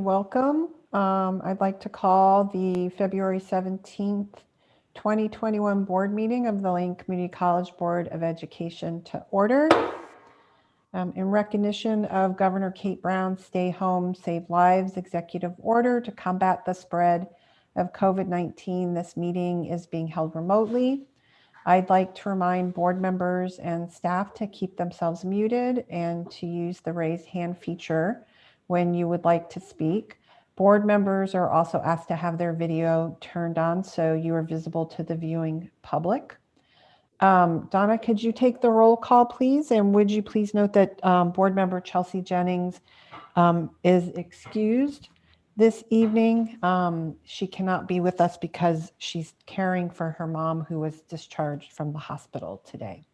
welcome. I'd like to call the February 17th, 2021 board meeting of the Lane Community College Board of Education to order. In recognition of Governor Kate Brown's Stay Home, Save Lives executive order to combat the spread of COVID-19, this meeting is being held remotely. I'd like to remind board members and staff to keep themselves muted and to use the raise hand feature when you would like to speak. Board members are also asked to have their video turned on so you are visible to the viewing public. Donna, could you take the roll call, please? And would you please note that board member Chelsea Jennings is excused this evening. She cannot be with us because she's caring for her mom who was discharged from the hospital today.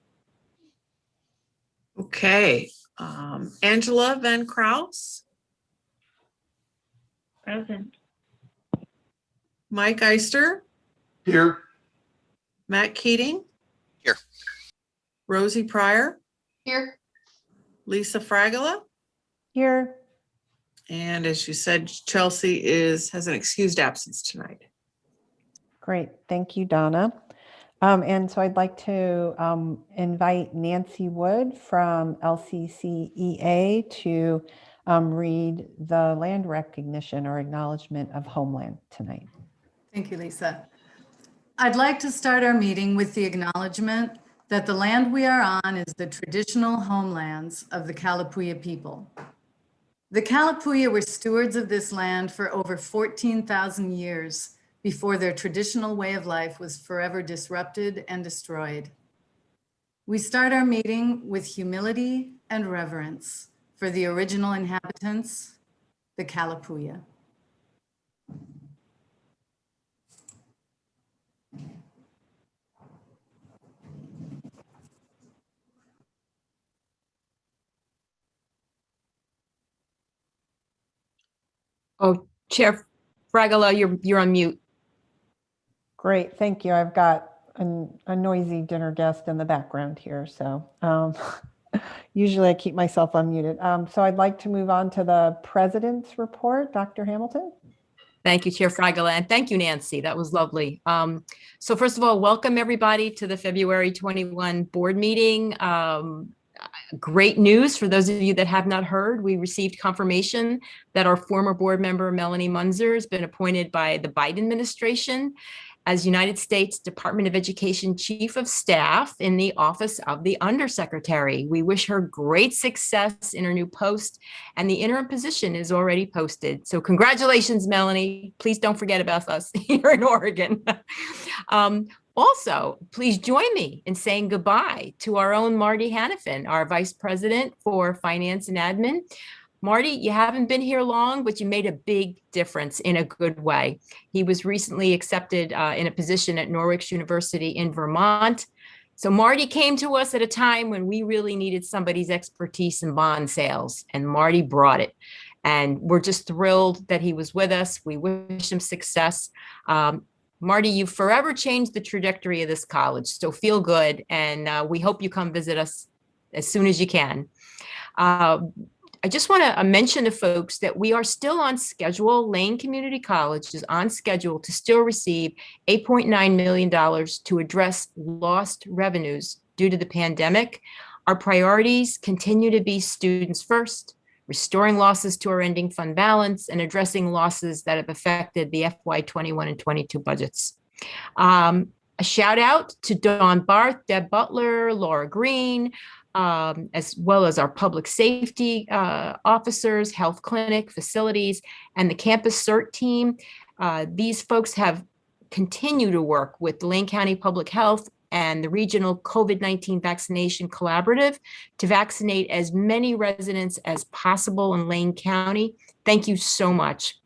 Okay, Angela Van Kraus. Present. Mike Eister. Here. Matt Keating. Here. Rosie Pryor. Here. Lisa Fragola. Here. And as you said, Chelsea has an excused absence tonight. Great, thank you, Donna. And so I'd like to invite Nancy Wood from LCCEA to read the land recognition or acknowledgement of homeland tonight. Thank you, Lisa. I'd like to start our meeting with the acknowledgement that the land we are on is the traditional homelands of the Kalapuya people. The Kalapuya were stewards of this land for over 14,000 years before their traditional way of life was forever disrupted and destroyed. We start our meeting with humility and reverence for the original inhabitants, the Kalapuya. Oh, Chair Fragola, you're on mute. Great, thank you. I've got a noisy dinner guest in the background here, so usually I keep myself unmuted. So I'd like to move on to the President's report. Dr. Hamilton. Thank you, Chair Fragola, and thank you, Nancy. That was lovely. So first of all, welcome everybody to the February 21 board meeting. Great news for those of you that have not heard. We received confirmation that our former board member, Melanie Munzer, has been appointed by the Biden administration as United States Department of Education Chief of Staff in the Office of the Undersecretary. We wish her great success in her new post, and the interim position is already posted. So congratulations, Melanie. Please don't forget about us here in Oregon. Also, please join me in saying goodbye to our own Marty Hannafin, our Vice President for Finance and Admin. Marty, you haven't been here long, but you made a big difference in a good way. He was recently accepted in a position at Norwich University in Vermont. So Marty came to us at a time when we really needed somebody's expertise in bond sales, and Marty brought it. And we're just thrilled that he was with us. We wish him success. Marty, you've forever changed the trajectory of this college, so feel good, and we hope you come visit us as soon as you can. I just want to mention to folks that we are still on schedule. Lane Community College is on schedule to still receive $8.9 million to address lost revenues due to the pandemic. Our priorities continue to be students first, restoring losses to our ending fund balance, and addressing losses that have affected the FY21 and 22 budgets. A shout out to Dawn Barth, Deb Butler, Laura Green, as well as our public safety officers, health clinic, facilities, and the campus CERT team. These folks have continued to work with Lane County Public Health and the Regional COVID-19 Vaccination Collaborative to vaccinate as many residents as possible in Lane County. Thank you so much.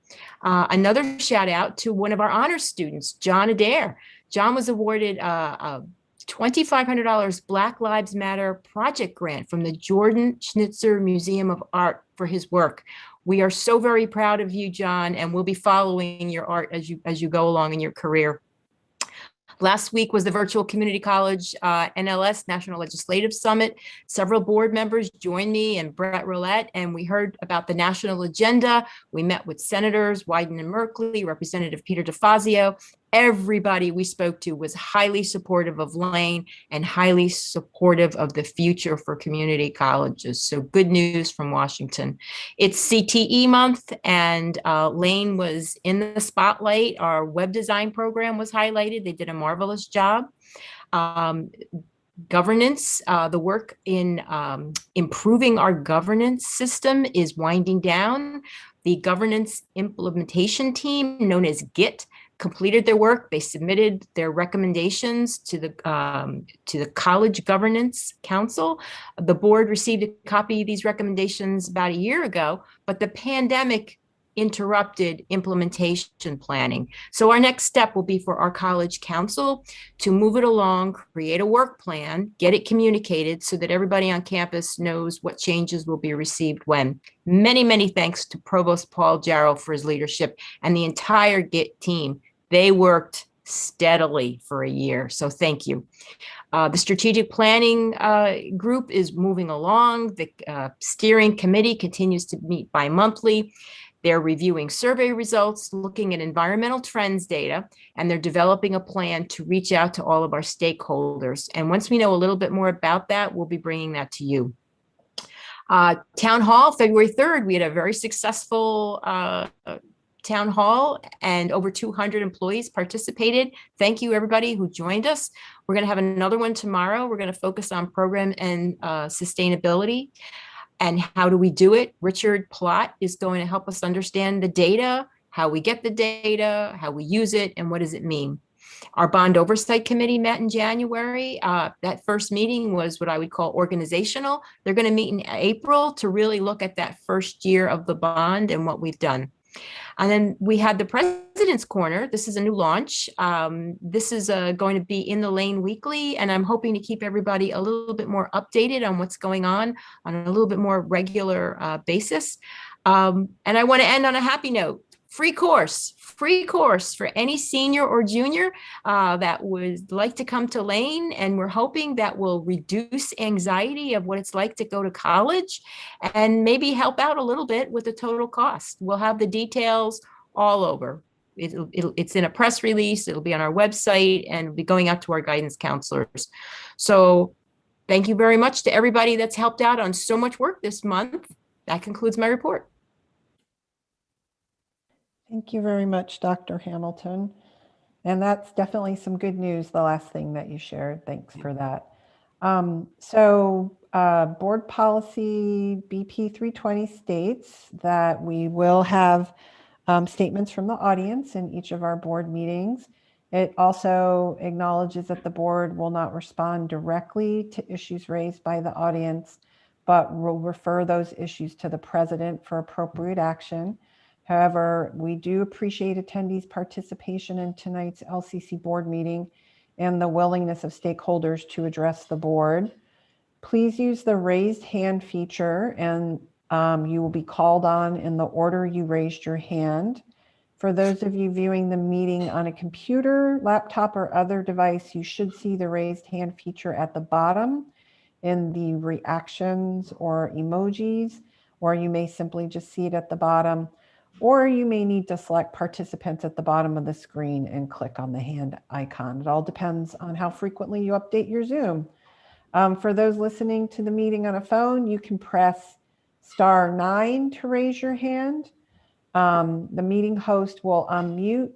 Another shout out to one of our honor students, John Adair. John was awarded a $2,500 Black Lives Matter project grant from the Jordan Schnitzer Museum of Art for his work. We are so very proud of you, John, and we'll be following your art as you go along in your career. Last week was the Virtual Community College NLS National Legislative Summit. Several board members joined me and Brett Roulette, and we heard about the national agenda. We met with Senators Wyden and Merkley, Representative Peter DeFazio. Everybody we spoke to was highly supportive of Lane and highly supportive of the future for community colleges. So good news from Washington. It's CTE month, and Lane was in the spotlight. Our web design program was highlighted. They did a marvelous job. Governance, the work in improving our governance system is winding down. The governance implementation team, known as GIT, completed their work. They submitted their recommendations to the College Governance Council. The board received a copy of these recommendations about a year ago, but the pandemic interrupted implementation planning. So our next step will be for our college council to move it along, create a work plan, get it communicated so that everybody on campus knows what changes will be received when. Many, many thanks to Provost Paul Jarrell for his leadership and the entire GIT team. They worked steadily for a year, so thank you. The strategic planning group is moving along. The steering committee continues to meet bi-monthly. They're reviewing survey results, looking at environmental trends data, and they're developing a plan to reach out to all of our stakeholders. And once we know a little bit more about that, we'll be bringing that to you. Town Hall, February 3rd, we had a very successful town hall and over 200 employees participated. Thank you, everybody who joined us. We're going to have another one tomorrow. We're going to focus on program and sustainability. And how do we do it? Richard Plott is going to help us understand the data, how we get the data, how we use it, and what does it mean. Our bond oversight committee met in January. That first meeting was what I would call organizational. They're going to meet in April to really look at that first year of the bond and what we've done. And then we had the President's Corner. This is a new launch. This is going to be in the Lane weekly, and I'm hoping to keep everybody a little bit more updated on what's going on a little bit more regular basis. And I want to end on a happy note. Free course for any senior or junior that would like to come to Lane. And we're hoping that will reduce anxiety of what it's like to go to college and maybe help out a little bit with the total cost. We'll have the details all over. It's in a press release. It'll be on our website and it'll be going out to our guidance counselors. So thank you very much to everybody that's helped out on so much work this month. That concludes my report. Thank you very much, Dr. Hamilton. And that's definitely some good news, the last thing that you shared. Thanks for that. Board policy BP 320 states that we will have statements from the audience in each of our board meetings. It also acknowledges that the board will not respond directly to issues raised by the audience, but will refer those issues to the president for appropriate action. However, we do appreciate attendees' participation in tonight's LCC board meeting and the willingness of stakeholders to address the board. Please use the raised hand feature and you will be called on in the order you raised your hand. For those of you viewing the meeting on a computer, laptop, or other device, you should see the raised hand feature at the bottom in the reactions or emojis, or you may simply just see it at the bottom. Or you may need to select participants at the bottom of the screen and click on the hand icon. It all depends on how frequently you update your Zoom. For those listening to the meeting on a phone, you can press *9 to raise your hand. The meeting host will unmute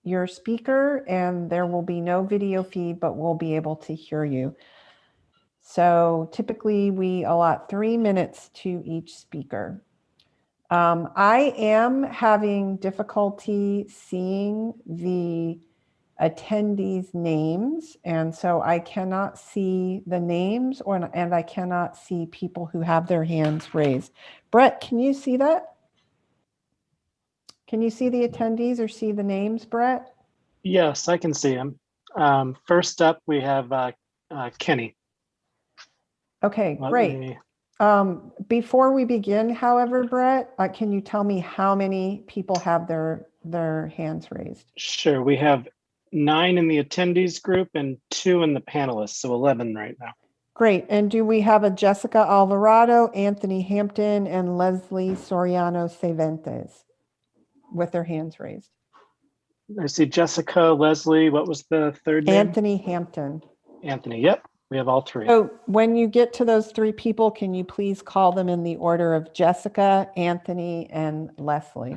your speaker and there will be no video feed, but we'll be able to hear you. So typically we allot 3 minutes to each speaker. I am having difficulty seeing the attendees' names, and so I cannot see the names and I cannot see people who have their hands raised. Brett, can you see that? Can you see the attendees or see the names, Brett? Yes, I can see him. First up, we have Kenny. Okay, Let great. me- Before we begin, however, Brett, can you tell me how many people have their hands raised? Sure, we have 9 in the attendees group and 2 in the panelists, so 11 right now. Great. And do we have a Jessica Alvarado, Anthony Hampton, and Leslie Soriano Cervantes with their hands raised? I see Jessica, Leslie, what was the third name? Anthony Hampton. Anthony, yep, we have all 3. So when you get to those 3 people, can you please call them in the order of Jessica, Anthony, and Leslie?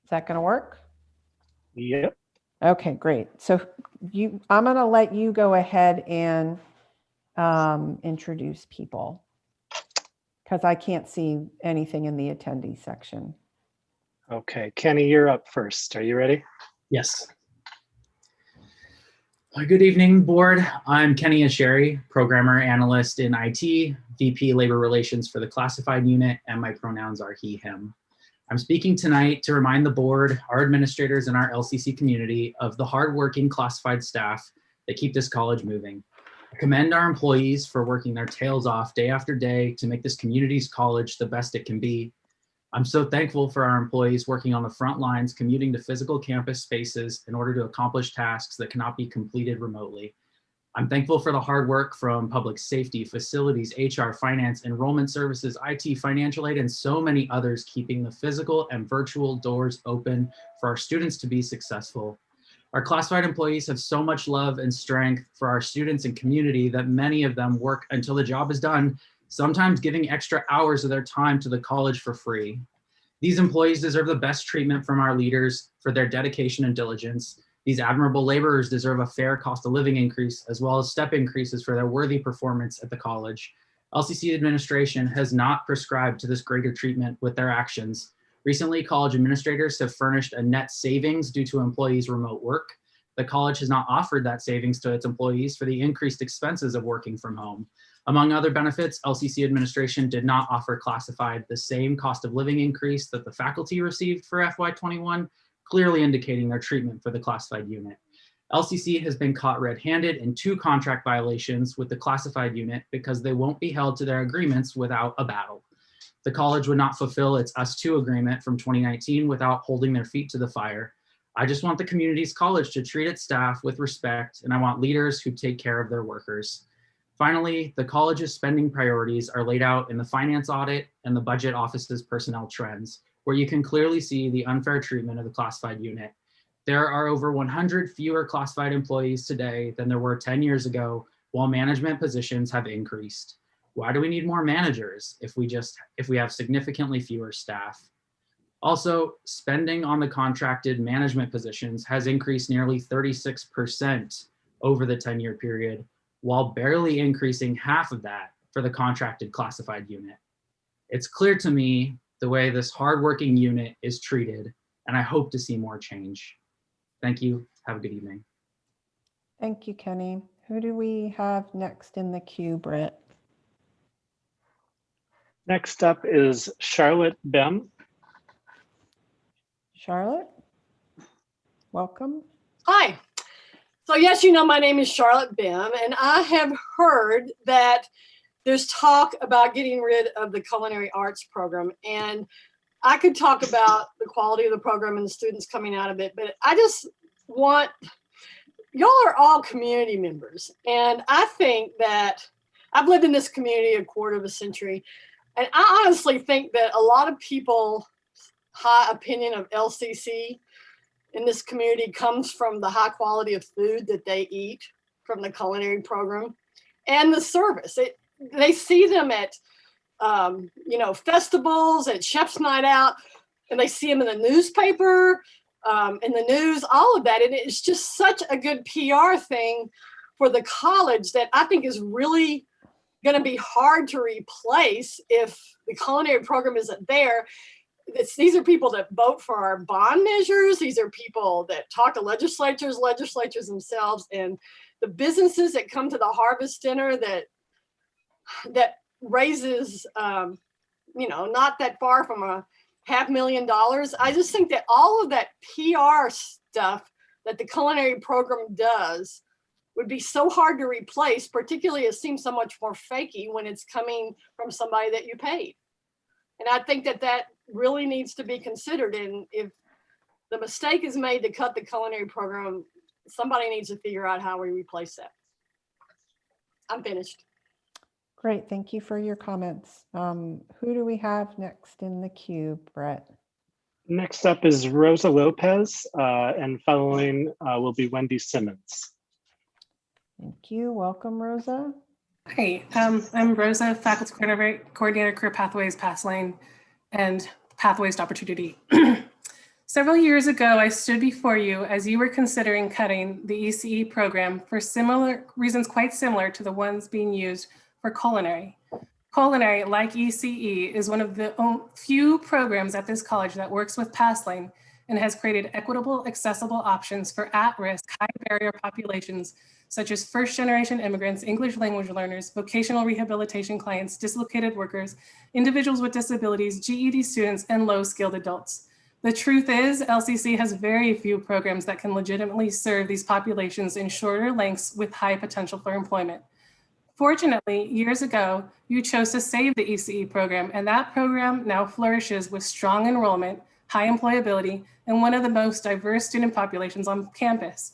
Is that going to work? Yep. Okay, great. So I'm going to let you go ahead and introduce people because I can't see anything in the attendee section. Okay, Kenny, you're up first. Are you ready? Yes. Good evening, board. I'm Kenny Asheri, programmer analyst in IT, VP Labor Relations for the classified unit, and my pronouns are he, him. I'm speaking tonight to remind the board, our administrators, and our LCC community of the hardworking classified staff that keep this college moving. I commend our employees for working their tails off day after day to make this community's college the best it can be. I'm so thankful for our employees working on the front lines, commuting to physical campus spaces in order to accomplish tasks that cannot be completed remotely. I'm thankful for the hard work from public safety, facilities, HR, finance, enrollment services, IT, financial aid, and so many others keeping the physical and virtual doors open for our students to be successful. Our classified employees have so much love and strength for our students and community that many of them work until the job is done, sometimes giving extra hours of their time to the college for free. These employees deserve the best treatment from our leaders for their dedication and diligence. These admirable laborers deserve a fair cost of living increase, as well as step increases for their worthy performance at the college. LCC administration has not prescribed to this greater treatment with their actions. Recently, college administrators have furnished a net savings due to employees' remote work. The college has not offered that savings to its employees for the increased expenses of working from home. Among other benefits, LCC administration did not offer classified the same cost of living increase that the faculty received for FY21, clearly indicating their treatment for the classified unit. LCC has been caught red-handed in 2 contract violations with the classified unit because they won't be held to their agreements without a battle. The college would not fulfill its US2 agreement from 2019 without holding their feet to the fire. I just want the community's college to treat its staff with respect, and I want leaders who take care of their workers. Finally, the college's spending priorities are laid out in the finance audit and the budget office's personnel trends, where you can clearly see the unfair treatment of the classified unit. There are over 100 fewer classified employees today than there were 10 years ago, while management positions have increased. Why do we need more managers if we have significantly fewer staff? Also, spending on the contracted management positions has increased nearly 36% over the 10-year period, while barely increasing half of that for the contracted classified unit. It's clear to me the way this hardworking unit is treated, and I hope to see more change. Thank you. Have a good evening. Thank you, Kenny. Who do we have next in the queue, Britt? Next up is Charlotte Bem. Charlotte? Welcome. Hi. So yes, you know, my name is Charlotte Bem, and I have heard that there's talk about getting rid of the culinary arts program. And I could talk about the quality of the program and the students coming out of it, but I just want, y'all are all community members. And I think that I've lived in this community a quarter of a century. And I honestly think that a lot of people's high opinion of LCC in this community comes from the high quality of food that they eat from the culinary program and the service. They see them at, festivals, at Chef's Night Out, and they see them in the newspaper, in the news, all of that. And it's just such a good PR thing for the college that I think is really going to be hard to replace if the culinary program isn't there. These are people that vote for our bond measures. These are people that talk to legislatures themselves, and the businesses that come to the harvest dinner that raises, not that far from $500,000. I just think that all of that PR stuff that the culinary program does would be so hard to replace, particularly it seems so much more fakey when it's coming from somebody that you paid. And I think that really needs to be considered. And if the mistake is made to cut the culinary program. Somebody needs to figure out how we replace that. I'm finished. Great, thank you for your comments. Who do we have next in the queue, Brett? Next up is Rosa Lopez, and following will be Wendy Simmons. Thank you. Welcome, Rosa. Hi, I'm Rosa, Faculty Coordinator, Career Pathways, Pass Lane, and Pathways to Opportunity. Several years ago, I stood before you as you were considering cutting the ECE program for similar reasons, quite similar to the ones being used for culinary. Culinary, like ECE, is one of the few programs at this college that works with Pass Lane and has created equitable, accessible options for at-risk, high-barrier populations such as first-generation immigrants, English language learners, vocational rehabilitation clients, dislocated workers, individuals with disabilities, GED students, and low-skilled adults. The truth is, LCC has very few programs that can legitimately serve these populations in shorter lengths with high potential for employment. Fortunately, years ago, you chose to save the ECE program, and that program now flourishes with strong enrollment, high employability, and one of the most diverse student populations on campus.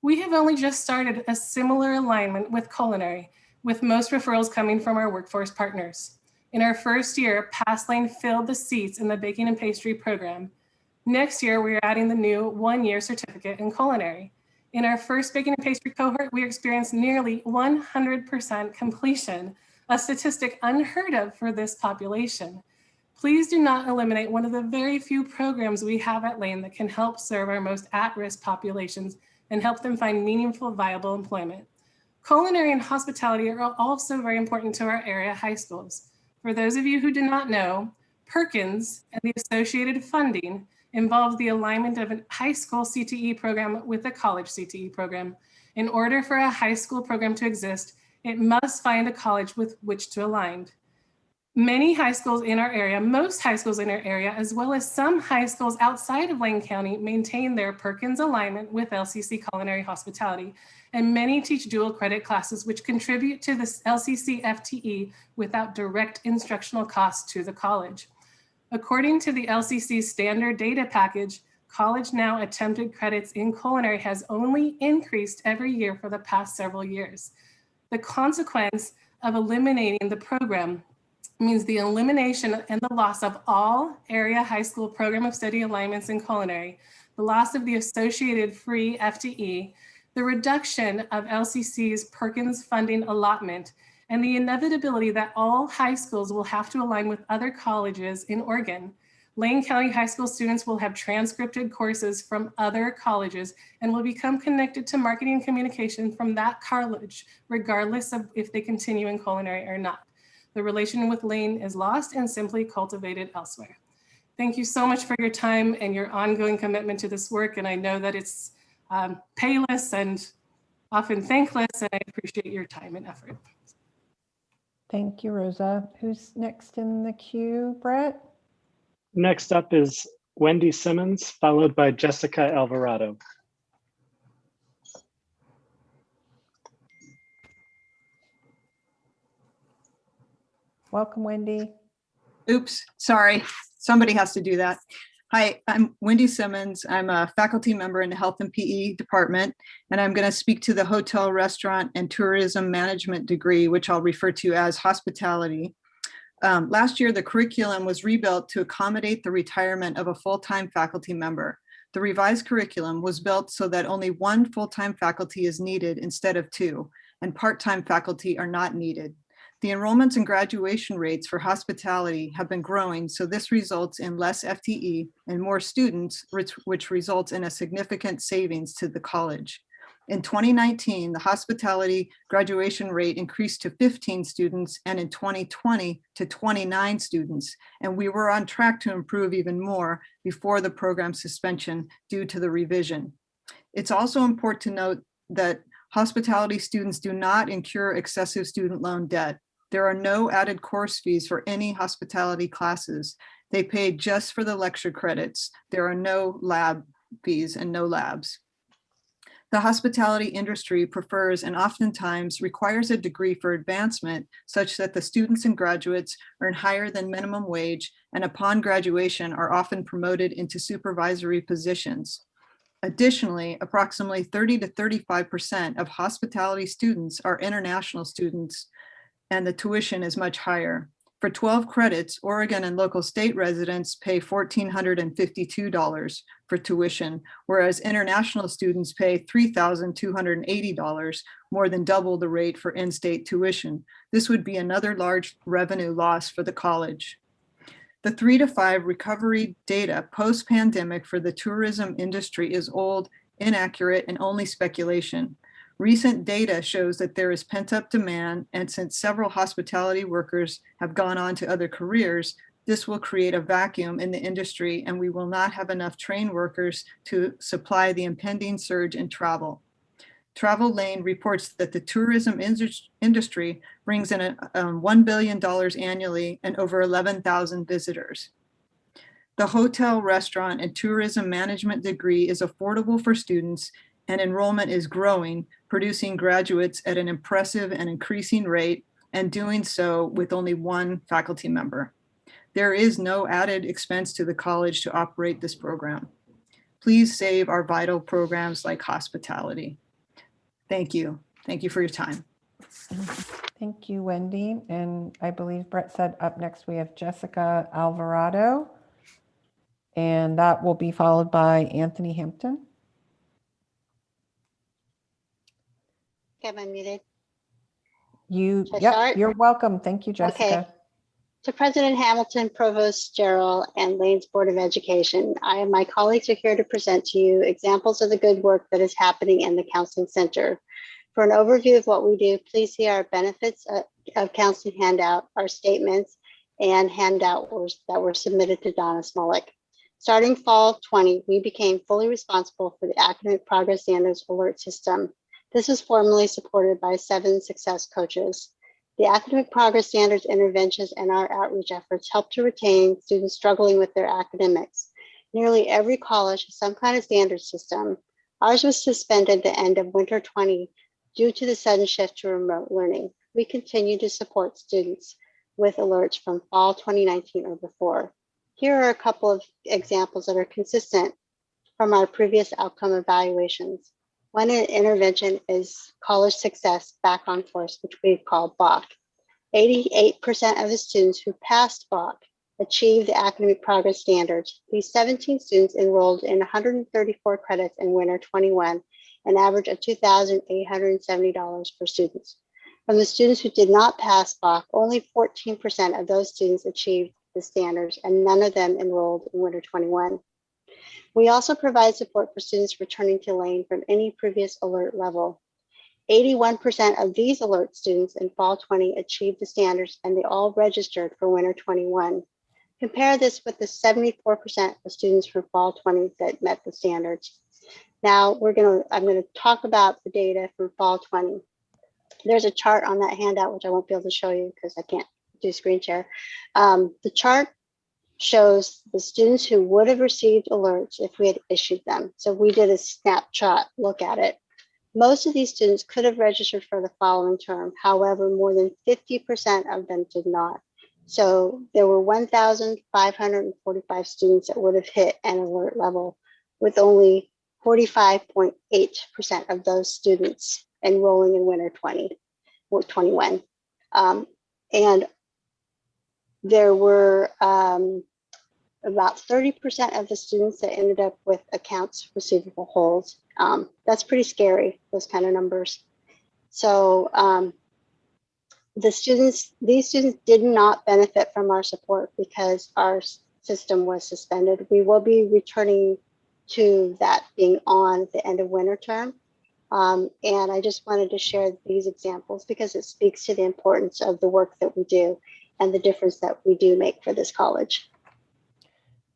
We have only just started a similar alignment with culinary, with most referrals coming from our workforce partners. In our first year, Pass Lane filled the seats in the baking and pastry program. Next year, we're adding the new one-year certificate in culinary. In our first baking and pastry cohort, we experienced nearly 100% completion, a statistic unheard of for this population. Please do not eliminate one of the very few programs we have at Lane that can help serve our most at-risk populations and help them find meaningful, viable employment. Culinary and hospitality are also very important to our area high schools. For those of you who do not know, Perkins and the associated funding involves the alignment of a high school CTE program with a college CTE program. In order for a high school program to exist, it must find a college with which to align. Many high schools in our area, most high schools in our area, as well as some high schools outside of Lane County, maintain their Perkins alignment with LCC Culinary Hospitality, and many teach dual credit classes, which contribute to this LCC FTE without direct instructional costs to the college. According to the LCC standard data package, College Now attempted credits in culinary has only increased every year for the past several years. The consequence of eliminating the program means the elimination and the loss of all area high school program of study alignments in culinary, the loss of the associated free FTE, the reduction of LCC's Perkins funding allotment, and the inevitability that all high schools will have to align with other colleges in Oregon. Lane County high school students will have transcripted courses from other colleges and will become connected to marketing and communication from that college, regardless of if they continue in culinary or not. The relation with Lane is lost and simply cultivated elsewhere. Thank you so much for your time and your ongoing commitment to this work. And I know that it's payless and often thankless, and I appreciate your time and effort. Thank you, Rosa. Who's next in the queue, Brett? Next up is Wendy Simmons, followed by Jessica Alvarado. Welcome, Wendy. Oops, sorry. Somebody has to do that. Hi, I'm Wendy Simmons. I'm a faculty member in the Health and PE department, and I'm going to speak to the Hotel, Restaurant, and Tourism Management degree, which I'll refer to as hospitality. Last year, the curriculum was rebuilt to accommodate the retirement of a full-time faculty member. The revised curriculum was built so that only one full-time faculty is needed instead of two, and part-time faculty are not needed. The enrollments and graduation rates for hospitality have been growing, so this results in less FTE and more students, which results in a significant savings to the college. In 2019, the hospitality graduation rate increased to 15 students, and in 2020 to 29 students, and we were on track to improve even more before the program suspension due to the revision. It's also important to note that hospitality students do not incur excessive student loan debt. There are no added course fees for any hospitality classes. They pay just for the lecture credits. There are no lab fees and no labs. The hospitality industry prefers and oftentimes requires a degree for advancement such that the students and graduates earn higher than minimum wage and upon graduation are often promoted into supervisory positions. Additionally, approximately 30 to 35% of hospitality students are international students, and the tuition is much higher. For 12 credits, Oregon and local state residents pay $1,452 for tuition, whereas international students pay $3,280, more than double the rate for in-state tuition. This would be another large revenue loss for the college. The 3 to 5 recovery data post-pandemic for the tourism industry is old, inaccurate, and only speculation. Recent data shows that there is pent-up demand, and since several hospitality workers have gone on to other careers, this will create a vacuum in the industry, and we will not have enough trained workers to supply the impending surge in travel. Travel Lane reports that the tourism industry brings in $1 billion annually and over 11,000 visitors. The hotel, restaurant, and tourism management degree is affordable for students, and enrollment is growing, producing graduates at an impressive and increasing rate, and doing so with only one faculty member. There is no added expense to the college to operate this program. Please save our vital programs like hospitality. Thank you. Thank you for your time. Thank you, Wendy. And I believe Brett said up next we have Jessica Alvarado, and that will be followed by Anthony Hampton. Okay, I'm unmuted. You're start? welcome. Thank you, Jessica. Okay. To President Hamilton, Provost Gerald, and Lane's Board of Education, I and my colleagues are here to present to you examples of the good work that is happening in the Counseling Center. For an overview of what we do, please see our benefits of counseling handout, our statements, and handout that were submitted to Donna Smolik. Starting fall 20, we became fully responsible for the Academic Progress Standards alert system. This was formally supported by 7 success coaches. The Academic Progress Standards interventions and our outreach efforts help to retain students struggling with their academics. Nearly every college has some kind of standard system. Ours was suspended at the end of winter 20 due to the sudden shift to remote learning. We continue to support students with alerts from fall 2019 or before. Here are a couple of examples that are consistent from our previous outcome evaluations. One intervention is college success back on course, which we call BOC. 88% of the students who passed BOC achieved the academic progress standards. These 17 students enrolled in 134 credits in winter 21, an average of $2,870 per student. From the students who did not pass BOC, only 14% of those students achieved the standards, and none of them enrolled in winter 21. We also provide support for students returning to Lane from any previous alert level. 81% of these alert students in fall 20 achieved the standards, and they all registered for winter 21. Compare this with the 74% of students from fall 20 that met the standards. Now I'm gonna talk about the data from fall 20. There's a chart on that handout, which I won't be able to show you because I can't do screen share. The chart shows the students who would have received alerts if we had issued them. So we did a snapshot look at it. Most of these students could have registered for the following term. However, more than 50% of them did not. So there were 1,545 students that would have hit an alert level, with only 45.8% of those students enrolling in winter 20 or 21. And there were about 30% of the students that ended up with accounts receivable holds. That's pretty scary, those kind of numbers. So these students did not benefit from our support because our system was suspended. We will be returning to that being on at the end of winter term. And I just wanted to share these examples because it speaks to the importance of the work that we do and the difference that we do make for this college.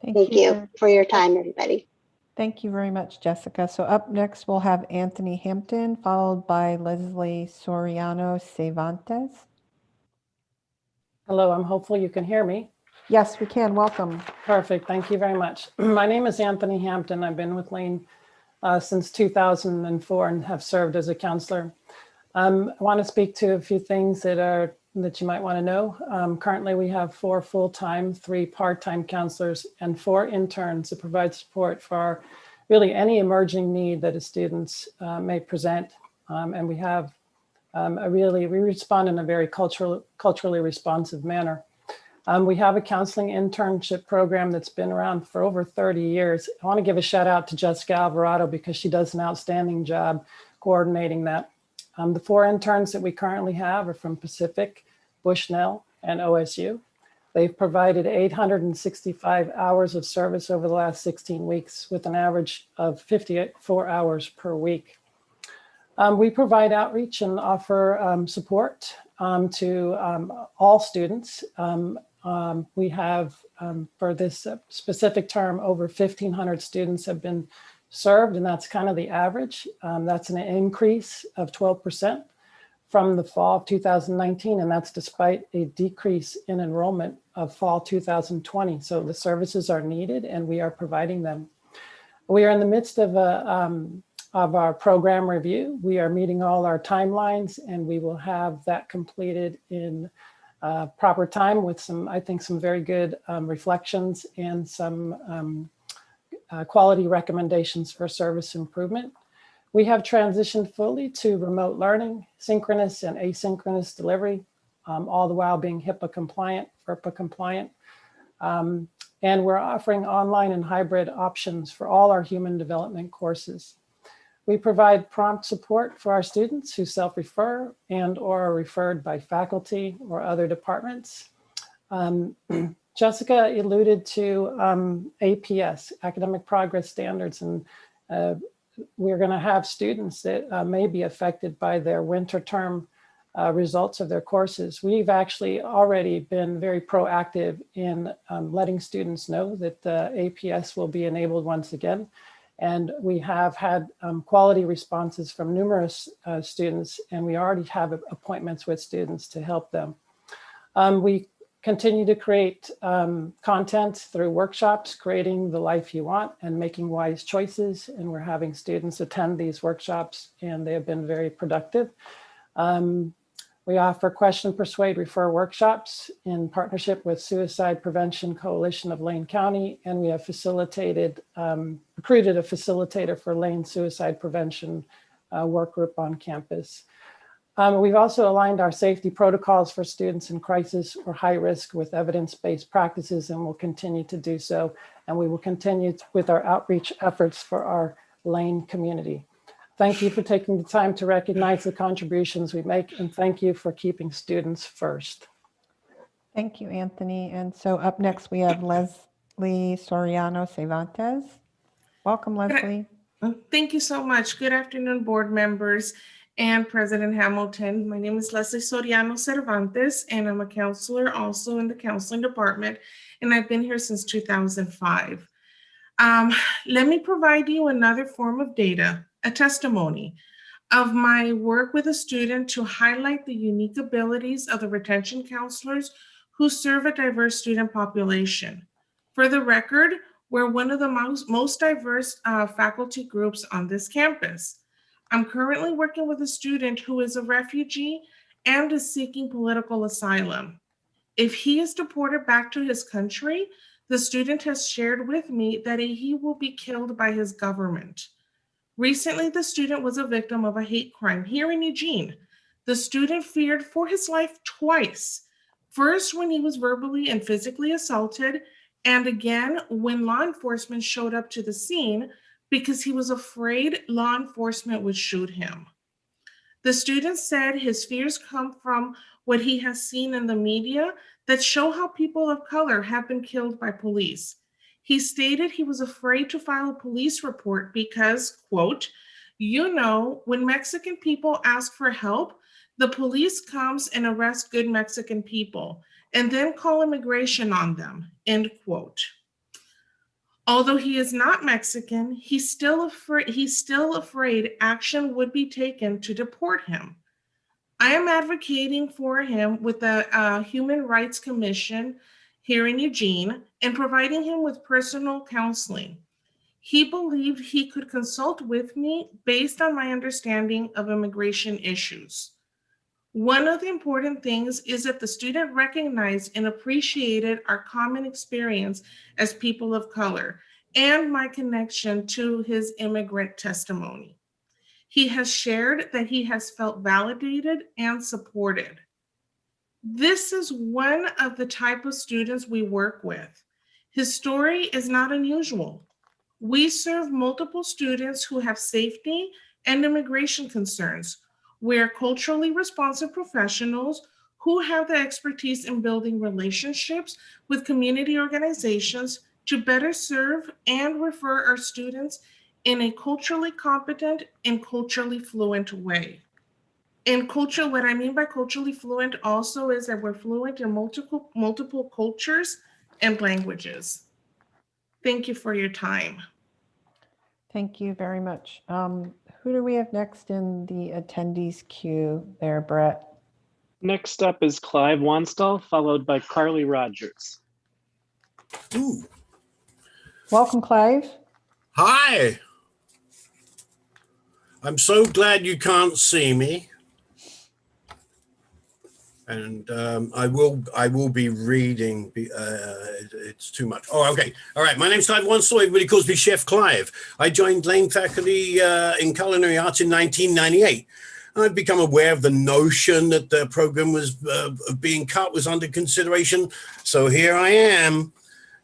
Thank you for your time, everybody. Thank you very much, Jessica. So up next, we'll have Anthony Hampton, followed by Leslie Soriano Cervantes. Hello, I'm hopeful you can hear me. Yes, we can. Welcome. Perfect. Thank you very much. My name is Anthony Hampton. I've been with Lane since 2004 and have served as a counselor. I want to speak to a few things that you might want to know. Currently, we have 4 full-time, 3 part-time counselors, and 4 interns that provide support for really any emerging need that a student may present. And we have we respond in a very culturally responsive manner. We have a counseling internship program that's been around for over 30 years. I want to give a shout out to Jessica Alvarado because she does an outstanding job coordinating that. The 4 interns that we currently have are from Pacific, Bushnell, and OSU. They've provided 865 hours of service over the last 16 weeks with an average of 54 hours per week. We provide outreach and offer support to all students. We have, for this specific term, over 1,500 students have been served, and that's kind of the average. That's an increase of 12% from the fall of 2019, and that's despite a decrease in enrollment of fall 2020. So the services are needed, and we are providing them. We are in the midst of our program review. We are meeting all our timelines, and we will have that completed in proper time with some, I think, some very good reflections and some quality recommendations for service improvement. We have transitioned fully to remote learning, synchronous and asynchronous delivery, all the while being HIPAA compliant, FERPA compliant. And we're offering online and hybrid options for all our human development courses. We provide prompt support for our students who self-refer and or are referred by faculty or other departments. Jessica alluded to APS, Academic Progress Standards, and we're going to have students that may be affected by their winter term results of their courses. We've actually already been very proactive in letting students know that the APS will be enabled once again. And we have had quality responses from numerous students, and we already have appointments with students to help them. We continue to create content through workshops, creating the life you want and making wise choices. And we're having students attend these workshops, and they have been very productive. We offer question, persuade, refer workshops in partnership with Suicide Prevention Coalition of Lane County, and we have recruited a facilitator for Lane Suicide Prevention work group on campus. We've also aligned our safety protocols for students in crisis or high risk with evidence-based practices, and will continue to do so. And we will continue with our outreach efforts for our Lane community. Thank you for taking the time to recognize the contributions we make, and thank you for keeping students first. Thank you, Anthony. And so up next, we have Leslie Soriano Cervantes. Welcome, Leslie. Thank you so much. Good afternoon, board members and President Hamilton. My name is Leslie Soriano Cervantes, and I'm a counselor also in the counseling department, and I've been here since 2005. Let me provide you another form of data, a testimony of my work with a student to highlight the unique abilities of the retention counselors who serve a diverse student population. For the record, we're one of the most diverse faculty groups on this campus. I'm currently working with a student who is a refugee and is seeking political asylum. If he is deported back to his country, the student has shared with me that he will be killed by his government. Recently, the student was a victim of a hate crime here in Eugene. The student feared for his life twice. First, when he was verbally and physically assaulted, and again, when law enforcement showed up to the scene because he was afraid law enforcement would shoot him. The student said his fears come from what he has seen in the media that show how people of color have been killed by police. He stated he was afraid to file a police report because, quote, "You know, when Mexican people ask for help, the police comes and arrest good Mexican people and then call immigration on them," end quote. Although he is not Mexican, he's still afraid action would be taken to deport him. I am advocating for him with the Human Rights Commission here in Eugene and providing him with personal counseling. He believed he could consult with me based on my understanding of immigration issues. One of the important things is that the student recognized and appreciated our common experience as people of color and my connection to his immigrant testimony. He has shared that he has felt validated and supported. This is one of the type of students we work with. His story is not unusual. We serve multiple students who have safety and immigration concerns. We're culturally responsive professionals who have the expertise in building relationships with community organizations to better serve and refer our students in a culturally competent and culturally fluent way. What I mean by culturally fluent also is that we're fluent in multiple cultures and languages. Thank you for your time. Thank you very much. Who do we have next in the attendees queue there, Brett? Next up is Clive Wanstall, followed by Carly Rogers. Ooh. Welcome, Clive. Hi. I'm so glad you can't see me. And I will be reading. It's too much. Oh, okay. All right. My name's Clive Wanstall. Everybody calls me Chef Clive. I joined Lane faculty in culinary arts in 1998. I've become aware of the notion that the program was being cut was under consideration. So here I am.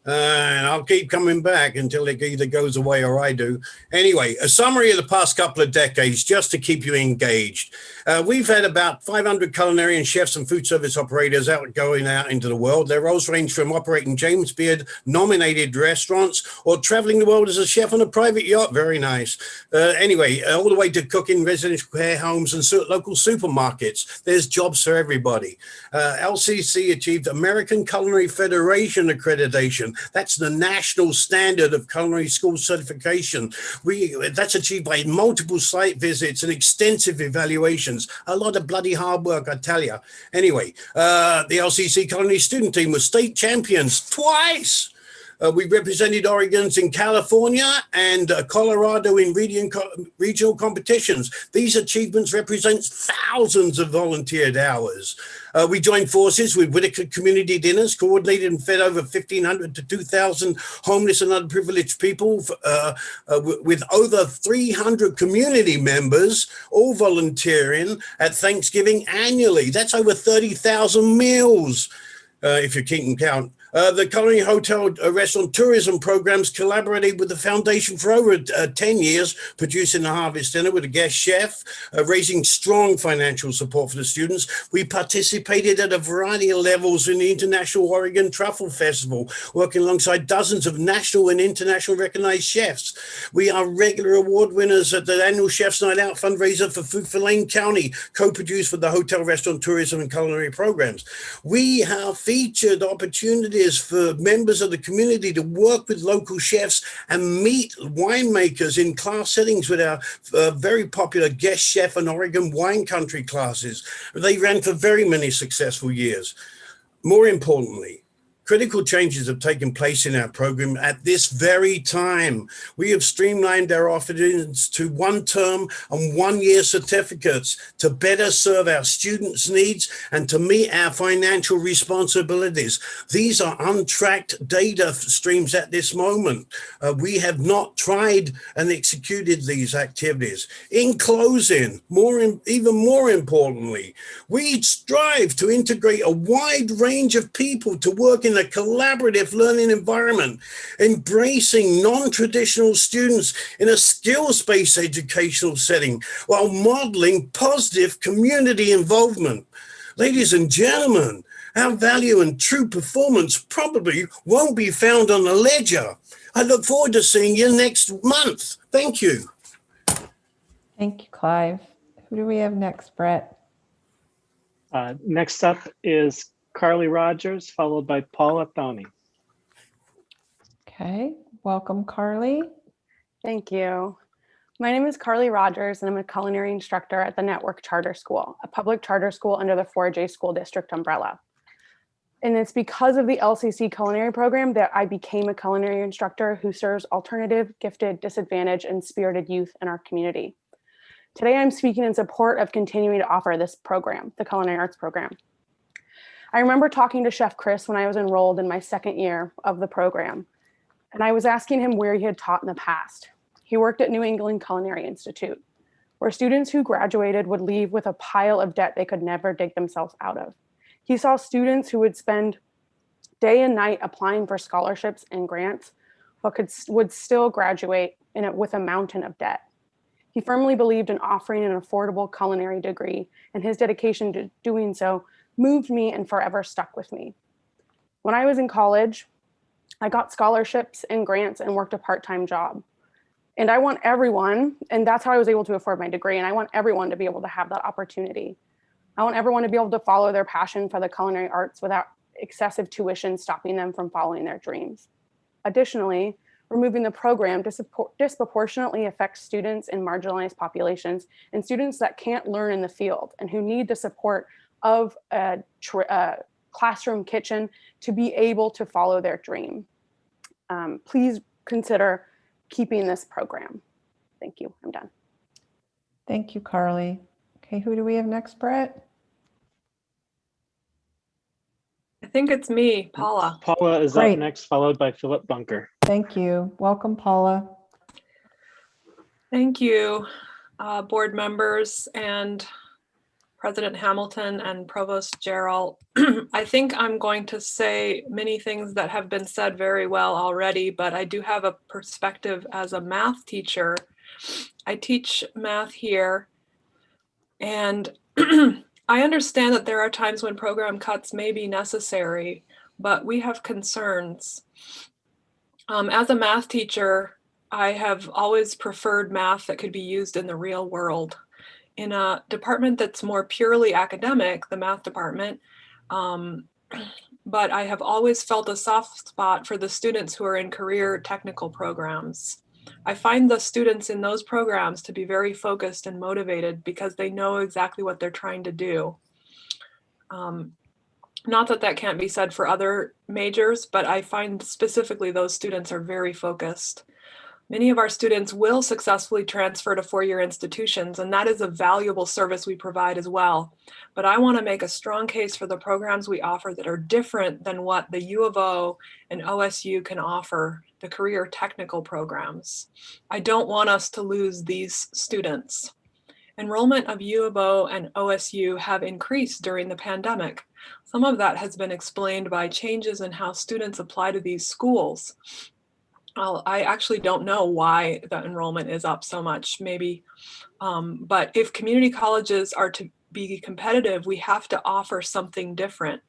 And I'll keep coming back until it either goes away or I do. Anyway, a summary of the past couple of decades, just to keep you engaged. We've had about 500 culinary and chefs and food service operators going out into the world. Their roles range from operating James Beard nominated restaurants or traveling the world as a chef on a private yacht. Very nice. Anyway, all the way to cooking residential care homes and local supermarkets. There's jobs for everybody. LCC achieved American Culinary Federation accreditation. That's the national standard of culinary school certification. That's achieved by multiple site visits and extensive evaluations. A lot of bloody hard work, I tell you. Anyway, the LCC culinary student team was state champions twice. We represented Oregon's in California and Colorado in regional competitions. These achievements represent thousands of volunteered hours. We joined forces with Whitaker Community Dinners, coordinated and fed over 1,500 to 2,000 homeless and underprivileged people with over 300 community members, all volunteering at Thanksgiving annually. That's over 30,000 meals, if you're keeping count. The culinary hotel restaurant tourism programs collaborated with the foundation for over 10 years, producing the Harvest Dinner with a guest chef, raising strong financial support for the students. We participated at a variety of levels in the International Oregon Truffle Festival, working alongside dozens of national and international recognized chefs. We are regular award winners at the annual Chef's Night Out fundraiser for Food for Lane County, co-produced with the hotel restaurant tourism and culinary programs. We have featured opportunities for members of the community to work with local chefs and meet winemakers in class settings with our very popular guest chef and Oregon wine country classes. They ran for very many successful years. More importantly, critical changes have taken place in our program at this very time. We have streamlined our offerings to 1-term and 1-year certificates to better serve our students' needs and to meet our financial responsibilities. These are untracked data streams at this moment. We have not tried and executed these activities. In closing, even more importantly, we strive to integrate a wide range of people to work in a collaborative learning environment, embracing non-traditional students in a skills-based educational setting while modeling positive community involvement. Ladies and gentlemen, our value and true performance probably won't be found on the ledger. I look forward to seeing you next month. Thank you. Thank you, Clive. Who do we have next, Brett? Next up is Carly Rogers, followed by Paula Thoney. Okay, welcome, Carly. Thank you. My name is Carly Rogers, and I'm a culinary instructor at the Network Charter School, a public charter school under the 4J School District umbrella. And it's because of the LCC culinary program that I became a culinary instructor who serves alternative, gifted, disadvantaged, and spirited youth in our community. Today, I'm speaking in support of continuing to offer this program, the Culinary Arts Program. I remember talking to Chef Chris when I was enrolled in my second year of the program, and I was asking him where he had taught in the past. He worked at New England Culinary Institute, where students who graduated would leave with a pile of debt they could never dig themselves out of. He saw students who would spend day and night applying for scholarships and grants, but would still graduate with a mountain of debt. He firmly believed in offering an affordable culinary degree, and his dedication to doing so moved me and forever stuck with me. When I was in college, I got scholarships and grants and worked a part-time job. And I want everyone, and that's how I was able to afford my degree, and I want everyone to be able to have that opportunity. I want everyone to be able to follow their passion for the culinary arts without excessive tuition stopping them from following their dreams. Additionally, removing the program disproportionately affects students in marginalized populations and students that can't learn in the field and who need the support of a classroom kitchen to be able to follow their dream. Please consider keeping this program. Thank you. I'm done. Thank you, Carly. Okay, who do we have next, Brett? I think it's me, Paula. Paula is Great. up next, followed by Philip Bunker. Thank you. Welcome, Paula. Thank you, board members and President Hamilton and Provost Gerald. I think I'm going to say many things that have been said very well already, but I do have a perspective as a math teacher. I teach math here, and I understand that there are times when program cuts may be necessary, but we have concerns. As a math teacher, I have always preferred math that could be used in the real world. In a department that's more purely academic, the math department, but I have always felt a soft spot for the students who are in career technical programs. I find the students in those programs to be very focused and motivated because they know exactly what they're trying to do. Not that that can't be said for other majors, but I find specifically those students are very focused. Many of our students will successfully transfer to four-year institutions, and that is a valuable service we provide as well. But I want to make a strong case for the programs we offer that are different than what the U of O and OSU can offer, the career technical programs. I don't want us to lose these students. Enrollment of U of O and OSU have increased during the pandemic. Some of that has been explained by changes in how students apply to these schools. I actually don't know why the enrollment is up so much, maybe. But if community colleges are to be competitive, we have to offer something different.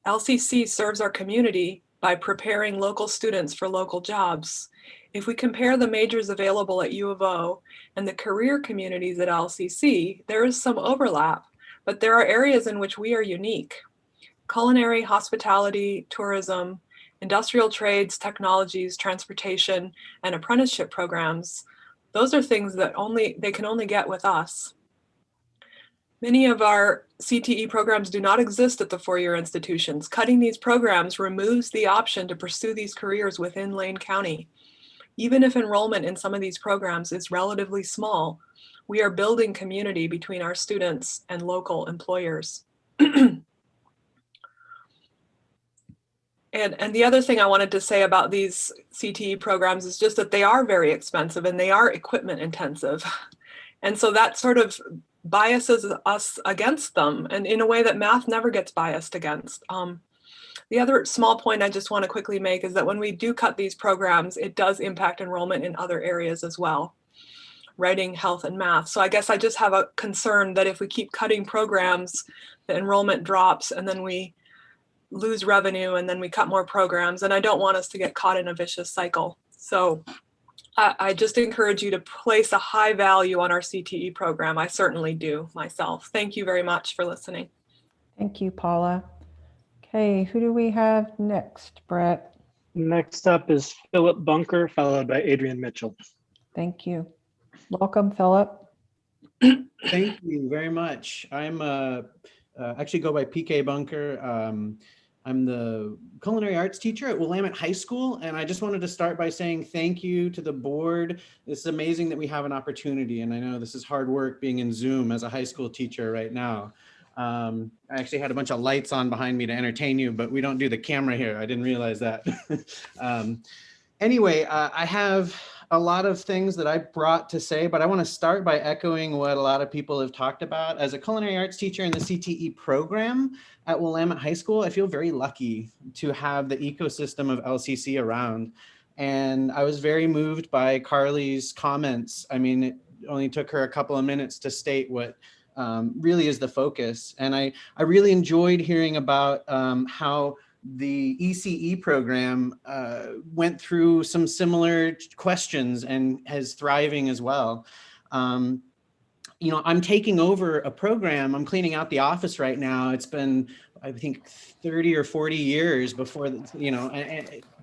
LCC serves our community by preparing local students for local jobs. If we compare the majors available at U of O and the career communities at LCC, there is some overlap, but there are areas in which we are unique. Culinary, hospitality, tourism, industrial trades, technologies, transportation, and apprenticeship programs, those are things that they can only get with us. Many of our CTE programs do not exist at the four-year institutions. Cutting these programs removes the option to pursue these careers within Lane County. Even if enrollment in some of these programs is relatively small, we are building community between our students and local employers. And the other thing I wanted to say about these CTE programs is just that they are very expensive and they are equipment intensive. And so that sort of biases us against them, and in a way that math never gets biased against. The other small point I just want to quickly make is that when we do cut these programs, it does impact enrollment in other areas as well, writing, health, and math. So I guess I just have a concern that if we keep cutting programs, the enrollment drops and then we lose revenue and then we cut more programs, and I don't want us to get caught in a vicious cycle. So I just encourage you to place a high value on our CTE program. I certainly do myself. Thank you very much for listening. Thank you, Paula. Okay, who do we have next, Brett? Next up is Philip Bunker, followed by Adrian Mitchell. Thank you. Welcome, Philip. Thank you very much. I'm a actually go by PK Bunker. I'm the culinary arts teacher at Willamette High School, and I just wanted to start by saying thank you to the board. It's amazing that we have an opportunity, and I know this is hard work being in Zoom as a high school teacher right now. I actually had a bunch of lights on behind me to entertain you, but we don't do the camera here. I didn't realize that. Anyway, I have a lot of things that I brought to say, but I want to start by echoing what a lot of people have talked about. As a culinary arts teacher in the CTE program at Willamette High School, I feel very lucky to have the ecosystem of LCC around. And I was very moved by Carly's comments. I mean, it only took her a couple of minutes to state what really is the focus. And I really enjoyed hearing about how the ECE program went through some similar questions and is thriving as well. You know, I'm taking over a program. I'm cleaning out the office right now. It's been, I think, 30 or 40 years before, you know,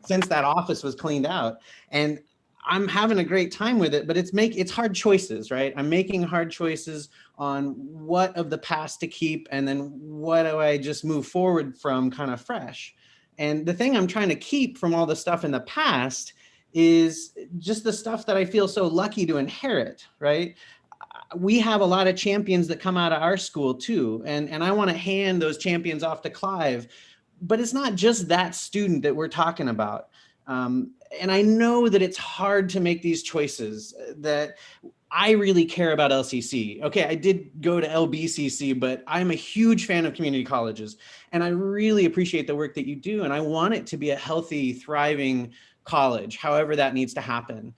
since that office was cleaned out. And I'm having a great time with it, but it's hard choices, right? I'm making hard choices on what of the past to keep, and then what do I just move forward from kind of fresh. And the thing I'm trying to keep from all the stuff in the past is just the stuff that I feel so lucky to inherit, right? We have a lot of champions that come out of our school too. And I want to hand those champions off to Clive, but it's not just that student that we're talking about. And I know that it's hard to make these choices, that I really care about LCC. Okay, I did go to LBCC, but I'm a huge fan of community colleges, and I really appreciate the work that you do, and I want it to be a healthy, thriving college, however that needs to happen.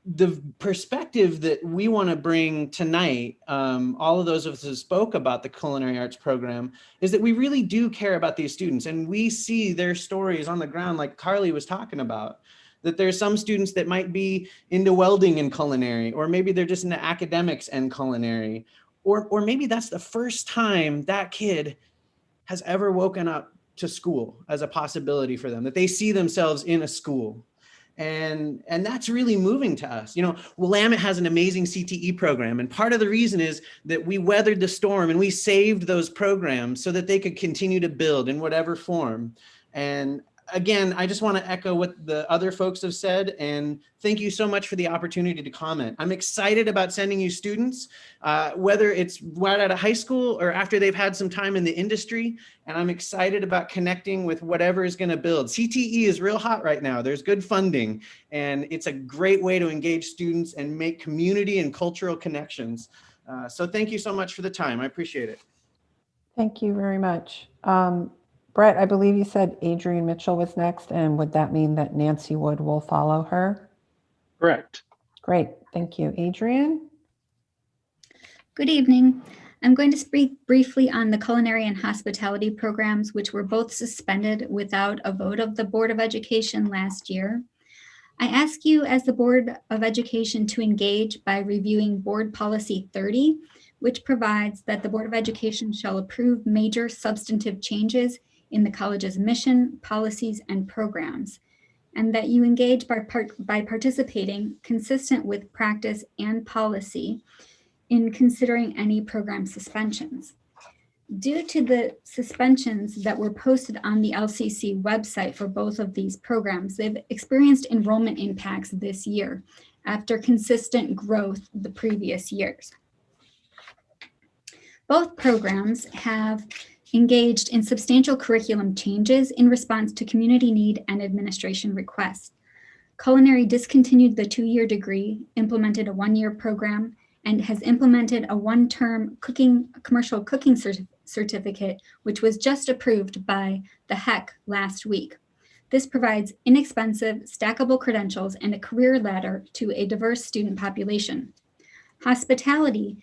The perspective that we want to bring tonight, all of those of us who spoke about the culinary arts program, is that we really do care about these students, and we see their stories on the ground like Carly was talking about. That there's some students that might be into welding and culinary, or maybe they're just into academics and culinary, or maybe that's the first time that kid has ever woken up to school as a possibility for them, that they see themselves in a school. And that's really moving to us. You know, Willamette has an amazing CTE program, and part of the reason is that we weathered the storm and we saved those programs so that they could continue to build in whatever form. And again, I just want to echo what the other folks have said, and thank you so much for the opportunity to comment. I'm excited about sending you students, whether it's right out of high school or after they've had some time in the industry, and I'm excited about connecting with whatever is going to build. CTE is real hot right now. There's good funding, and it's a great way to engage students and make community and cultural connections. So thank you so much for the time. I appreciate it. Thank you very much. Brett, I believe you said Adrienne Mitchell was next, and would that mean that Nancy Wood will follow her? Correct. Great, thank you. Adrienne? Good evening. I'm going to speak briefly on the culinary and hospitality programs, which were both suspended without a vote of the Board of Education last year. I ask you as the Board of Education to engage by reviewing Board Policy 30, which provides that the Board of Education shall approve major substantive changes in the college's mission, policies, and programs, and that you engage by participating consistent with practice and policy in considering any program suspensions. Due to the suspensions that were posted on the LCC website for both of these programs, they've experienced enrollment impacts this year after consistent growth the previous years. Both programs have engaged in substantial curriculum changes in response to community need and administration requests. Culinary discontinued the 2-year degree, implemented a 1-year program, and has implemented a 1-term commercial cooking certificate, which was just approved by the HEC last week. This provides inexpensive, stackable credentials and a career ladder to a diverse student population. Hospitality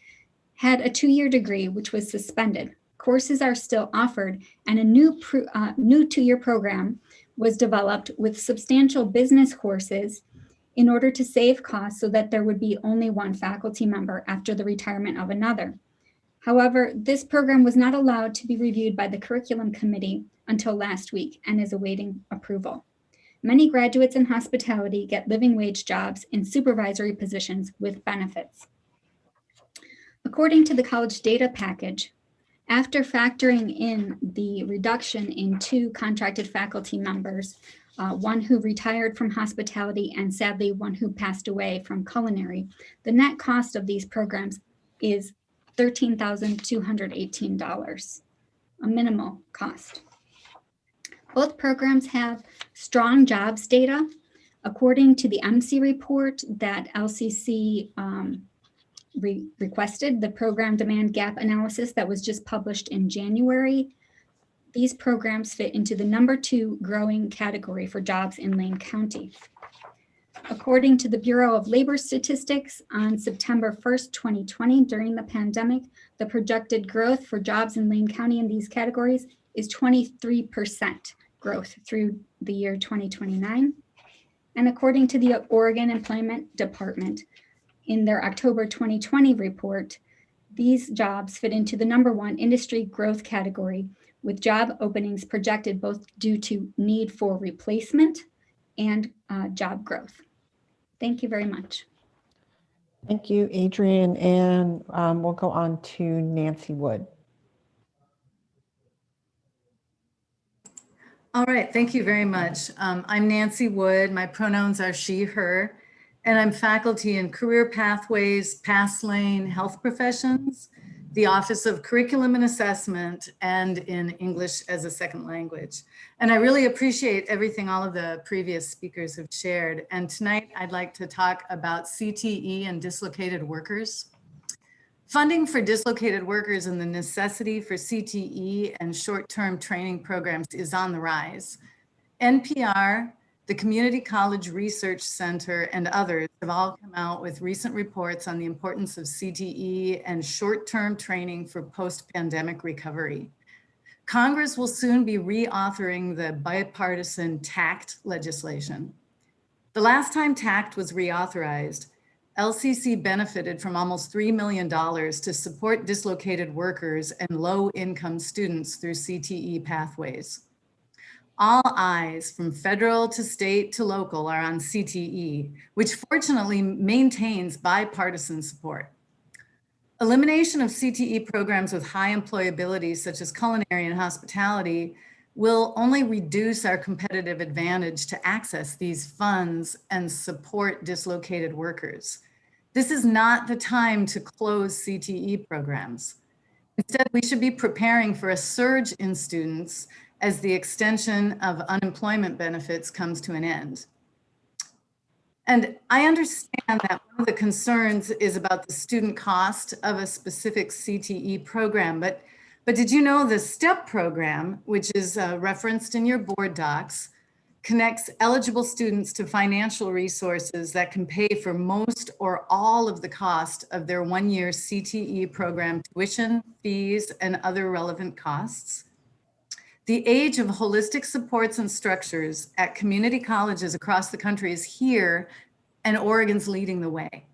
had a 2-year degree, which was suspended. Courses are still offered, and a new 2-year program was developed with substantial business courses in order to save costs so that there would be only one faculty member after the retirement of another. However, this program was not allowed to be reviewed by the curriculum committee until last week and is awaiting approval. Many graduates in hospitality get living wage jobs in supervisory positions with benefits. According to the college data package, After factoring in the reduction in 2 contracted faculty members, one who retired from hospitality and sadly one who passed away from culinary, the net cost of these programs is $13,218, a minimal cost. Both programs have strong jobs data. According to the MC report that LCC requested, the program demand gap analysis that was just published in January, these programs fit into the #2 growing category for jobs in Lane County. According to the Bureau of Labor Statistics, on September 1st, 2020, during the pandemic, the projected growth for jobs in Lane County in these categories is 23% growth through the year 2029. And according to the Oregon Employment Department, in their October 2020 report, these jobs fit into the #1 industry growth category, with job openings projected both due to need for replacement and job growth. Thank you very much. Thank you, Adrian. And we'll go on to Nancy Wood. All right, thank you very much. I'm Nancy Wood. My pronouns are she, her, and I'm faculty in Career Pathways, Pass Lane Health Professions, the Office of Curriculum and Assessment, and in English as a second language. And I really appreciate everything all of the previous speakers have shared. And tonight I'd like to talk about CTE and dislocated workers. Funding for dislocated workers and the necessity for CTE and short-term training programs is on the rise. NPR, the Community College Research Center, and others have all come out with recent reports on the importance of CTE and short-term training for post-pandemic recovery. Congress will soon be reauthoring the bipartisan TACT legislation. The last time TACT was reauthorized, LCC benefited from almost $3 million to support dislocated workers and low-income students through CTE pathways. All eyes from federal to state to local are on CTE, which fortunately maintains bipartisan support. Elimination of CTE programs with high employability, such as culinary and hospitality, will only reduce our competitive advantage to access these funds and support dislocated workers. This is not the time to close CTE programs. Instead, we should be preparing for a surge in students as the extension of unemployment benefits comes to an end. And I understand that one of the concerns is about the student cost of a specific CTE program, but did you know the STEP program, which is referenced in your board docs, connects eligible students to financial resources that can pay for most or all of the cost of their one-year CTE program tuition, fees, and other relevant costs? The age of holistic supports and structures at community colleges across the country is here, and Oregon's leading the way.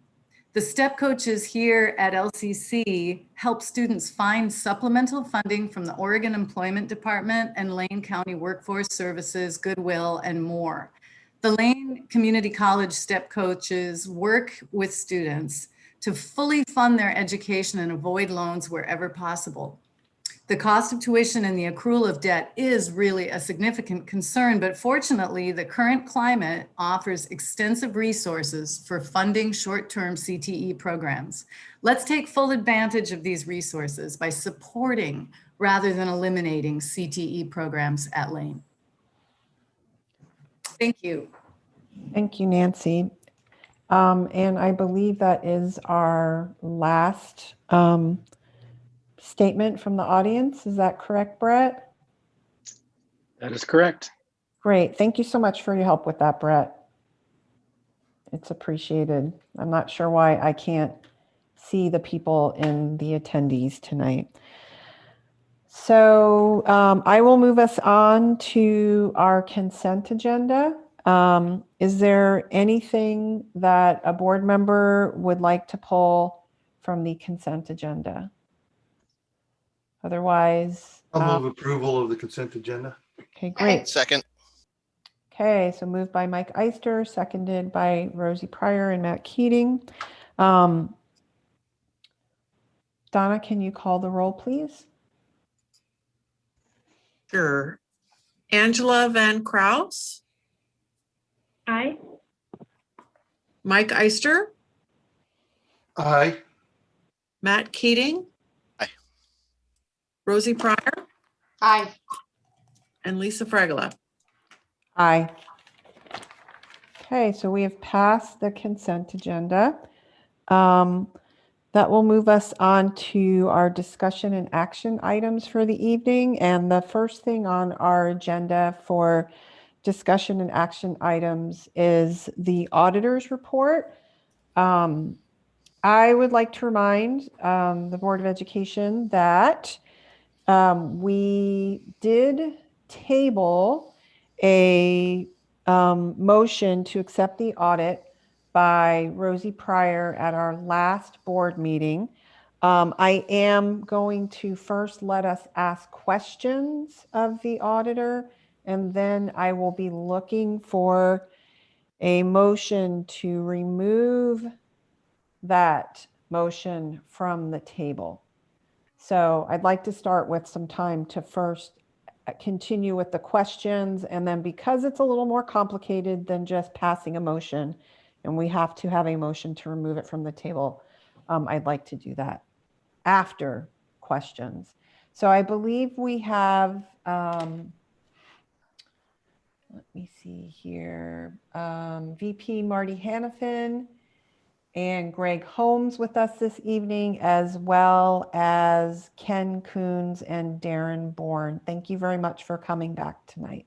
The STEP coaches here at LCC help students find supplemental funding from the Oregon Employment Department and Lane County Workforce Services, Goodwill, and more. The Lane Community College STEP coaches work with students to fully fund their education and avoid loans wherever possible. The cost of tuition and the accrual of debt is really a significant concern, but fortunately, the current climate offers extensive resources for funding short-term CTE programs. Let's take full advantage of these resources by supporting rather than eliminating CTE programs at Lane. Thank you. Thank you, Nancy. And I believe that is our last statement from the audience. Is that correct, Brett? That is correct. Great. Thank you so much for your help with that, Brett. It's appreciated. I'm not sure why I can't see the people in the attendees tonight. So I will move us on to our consent agenda. Is there anything that a board member would like to pull from the consent agenda? Otherwise, I'll move approval of the consent agenda. Okay, great. Second. Okay, so moved by Mike Eister, seconded by Rosie Pryor and Matt Keating. Donna, can you call the roll, please? Sure. Angela Van Kraus, Aye. Mike Eister, Aye. Matt Keating. Aye. Rosie Pryor Aye. and Lisa Fregula. Aye. Okay, so we have passed the consent agenda. That will move us on to our discussion and action items for the evening. And the first thing on our agenda for discussion and action items is the auditor's report. I would like to remind the Board of Education that we did table a motion to accept the audit by Rosie Pryor at our last board meeting. I am going to first let us ask questions of the auditor, and then I will be looking for a motion to remove that motion from the table. So I'd like to start with some time to first continue with the questions, and then because it's a little more complicated than just passing a motion, and we have to have a motion to remove it from the table, I'd like to do that after questions. So I believe we have, let me see here, VP Marty Hannafin and Greg Holmes with us this evening, as well as Ken Coons and Darren Bourne. Thank you very much for coming back tonight.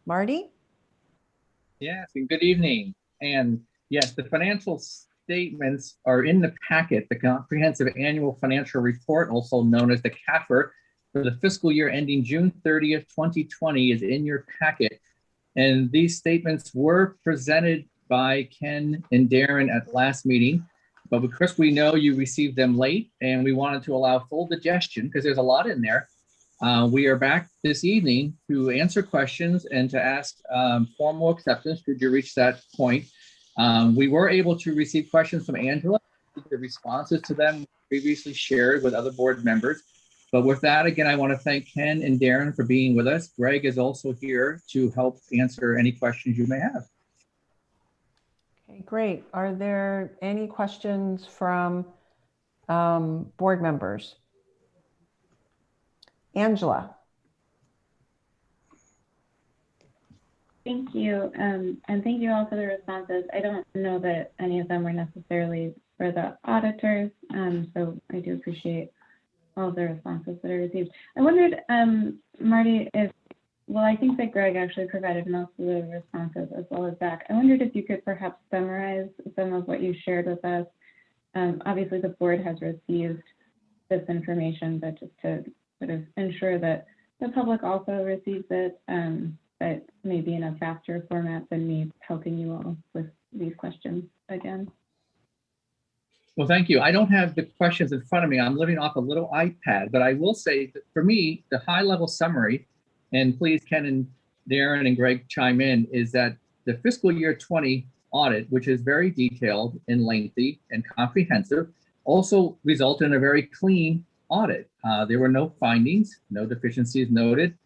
Marty? Yes, and good evening. And yes, the financial statements are in the packet. The Comprehensive Annual Financial Report, also known as the CAFR, for the fiscal year ending June 30th, 2020 is in your packet. And these statements were presented by Ken and Darren at the last meeting, but because we know you received them late and we wanted to allow full digestion because there's a lot in there, we are back this evening to answer questions and to ask formal acceptance should you reach that point. We were able to receive questions from Angela. The responses to them previously shared with other board members. But with that, again, I want to thank Ken and Darren for being with us. Greg is also here to help answer any questions you may have. Okay, great. Are there any questions from board members? Angela. Thank you. And thank you all for the responses. I don't know that any of them were necessarily for the auditors, so I do appreciate all the responses that I received. I wondered, Marty, well, I think that Greg actually provided most of the responses as well as Zach. I wondered if you could perhaps summarize some of what you shared with us. Obviously, the board has received this information, but just to sort of ensure that the public also receives it, but maybe in a faster format than me helping you all with these questions again. Well, thank you. I don't have the questions in front of me. I'm living off a little iPad, but I will say that for me, the high level summary, and please Ken and Darren and Greg chime in, is that the fiscal year 20 audit, which is very detailed and lengthy and comprehensive, also resulted in a very clean audit. There were no findings, no deficiencies noted,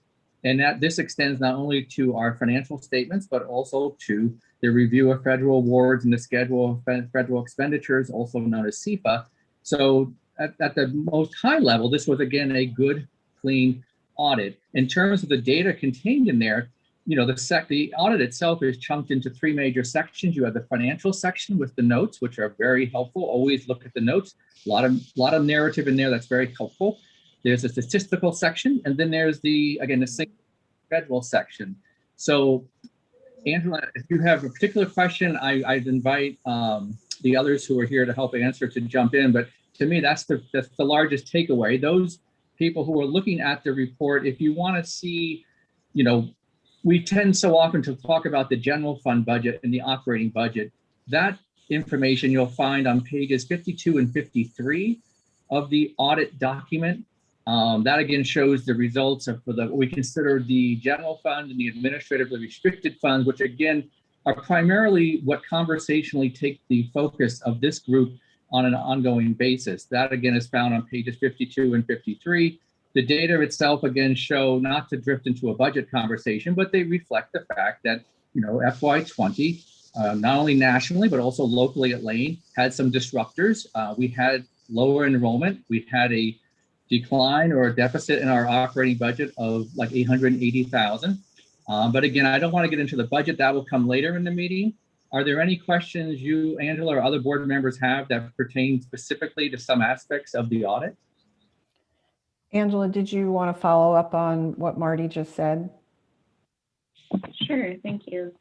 and that this extends not only to our financial statements, but also to the review of federal awards and the schedule of federal expenditures, also known as CFA. So at the most high level, this was again a good, clean audit. In terms of the data contained in there, you know, the audit itself is chunked into three major sections. You have the financial section with the notes, which are very helpful. Always look at the notes. A lot of narrative in there that's very helpful. There's a statistical section, and then there's the single federal section. So Angela, if you have a particular question, I'd invite the others who are here to help answer to jump in. But to me, that's the largest takeaway. Those people who are looking at the report, if you want to see, you know, we tend so often to talk about the general fund budget and the operating budget. That information you'll find on pages 52 and 53 of the audit document. That again shows the results of what we consider the general fund and the administratively restricted funds, which again are primarily what conversationally take the focus of this group on an ongoing basis. That again is found on pages 52 and 53. The data itself, again, show not to drift into a budget conversation, but they reflect the fact that, FY20, not only nationally, but also locally at Lane, had some disruptors. We had lower enrollment. We had a decline or a deficit in our operating budget of like 880,000. But again, I don't want to get into the budget. That will come later in the meeting. Are there any questions you, Angela, or other board members have that pertain specifically to some aspects of the audit? Angela, did you want to follow up on what Marty just said? Sure, thank you.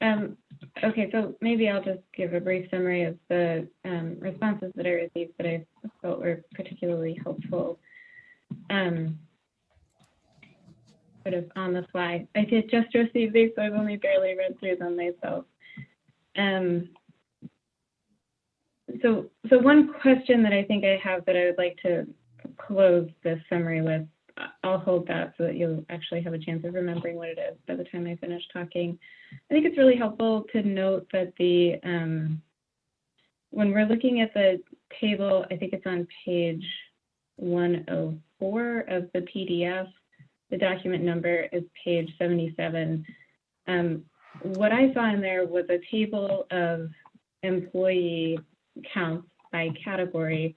Okay, so maybe I'll just give a brief summary of the responses that I received that I felt were particularly helpful. Sort of on the fly. I did just receive these, so I've only barely read through them myself. So one question that I think I have that I would like to close this summary with, I'll hold that so that you'll actually have a chance of remembering what it is by the time I finish talking. I think it's really helpful to note that when we're looking at the table, I think it's on page 104 of the PDF, the document number is page 77. What I saw in there was a table of employee counts by category.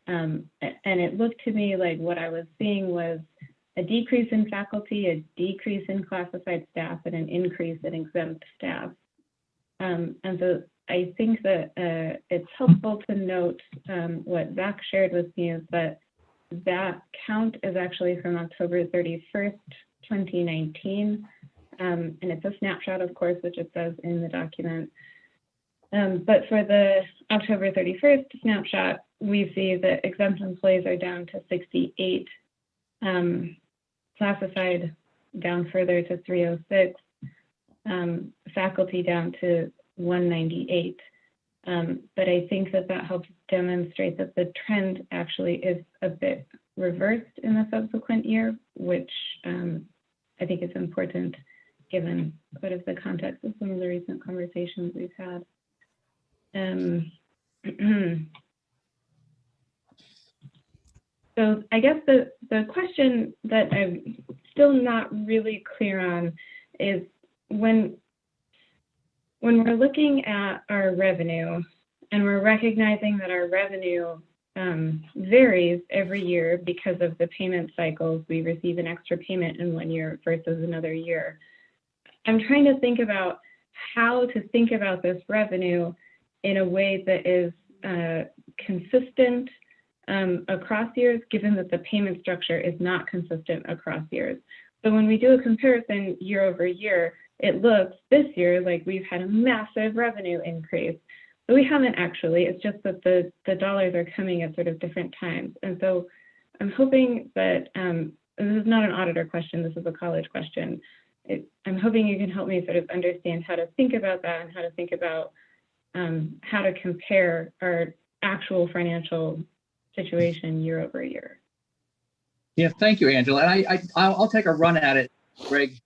And it looked to me like what I was seeing was a decrease in faculty, a decrease in classified staff, and an increase in exempt staff. And so I think that it's helpful to note what Zach shared with me is that count is actually from October 31st, 2019. And it's a snapshot, of course, which it says in the document. But for the October 31st snapshot, we see that exempt employees are down to 68, classified down further to 306, faculty down to 198. But I think that helps demonstrate that the trend actually is a bit reversed in the subsequent year, which I think is important given sort of the context of some of the recent conversations we've had. So I guess the question that I'm still not really clear on is when we're looking at our revenue and we're recognizing that our revenue varies every year because of the payment cycles, we receive an extra payment in one year versus another year. I'm trying to think about how to think about this revenue in a way that is consistent across years, given that the payment structure is not consistent across years. So when we do a comparison year over year, it looks this year like we've had a massive revenue increase. But we haven't actually, it's just that the dollars are coming at sort of different times. And so I'm hoping that, and this is not an auditor question, this is a college question. I'm hoping you can help me sort of understand how to think about that and how to think about how to compare our actual financial situation year over year. Yeah, thank you, Angela. And I'll take a run at it, Greg,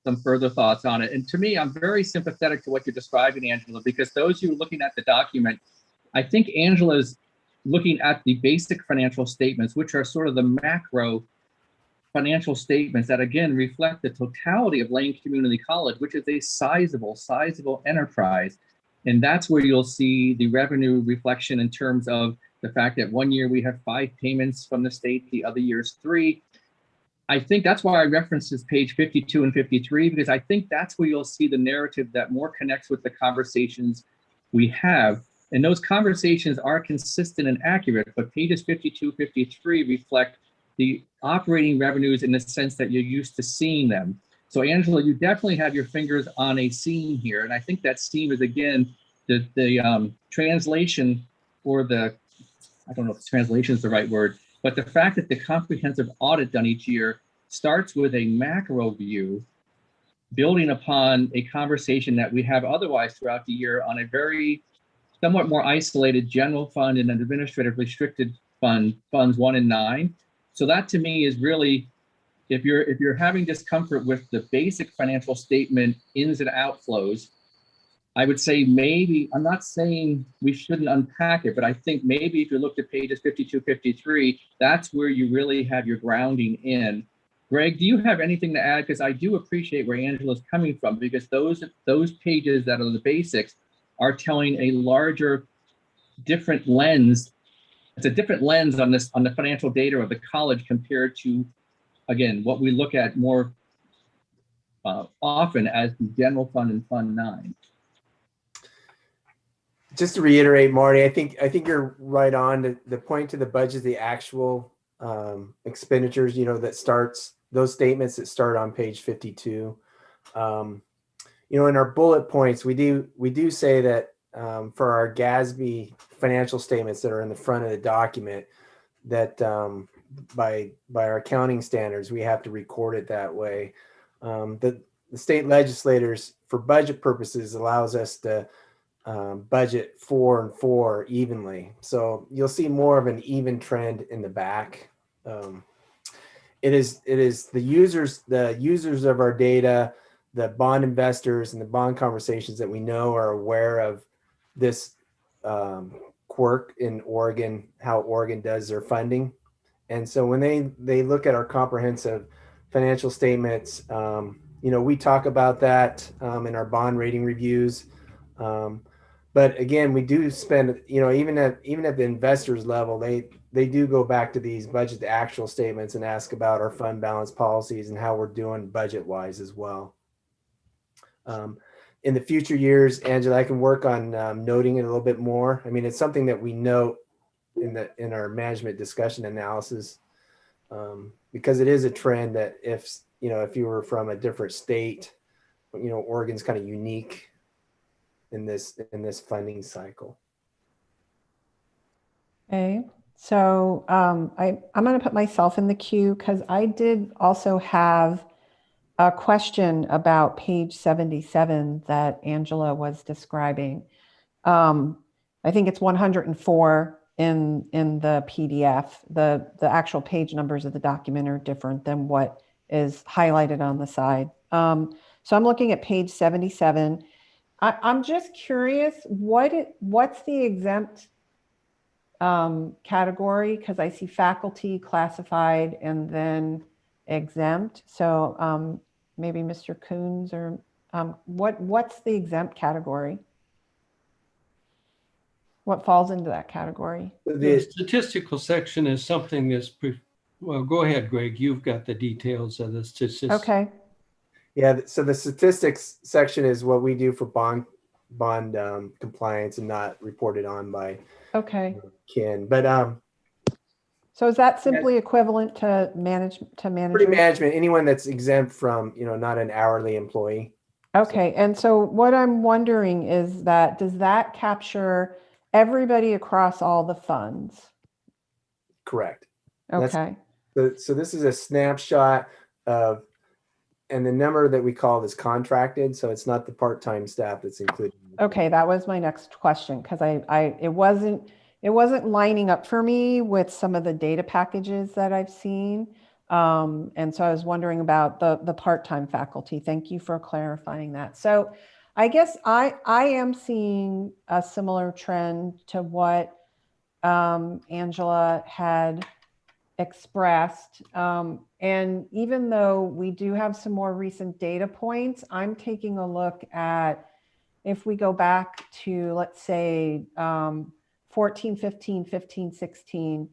some further thoughts on it. And to me, I'm very sympathetic to what you're describing, Angela, because those who are looking at the document, I think Angela's looking at the basic financial statements, which are sort of the macro financial statements that, again, reflect the totality of Lane Community College, which is a sizable enterprise. And that's where you'll see the revenue reflection in terms of the fact that one year we have 5 payments from the state, the other year's 3. I think that's why I references page 52 and 53, because I think that's where you'll see the narrative that more connects with the conversations we have. And those conversations are consistent and accurate, but pages 52, 53 reflect the operating revenues in the sense that you're used to seeing them. So Angela, you definitely have your fingers on a seam here. And I think that seam is, again, the translation, or I don't know if translation is the right word, but the fact that the comprehensive audit done each year starts with a macro view, building upon a conversation that we have otherwise throughout the year on a very somewhat more isolated general fund and an administrative restricted fund, funds 1 and 9. So that to me is really, if you're having discomfort with the basic financial statement ins and outflows, I would say maybe, I'm not saying we shouldn't unpack it, but I think maybe if you looked at pages 52, 53, that's where you really have your grounding in. Greg, do you have anything to add? Because I do appreciate where Angela's coming from, because those pages that are the basics are telling a larger, different lens. It's a different lens on this, on the financial data of the college compared to, again, what we look at more often as the general fund and Fund 9. Just to reiterate, Marty, I think you're right on. The point to the budget, the actual expenditures, you know, that starts, those statements that start on page 52. You know, in our bullet points, we do say that for our GASB financial statements that are in the front of the document, that by our accounting standards, we have to record it that way. The state legislators, for budget purposes, allows us to budget 4 and 4 evenly. So you'll see more of an even trend in the back. It is the users of our data, the bond investors and the bond conversations that we know are aware of this quirk in Oregon, how Oregon does their funding. And so when they look at our comprehensive financial statements, you know, we talk about that in our bond rating reviews. But again, we do spend, you know, even at the investors level, they do go back to these budget to actual statements and ask about our fund balance policies and how we're doing budget wise as well. In the future years, Angela, I can work on noting it a little bit more. I mean, it's something that we note in our management discussion analysis, because it is a trend that if you were from a different state, you know, Oregon's kind of unique in this funding cycle. Okay, so I'm going to put myself in the queue because I did also have a question about page 77 that Angela was describing. I think it's 104 in the PDF. The actual page numbers of the document are different than what is highlighted on the side. So I'm looking at page 77. I'm just curious, what's the exempt category? Because I see faculty, classified, and then exempt. So maybe Mr. Coons or what's the exempt category? What falls into that category? The statistical section is something that's well, go ahead, Greg. You've got the details of the statistics. Okay. Yeah, so the statistics section is what we do for bond compliance and not reported on by Ken. But so is that simply equivalent to manager? Pretty management, anyone that's exempt from, you know, not an hourly employee. Okay, and so what I'm wondering is that, does that capture everybody across all the funds? Correct. Okay. So this is a snapshot of, and the number that we call is contracted. So it's not the part-time staff that's included. Okay, that was my next question because it wasn't lining up for me with some of the data packages that I've seen. And so I was wondering about the part-time faculty. Thank you for clarifying that. So I guess I am seeing a similar trend to what Angela had expressed. And even though we do have some more recent data points, I'm taking a look at, if we go back to, let's say, 14, 15, 15, 16,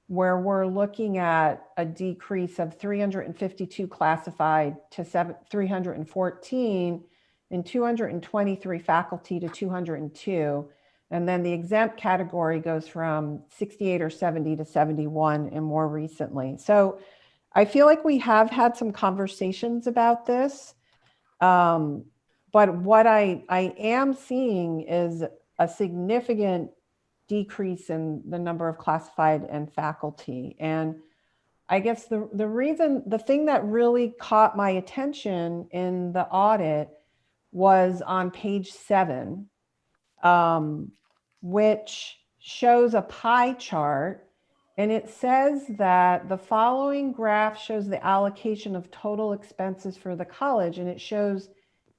where we're looking at a decrease of 352 classified to 314 and 223 faculty to 202. And then the exempt category goes from 68 or 70 to 71 and more recently. So I feel like we have had some conversations about this. But what I am seeing is a significant decrease in the number of classified and faculty. And I guess the thing that really caught my attention in the audit was on page 7, which shows a pie chart. And it says that the following graph shows the allocation of total expenses for the college, and it shows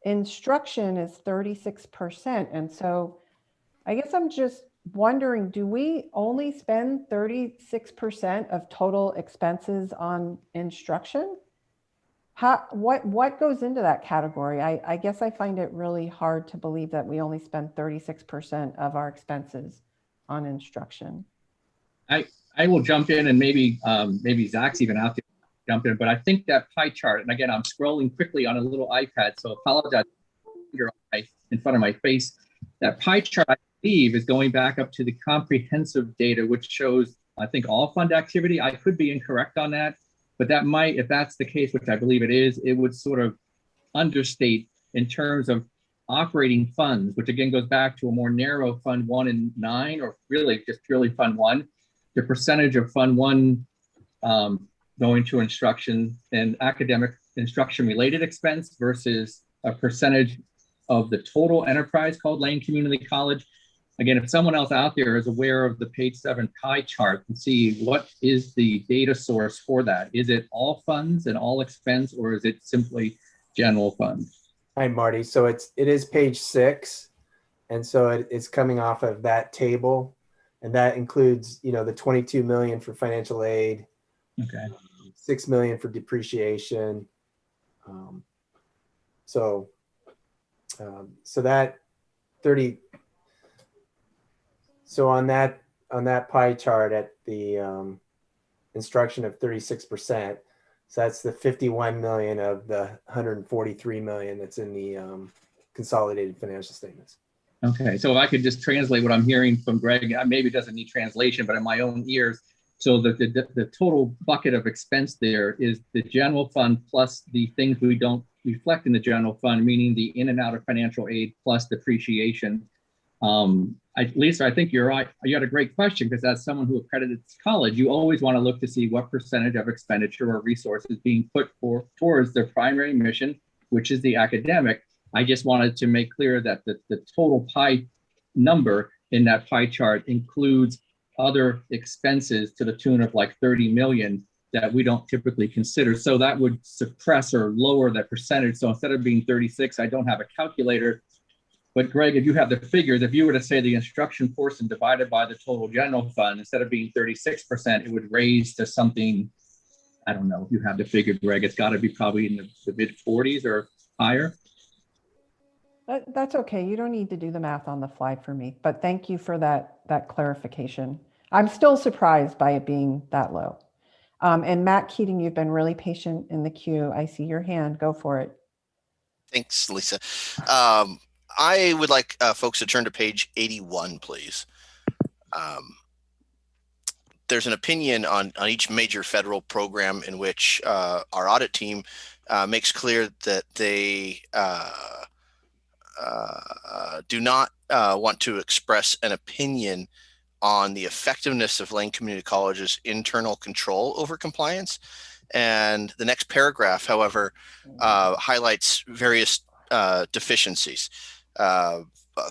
instruction is 36%. And so I guess I'm just wondering, do we only spend 36% of total expenses on instruction? What goes into that category? I guess I find it really hard to believe that we only spend 36% of our expenses on instruction. I will jump in, and maybe Zach's even out there jump in, but I think that pie chart, and again, I'm scrolling quickly on a little iPad, so apologize in front of my face. That pie chart, I believe, is going back up to the comprehensive data, which shows, I think, all fund activity. I could be incorrect on that, but that might, if that's the case, which I believe it is, it would sort of understate in terms of operating funds, which again goes back to a more narrow Fund 1 and 9, or really just purely Fund 1, the percentage of Fund 1 going to instruction and academic instruction related expense versus a percentage of the total enterprise called Lane Community College. Again, if someone else out there is aware of the page 7 pie chart and see what is the data source for that, is it all funds and all expense, or is it simply general funds? Hi, Marty. So it is page 6. And so it's coming off of that table. And that includes, the 22 million for financial aid. Okay. 6 million for depreciation. So that 30. So on that pie chart at the instruction of 36%, so that's the 51 million of the 143 million that's in the consolidated financial statements. Okay, so if I could just translate what I'm hearing from Greg, maybe it doesn't need translation, but in my own ears, so the total bucket of expense there is the general fund plus the things we don't reflect in the general fund, meaning the in and out of financial aid plus depreciation. Lisa, I think you're right. You had a great question, because as someone who accredits college, you always want to look to see what percentage of expenditure or resources being put towards their primary mission, which is the academic. I just wanted to make clear that the total pie number in that pie chart includes other expenses to the tune of like 30 million that we don't typically consider. So that would suppress or lower that percentage. So instead of being 36, I don't have a calculator. But Greg, if you have the figures, if you were to say the instruction portion divided by the total general fund, instead of being 36%, it would raise to something, I don't know if you have the figure, Greg, it's got to be probably in the mid 40s or higher. That's okay. You don't need to do the math on the fly for me, but thank you for that clarification. I'm still surprised by it being that low. And Matt Keating, you've been really patient in the queue. I see your hand. Go for it. Thanks, Lisa. I would like folks to turn to page 81, please. There's an opinion on each major federal program in which our audit team makes clear that they do not want to express an opinion on the effectiveness of Lane Community College's internal control over compliance. And the next paragraph, however, highlights various deficiencies.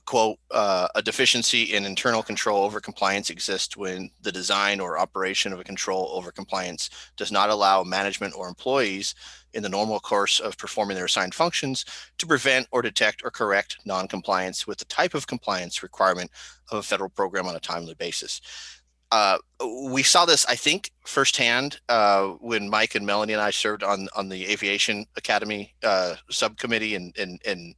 Quote, a deficiency in internal control over compliance exists when the design or operation of a control over compliance does not allow management or employees in the normal course of performing their assigned functions to prevent or detect or correct non-compliance with the type of compliance requirement of a federal program on a timely basis. We saw this, I think, firsthand when Mike and Melanie and I served on the Aviation Academy subcommittee and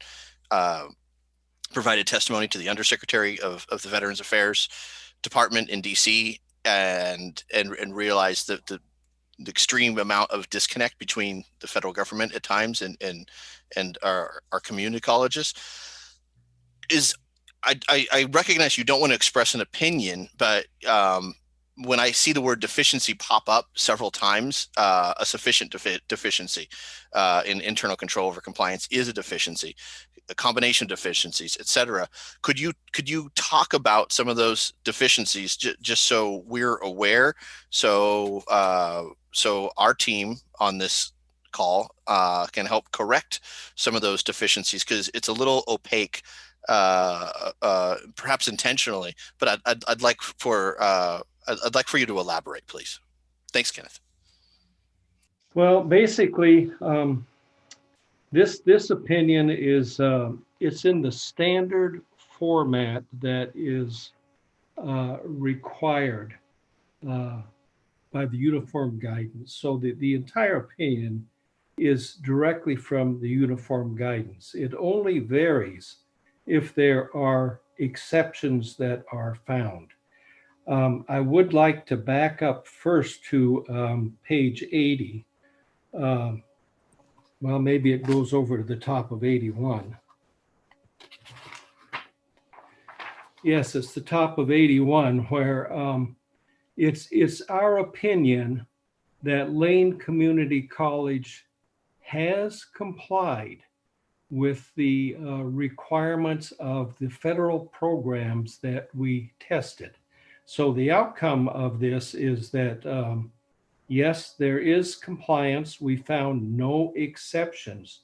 provided testimony to the Undersecretary of the Veterans Affairs Department in DC and realized that the extreme amount of disconnect between the federal government at times and our community colleges is, I recognize you don't want to express an opinion, but when I see the word deficiency pop up several times, a sufficient deficiency in internal control over compliance is a deficiency, a combination of deficiencies, et cetera. Could you talk about some of those deficiencies just so we're aware, so our team on this call can help correct some of those deficiencies, because it's a little opaque, perhaps intentionally, but I'd like for you to elaborate, please. Thanks, Kenneth. Well, basically, This opinion is, it's in the standard format that is required by the uniform guidance. So the entire opinion is directly from the uniform guidance. It only varies if there are exceptions that are found. I would like to back up first to page 80. Well, maybe it goes over to the top of 81. Yes, it's the top of 81 where it's our opinion that Lane Community College has complied with the requirements of the federal programs that we tested. So the outcome of this is that, yes, there is compliance. We found no exceptions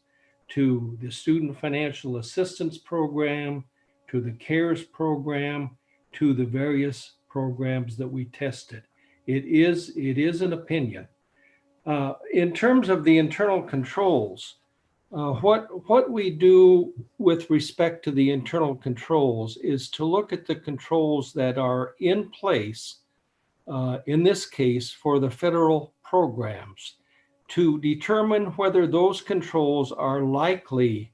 to the Student Financial Assistance Program, to the CARES program, to the various programs that we tested. It is an opinion. In terms of the internal controls, what we do with respect to the internal controls is to look at the controls that are in place, in this case for the federal programs, to determine whether those controls are likely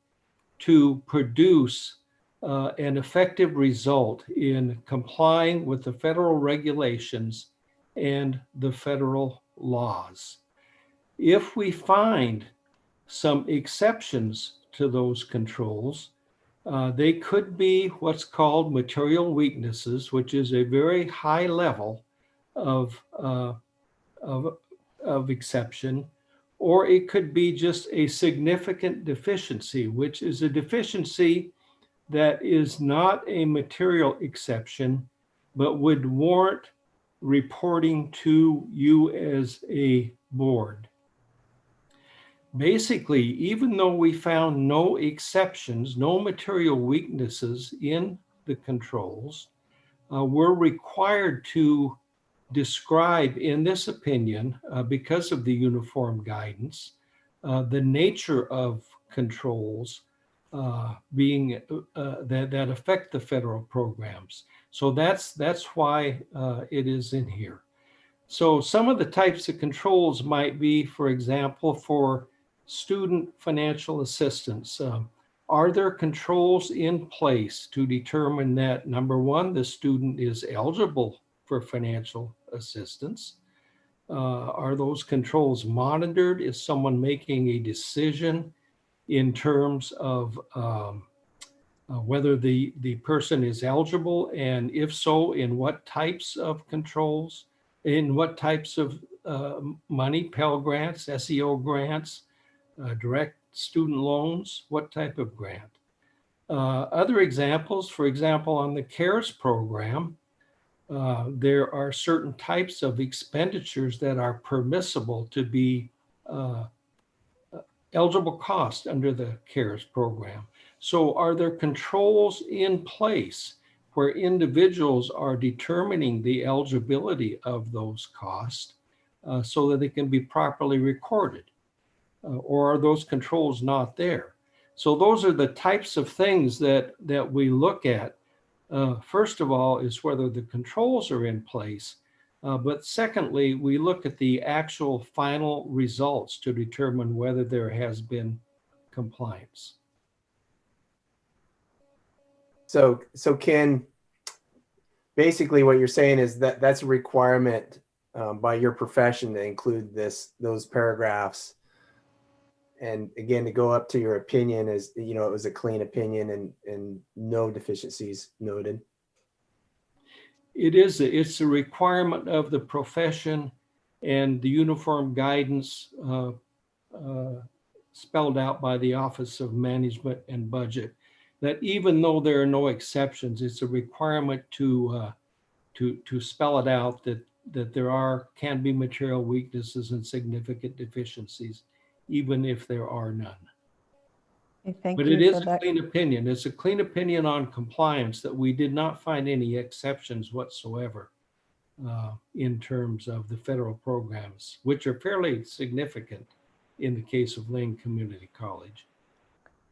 to produce an effective result in complying with the federal regulations and the federal laws. If we find some exceptions to those controls, they could be what's called material weaknesses, which is a very high level of exception, or it could be just a significant deficiency, which is a deficiency that is not a material exception, but would warrant reporting to you as a board. Basically, even though we found no exceptions, no material weaknesses in the controls, we're required to describe in this opinion, because of the uniform guidance, the nature of controls being that affect the federal programs. So that's why it is in here. So some of the types of controls might be, for example, for student financial assistance. Are there controls in place to determine that, number one, the student is eligible for financial assistance? Are those controls monitored? Is someone making a decision in terms of whether the person is eligible, and if so, in what types of controls, in what types of money, Pell Grants, SEO grants, direct student loans, what type of grant? Other examples, for example, on the CARES program, there are certain types of expenditures that are permissible to be eligible cost under the CARES program. So are there controls in place where individuals are determining the eligibility of those costs so that they can be properly recorded? Or are those controls not there? So those are the types of things that we look at. First of all, is whether the controls are in place. But secondly, we look at the actual final results to determine whether there has been compliance. So Ken, basically what you're saying is that that's a requirement by your profession to include those paragraphs. And again, to go up to your opinion is, it was a clean opinion and no deficiencies noted. It's a requirement of the profession and the uniform guidance spelled out by the Office of Management and Budget, that even though there are no exceptions, it's a requirement to spell it out that there can be material weaknesses and significant deficiencies, even if there are none. Okay, thank But you it is for a that. clean opinion. It's a clean opinion on compliance that we did not find any exceptions whatsoever in terms of the federal programs, which are fairly significant in the case of Lane Community College.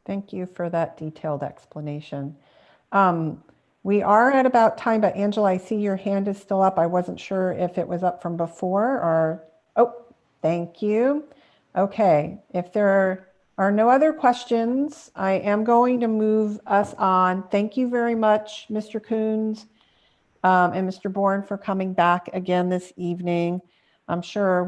Thank you for that detailed explanation. We are at about time, but Angela, I see your hand is still up. I wasn't sure if it was up from before or, oh, thank you. Okay, if there are no other questions, I am going to move us on. Thank you very much, Mr. Coons and Mr. Bourne, for coming back again this evening. I'm sure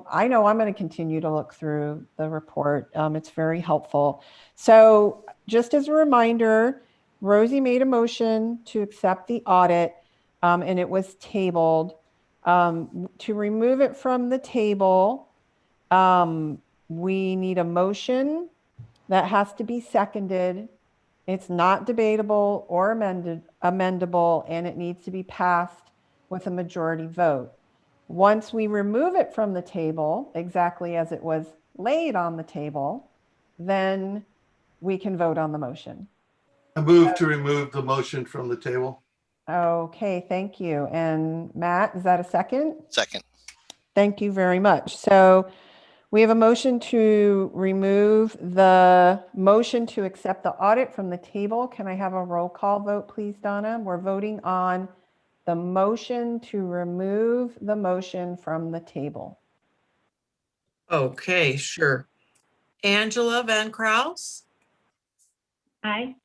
I know I'm going to continue to look through the report. It's very helpful. So just as a reminder, Rosie made a motion to accept the audit and it was tabled. To remove it from the table, we need a motion that has to be seconded. It's not debatable or amendable, and it needs to be passed with a majority vote. Once we remove it from the table, exactly as it was laid on the table, then we can vote on the motion. I move to remove the motion from the table. Okay, thank you. And Matt, is that a second? Second. Thank you very much. So we have a motion to remove the motion to accept the audit from the table. Can I have a roll call vote, please, Donna? We're voting on the motion to remove the motion from the table. Okay, sure. Angela Van Kraus? Aye.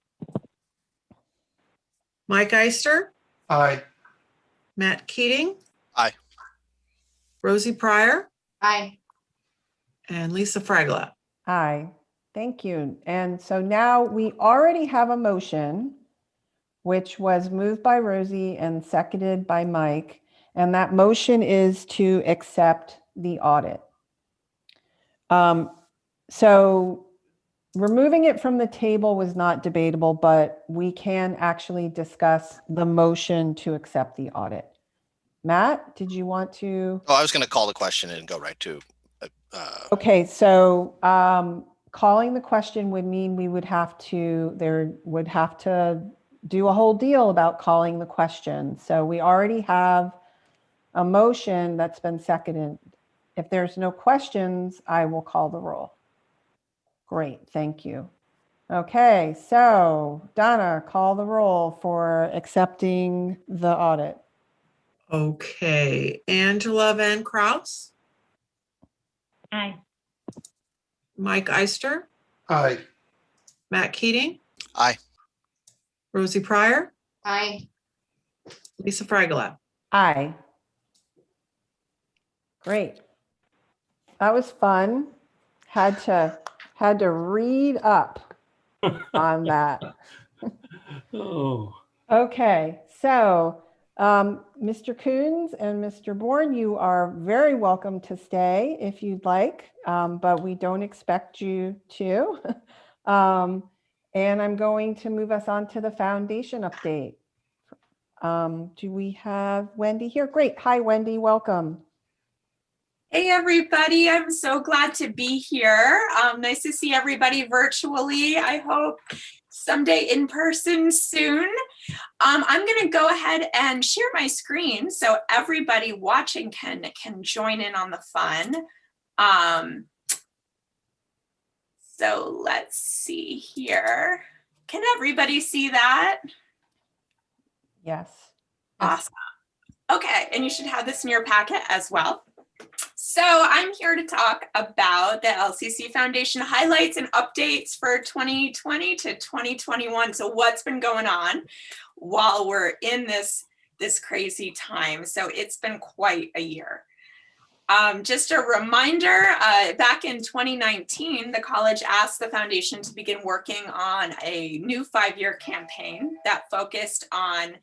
Mike Eister? Aye. Matt Keating? Aye. Rosie Pryor? Aye. And Lisa Fragla? Aye. Thank you. And so now we already have a motion which was moved by Rosie and seconded by Mike. And that motion is to accept the audit. So removing it from the table was not debatable, but we can actually discuss the motion to accept the audit. Matt, did you want to? Oh, I was going to call the question and go right to. Okay, so calling the question would mean we would have to, do a whole deal about calling the question. So we already have a motion that's been seconded. If there's no questions, I will call the roll. Great, thank you. Okay, so Donna, call the roll for accepting the audit. Okay, Angela Van Kraus? Aye. Mike Eister? Aye. Matt Keating? Aye. Rosie Pryor? Aye. Lisa Fragla? Aye. Great. That was fun. Had to read up on that. Oh. Okay, so Mr. Coons and Mr. Bourne, you are very welcome to stay if you'd like, but we don't expect you to. And I'm going to move us on to the foundation update. Do we have Wendy here? Great. Hi, Wendy. Welcome. Hey, everybody. I'm so glad to be here. Nice to see everybody virtually. I hope someday in person soon. I'm going to go ahead and share my screen so everybody watching can join in on the fun. So let's see here. Can everybody see that? Yes. Awesome. Okay, and you should have this in your packet as well. So I'm here to talk about the LCC Foundation highlights and updates for 2020 to 2021. So what's been going on while we're in this crazy time. So it's been quite a year. Just a reminder, back in 2019, the college asked the foundation to begin working on a new 5-year campaign that focused on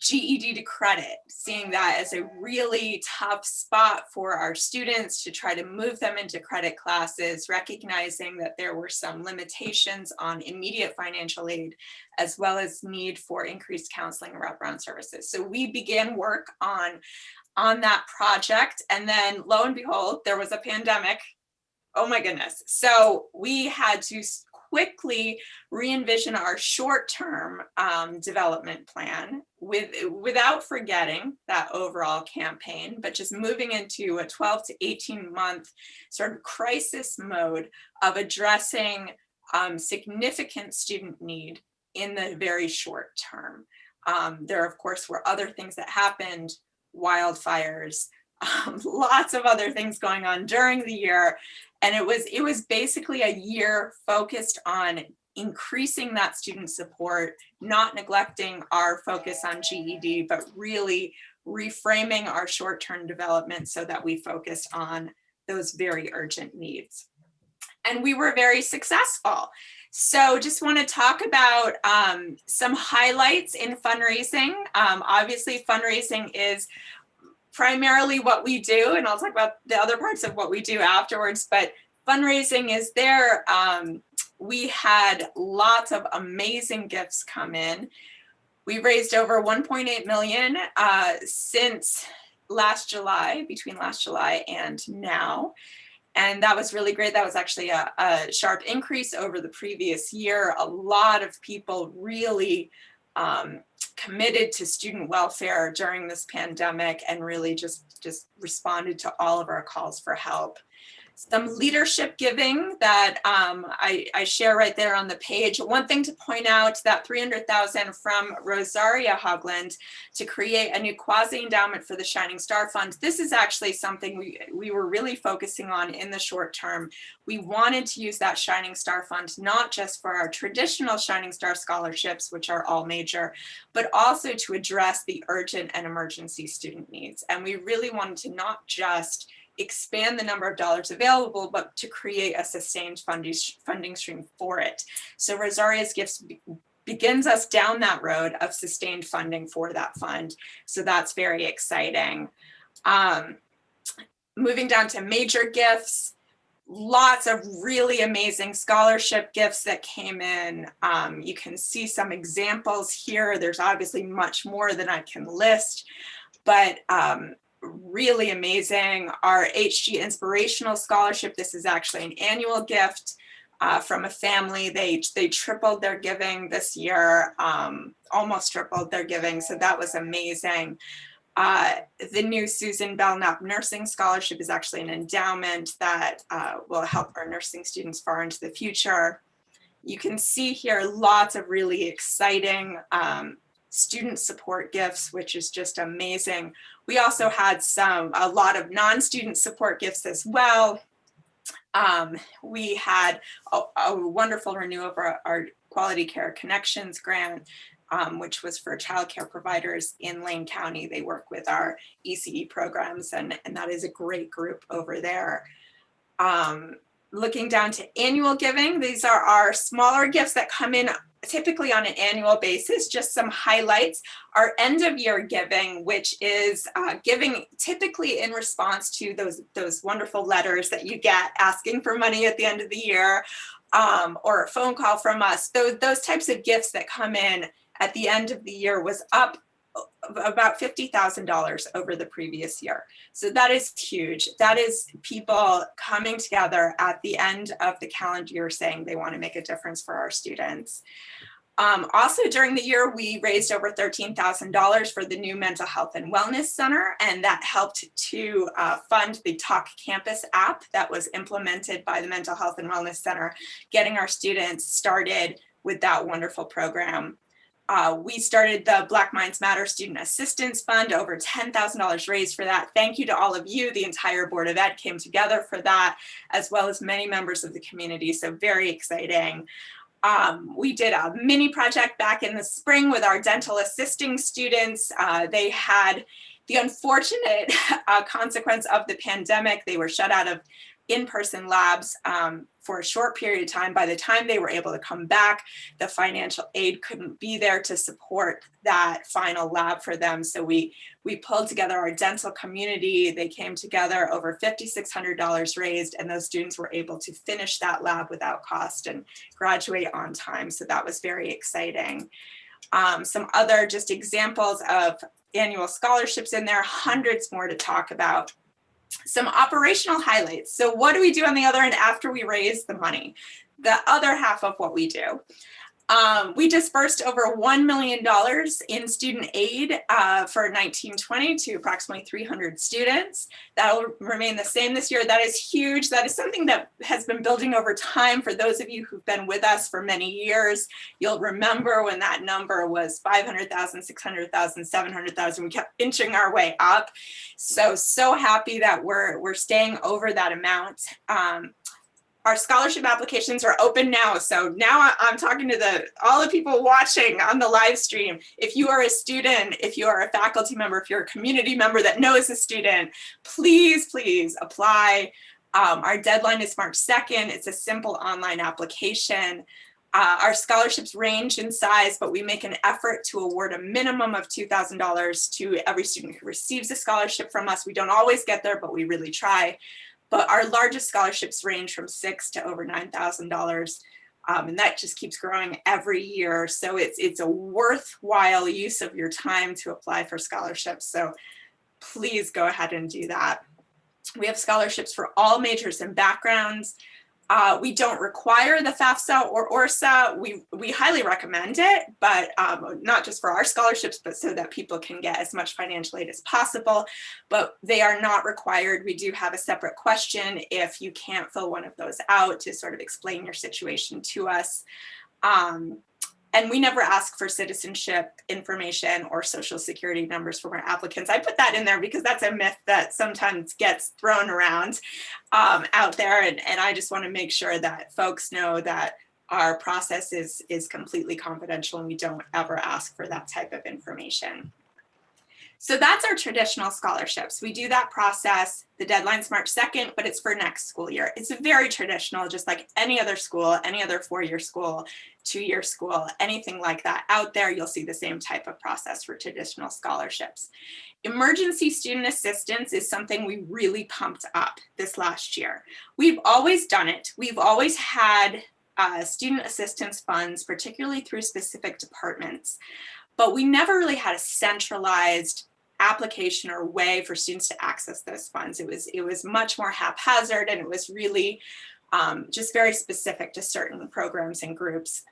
GED to credit, seeing that as a really tough spot for our students to try to move them into credit classes, recognizing that there were some limitations on immediate financial aid, as well as need for increased counseling and wraparound services. So we began work on that project, and then lo and behold, there was a pandemic. Oh my goodness. So we had to quickly re-envision our short-term development plan without forgetting that overall campaign, but just moving into a 12 to 18 month sort of crisis mode of addressing significant student need in the very short term. There, of course, were other things that happened, wildfires, lots of other things going on during the year. And it was basically a year focused on increasing that student support, not neglecting our focus on GED, but really reframing our short-term development so that we focus on those very urgent needs. And we were very successful. So just want to talk about some highlights in fundraising. Obviously, fundraising is primarily what we do, and I'll talk about the other parts of what we do afterwards, but fundraising is there. We had lots of amazing gifts come in. We raised over 1.8 million since last July, between last July and now. And that was really great. That was actually a sharp increase over the previous year. A lot of people really committed to student welfare during this pandemic and really just responded to all of our calls for help. Some leadership giving that I share right there on the page. One thing to point out, that $300,000 from Rosaria Hogland to create a new quasi-endowment for the Shining Star Fund. This is actually something we were really focusing on in the short term. We wanted to use that Shining Star Fund not just for our traditional Shining Star scholarships, which are all major, but also to address the urgent and emergency student needs. And we really wanted to not just expand the number of dollars available, but to create a sustained funding stream for it. So Rosaria's Gifts begins us down that road of sustained funding for that fund. So that's very exciting. Moving down to major gifts, lots of really amazing scholarship gifts that came in. You can see some examples here. There's obviously much more than I can list, but really amazing. Our HG Inspirational Scholarship, this is actually an annual gift from a family. They tripled their giving this year, almost tripled their giving, so that was amazing. The new Susan Belknap Nursing Scholarship is actually an endowment that will help our nursing students far into the future. You can see here lots of really exciting student support gifts, which is just amazing. We also had a lot of non-student support gifts as well. We had a wonderful renewal of our Quality Care Connections grant, which was for childcare providers in Lane County. They work with our ECE programs, and that is a great group over there. Looking down to annual giving, these are our smaller gifts that come in typically on an annual basis. Just some highlights. Our end of year giving, which is giving typically in response to those wonderful letters that you get asking for money at the end of the year, or a phone call from us. Those types of gifts that come in at the end of the year was up about $50,000 over the previous year. So that is huge. That is people coming together at the end of the calendar year saying they want to make a difference for our students. Also during the year, we raised over $13,000 for the new Mental Health and Wellness Center, and that helped to fund the Talk Campus app that was implemented by the Mental Health and Wellness Center, getting our students started with that wonderful program. We started the Black Minds Matter Student Assistance Fund, over $10,000 raised for that. Thank you to all of you. The entire Board of Ed came together for that, as well as many members of the community, so very exciting. We did a mini project back in the spring with our dental assisting students. They had the unfortunate consequence of the pandemic. They were shut out of in-person labs for a short period of time. By the time they were able to come back, the financial aid couldn't be there to support that final lab for them. So we pulled together our dental community. They came together, over $5,600 raised, and those students were able to finish that lab without cost and graduate on time. So that was very exciting. Some other just examples of annual scholarships in there, hundreds more to talk about. Some operational highlights. So what do we do on the other end after we raise the money? The other half of what we do. We dispersed over $1 million in student aid for 1920 to approximately 300 students. That will remain the same this year. That is huge. That is something that has been building over time. For those of you who've been with us for many years, you'll remember when that number was 500,000, 600,000, 700,000. We kept inching our way up. So happy that we're staying over that amount. Our scholarship applications are open now. So now I'm talking to all the people watching on the live stream. If you are a student, if you are a faculty member, if you're a community member that knows a student, please apply. Our deadline is March 2nd. It's a simple online application. Our scholarships range in size, but we make an effort to award a minimum of $2,000 to every student who receives a scholarship from us. We don't always get there, but we really try. But our largest scholarships range from $6,000 to over $9,000. And that just keeps growing every year. So it's a worthwhile use of your time to apply for scholarships. So please go ahead and do that. We have scholarships for all majors and backgrounds. We don't require the FAFSA or ORSA. We highly recommend it, but not just for our scholarships, but so that people can get as much financial aid as possible. But they are not required. We do have a separate question if you can't fill one of those out to sort of explain your situation to us. And we never ask for citizenship information or social security numbers from our applicants. I put that in there because that's a myth that sometimes gets thrown around out there. And I just want to make sure that folks know that our process is completely confidential and we don't ever ask for that type of information. So that's our traditional scholarships. We do that process. The deadline's March 2nd, but it's for next school year. It's very traditional, just like any other school, any other 4-year school, 2-year school, anything like that out there. You'll see the same type of process for traditional scholarships. Emergency student assistance is something we really pumped up this last year. We've always done it. We've always had student assistance funds, particularly through specific departments, but we never really had a centralized application or way for students to access those funds. It was much more haphazard, and it was really just very specific to certain programs and groups.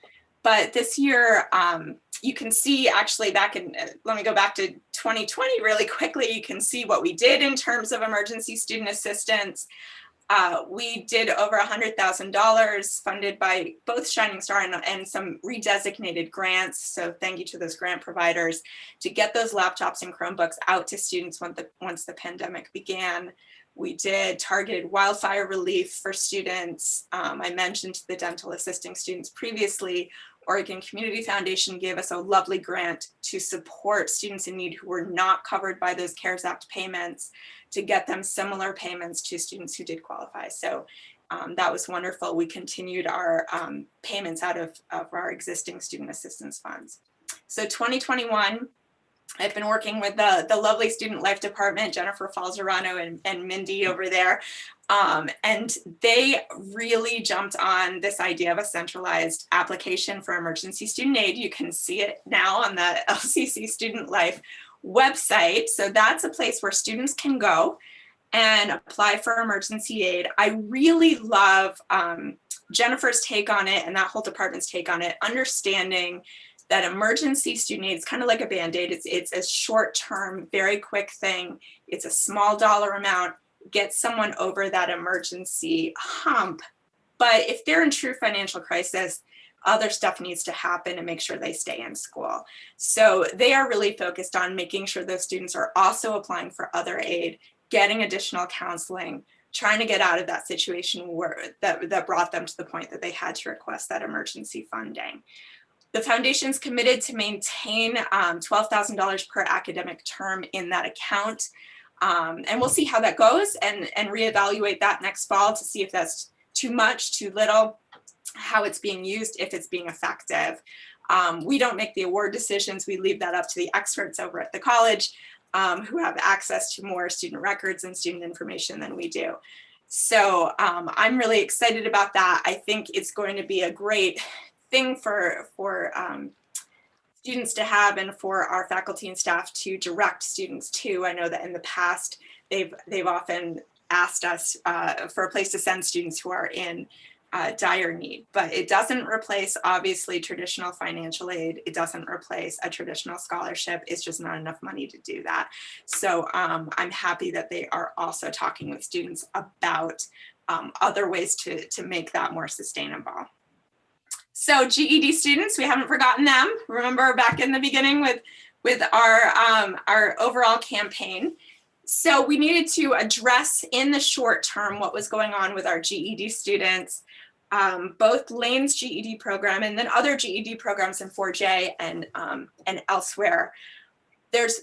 But this year, you can see actually let me go back to 2020 really quickly. You can see what we did in terms of emergency student assistance. We did over $100,000 funded by both Shining Star and some redesignated grants. So thank you to those grant providers to get those laptops and Chromebooks out to students once the pandemic began. We did targeted wildfire relief for students. I mentioned the dental assisting students previously. Oregon Community Foundation gave us a lovely grant to support students in need who were not covered by those CARES Act payments, to get them similar payments to students who did qualify. So that was wonderful. We continued our payments out of our existing student assistance funds. So 2021, I've been working with the lovely Student Life Department, Jennifer Falzerano and Mindy over there. And they really jumped on this idea of a centralized application for emergency student aid. You can see it now on the LCC Student Life website. So that's a place where students can go and apply for emergency aid. I really love Jennifer's take on it and that whole department's take on it, understanding that emergency student aid is kind of like a Band-Aid. It's a short-term, very quick thing. It's a small dollar amount, get someone over that emergency hump. But if they're in true financial crisis, other stuff needs to happen to make sure they stay in school. So they are really focused on making sure those students are also applying for other aid, getting additional counseling, trying to get out of that situation that brought them to the point that they had to request that emergency funding. The foundation's committed to maintain $12,000 per academic term in that account. And we'll see how that goes and reevaluate that next fall to see if that's too much, too little, how it's being used, if it's being effective. We don't make the award decisions. We leave that up to the experts over at the college who have access to more student records and student information than we do. So I'm really excited about that. I think it's going to be a great thing for students to have and for our faculty and staff to direct students to. I know that in the past, they've often asked us for a place to send students who are in dire need, but it doesn't replace obviously traditional financial aid. It doesn't replace a traditional scholarship. It's just not enough money to do that. So I'm happy that they are also talking with students about other ways to make that more sustainable. So GED students, we haven't forgotten them. Remember back in the beginning with our overall campaign. So we needed to address in the short term what was going on with our GED students, both Lane's GED program and then other GED programs in 4J and elsewhere. There's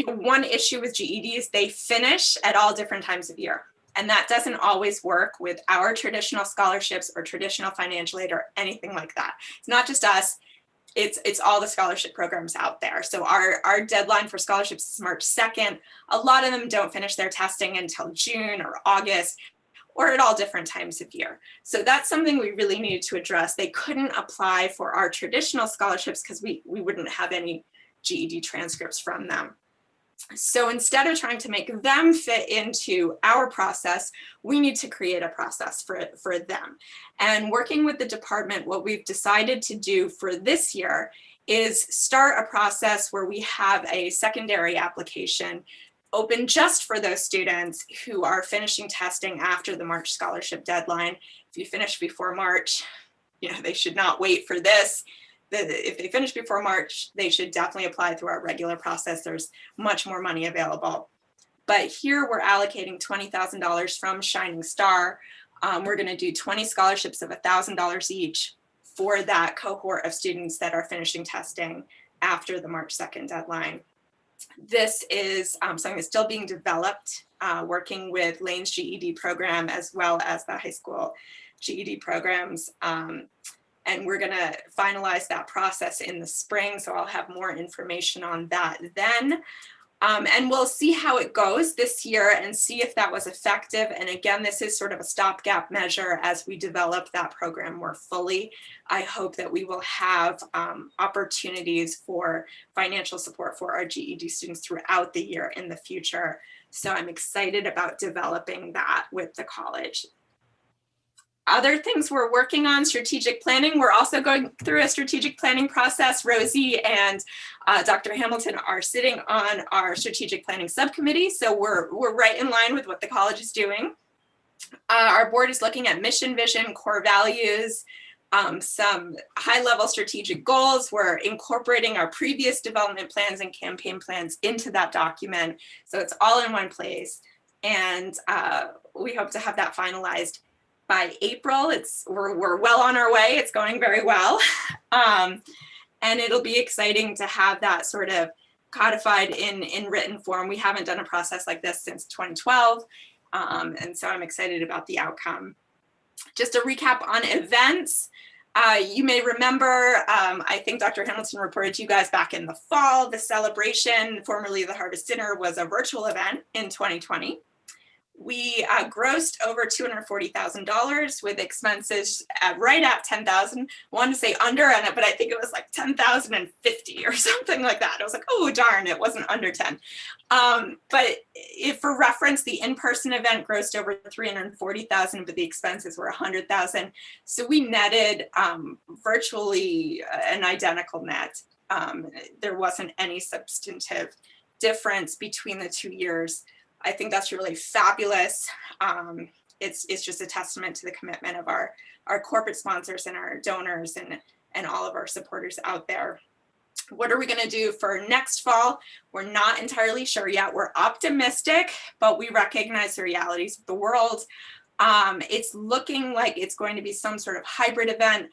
one issue with GEDs, they finish at all different times of year. And that doesn't always work with our traditional scholarships or traditional financial aid or anything like that. It's not just us, it's all the scholarship programs out there. So our deadline for scholarships is March 2nd. A lot of them don't finish their testing until June or August, or at all different times of year. So that's something we really needed to address. They couldn't apply for our traditional scholarships because we wouldn't have any GED transcripts from them. So instead of trying to make them fit into our process, we need to create a process for them. And working with the department, what we've decided to do for this year is start a process where we have a secondary application open just for those students who are finishing testing after the March scholarship deadline. If you finish before March, they should not wait for this. If they finish before March, they should definitely apply through our regular process. There's much more money available. But here we're allocating $20,000 from Shining Star. We're going to do 20 scholarships of $1,000 each for that cohort of students that are finishing testing after the March 2nd deadline. This is something that's still being developed, working with Lane's GED program as well as the high school GED programs. And we're going to finalize that process in the spring. So I'll have more information on that then. And we'll see how it goes this year and see if that was effective. And again, this is sort of a stopgap measure as we develop that program more fully. I hope that we will have opportunities for financial support for our GED students throughout the year in the future. So I'm excited about developing that with the college. Other things we're working on, strategic planning. We're also going through a strategic planning process. Rosie and Dr. Hamilton are sitting on our strategic planning subcommittee. So we're right in line with what the college is doing. Our board is looking at mission, vision, core values, some high-level strategic goals. We're incorporating our previous development plans and campaign plans into that document. So it's all in one place. And we hope to have that finalized by April. We're well on our way. It's going very well. And it'll be exciting to have that sort of codified in written form. We haven't done a process like this since 2012. And so I'm excited about the outcome. Just a recap on events. You may remember, I think Dr. Hamilton reported to you guys back in the fall, the celebration, formerly the Harvest Dinner, was a virtual event in 2020. We grossed over $240,000 with expenses right at $10,000. I wanted to say under it, but I think it was like $10,050 or something like that. I was like, oh darn, it wasn't under 10. But if for reference, the in-person event grossed over $340,000, but the expenses were $100,000. So we netted virtually an identical net. There wasn't any substantive difference between the 2 years. I think that's really fabulous. It's just a testament to the commitment of our corporate sponsors and our donors and all of our supporters out there. What are we going to do for next fall? We're not entirely sure yet. We're optimistic, but we recognize the realities of the world. It's looking like it's going to be some sort of hybrid event.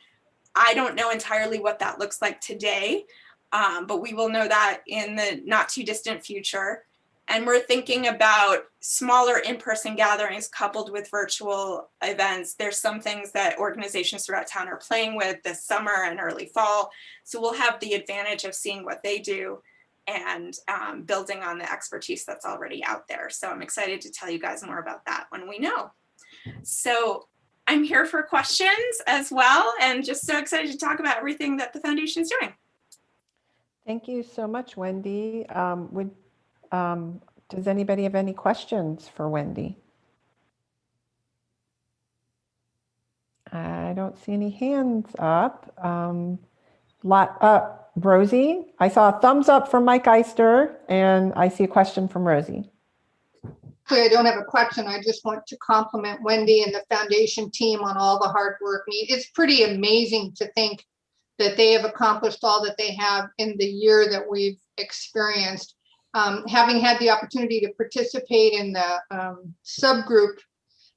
I don't know entirely what that looks like today, but we will know that in the not too distant future. And we're thinking about smaller in-person gatherings coupled with virtual events. There's some things that organizations throughout town are playing with this summer and early fall. So we'll have the advantage of seeing what they do and building on the expertise that's already out there. So I'm excited to tell you guys more about that when we know. So I'm here for questions as well, and just so excited to talk about everything that the foundation is doing. Thank you so much, Wendy. Does anybody have any questions for Wendy? I don't see any hands up. Rosie, I saw a thumbs up from Mike Eister, and I see a question from Rosie. Actually, I don't have a question. I just want to compliment Wendy and the foundation team on all the hard work. I mean, it's pretty amazing to think that they have accomplished all that they have in the year that we've experienced. Having had the opportunity to participate in the subgroup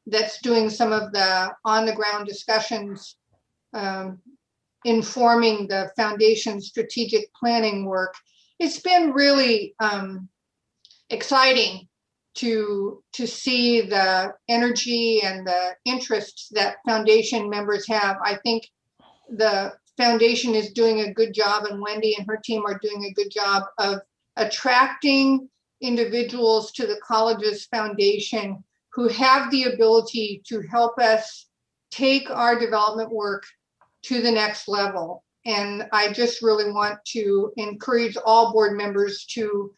that's doing some of the on-the-ground discussions, informing the foundation's strategic planning work, it's been really exciting to see the energy and the interests that foundation members have. I think the foundation is doing a good job, and Wendy and her team are doing a good job of attracting individuals to the college's foundation who have the ability to help us take our development work to the next level. And I just really want to encourage all board members to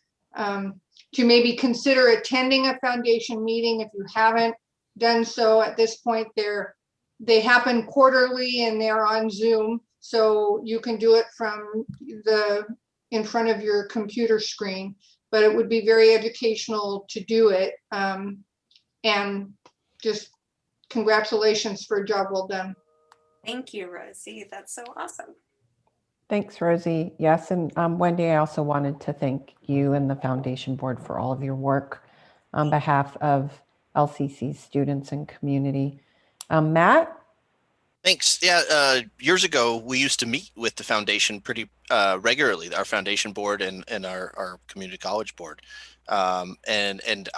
maybe consider attending a foundation meeting if you haven't done so at this point. They happen quarterly and they're on Zoom, so you can do it from in front of your computer screen, but it would be very educational to do it. And just congratulations for a job well done. Thank you, Rosie. That's so awesome. Thanks, Rosie. Yes, and Wendy, I also wanted to thank you and the foundation board for all of your work on behalf of LCC students and community. Matt? Thanks. Yeah, years ago, we used to meet with the foundation pretty regularly, our foundation board and our community college board. And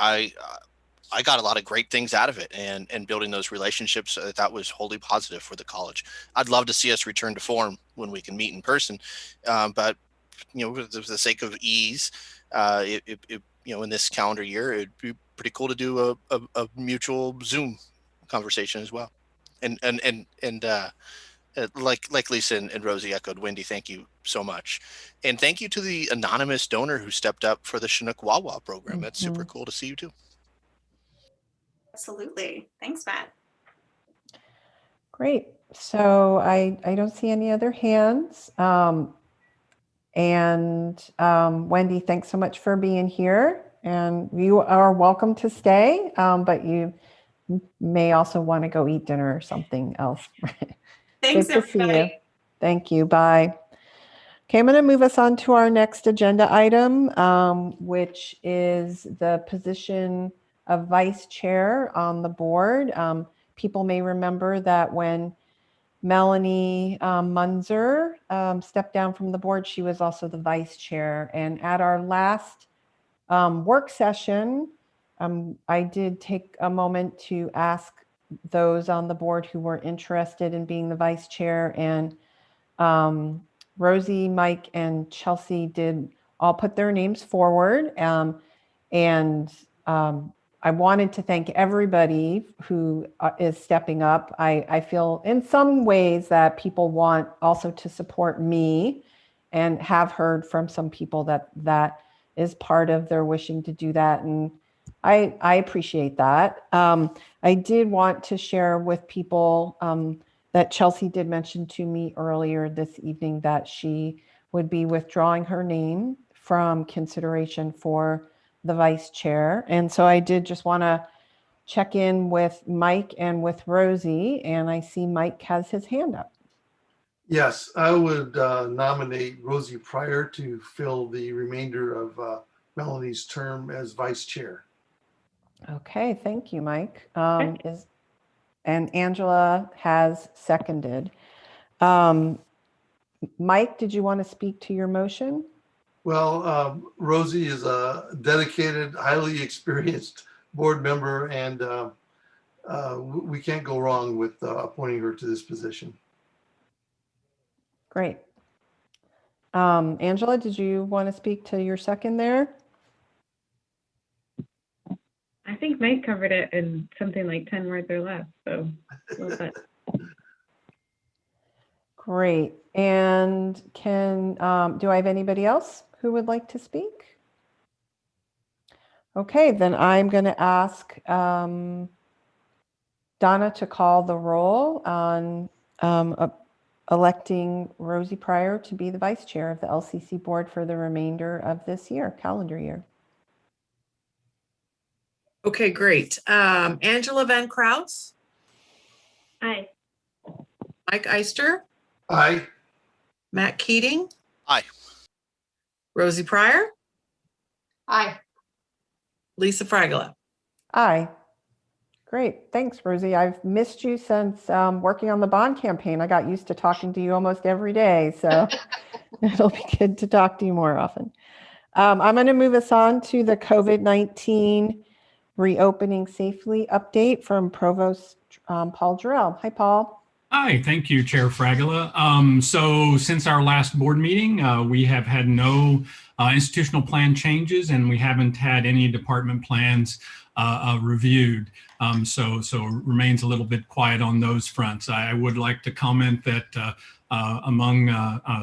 I got a lot of great things out of it, and building those relationships that was wholly positive for the college. I'd love to see us return to form when we can meet in person, but for the sake of ease, in this calendar year, it'd be pretty cool to do a mutual Zoom conversation as well. And like Lisa and Rosie echoed, Wendy, thank you so much, and thank you to the anonymous donor who stepped up for the Chinook Wawa program. That's super cool to see you too. Absolutely. Thanks, Matt. Great. So I don't see any other hands. Wendy, thanks so much for being here. And you are welcome to stay, but you may also want to go eat dinner or something else. Thanks, Good to see you. everybody. Thank you. Bye. Okay, I'm going to move us on to our next agenda item, which is the position of vice chair on the board. People may remember that when Melanie Munzer stepped down from the board, she was also the vice chair. And at our last work session, I did take a moment to ask those on the board who were interested in being the vice chair. And Rosie, Mike, and Chelsea did all put their names forward. I wanted to thank everybody who is stepping up. I feel in some ways that people want also to support me, and have heard from some people that is part of their wishing to do that. And I appreciate that. I did want to share with people that Chelsea did mention to me earlier this evening that she would be withdrawing her name from consideration for the vice chair. And so I did just want to check in with Mike and with Rosie, and I see Mike has his hand up. Yes, I would nominate Rosie Pryor to fill the remainder of Melanie's term as vice chair. Okay, thank you, Mike. And Angela has seconded. Mike, did you want to speak to your motion? Well, Rosie is a dedicated, highly experienced board member, and we can't go wrong with appointing her to this position. Great. Angela, did you want to speak to your second there? I think Mike covered it in something like 10 words or less. So, Great. And do I have anybody else who would like to speak? Okay, then I'm going to ask, does Donna to call the roll on electing Rosie Pryor to be the vice chair of the LCC board for the remainder of this year, calendar year. Okay, great. Angela Van Kraus, Aye. Mike Eister, Aye. Matt Keating, Aye. Rosie Pryor, Aye. Lisa Fragala. Aye. Great. Thanks, Rosie. I've missed you since working on the bond campaign. I got used to talking to you almost every day, so it'll be good to talk to you more often. I'm going to move us on to the COVID-19 reopening safely update from Provost Paul Jarrell. Hi, Paul. Hi, thank you, Chair Fragala. So since our last board meeting, we have had no institutional plan changes, and we haven't had any department plans reviewed. So it remains a little bit quiet on those fronts. I would like to comment that among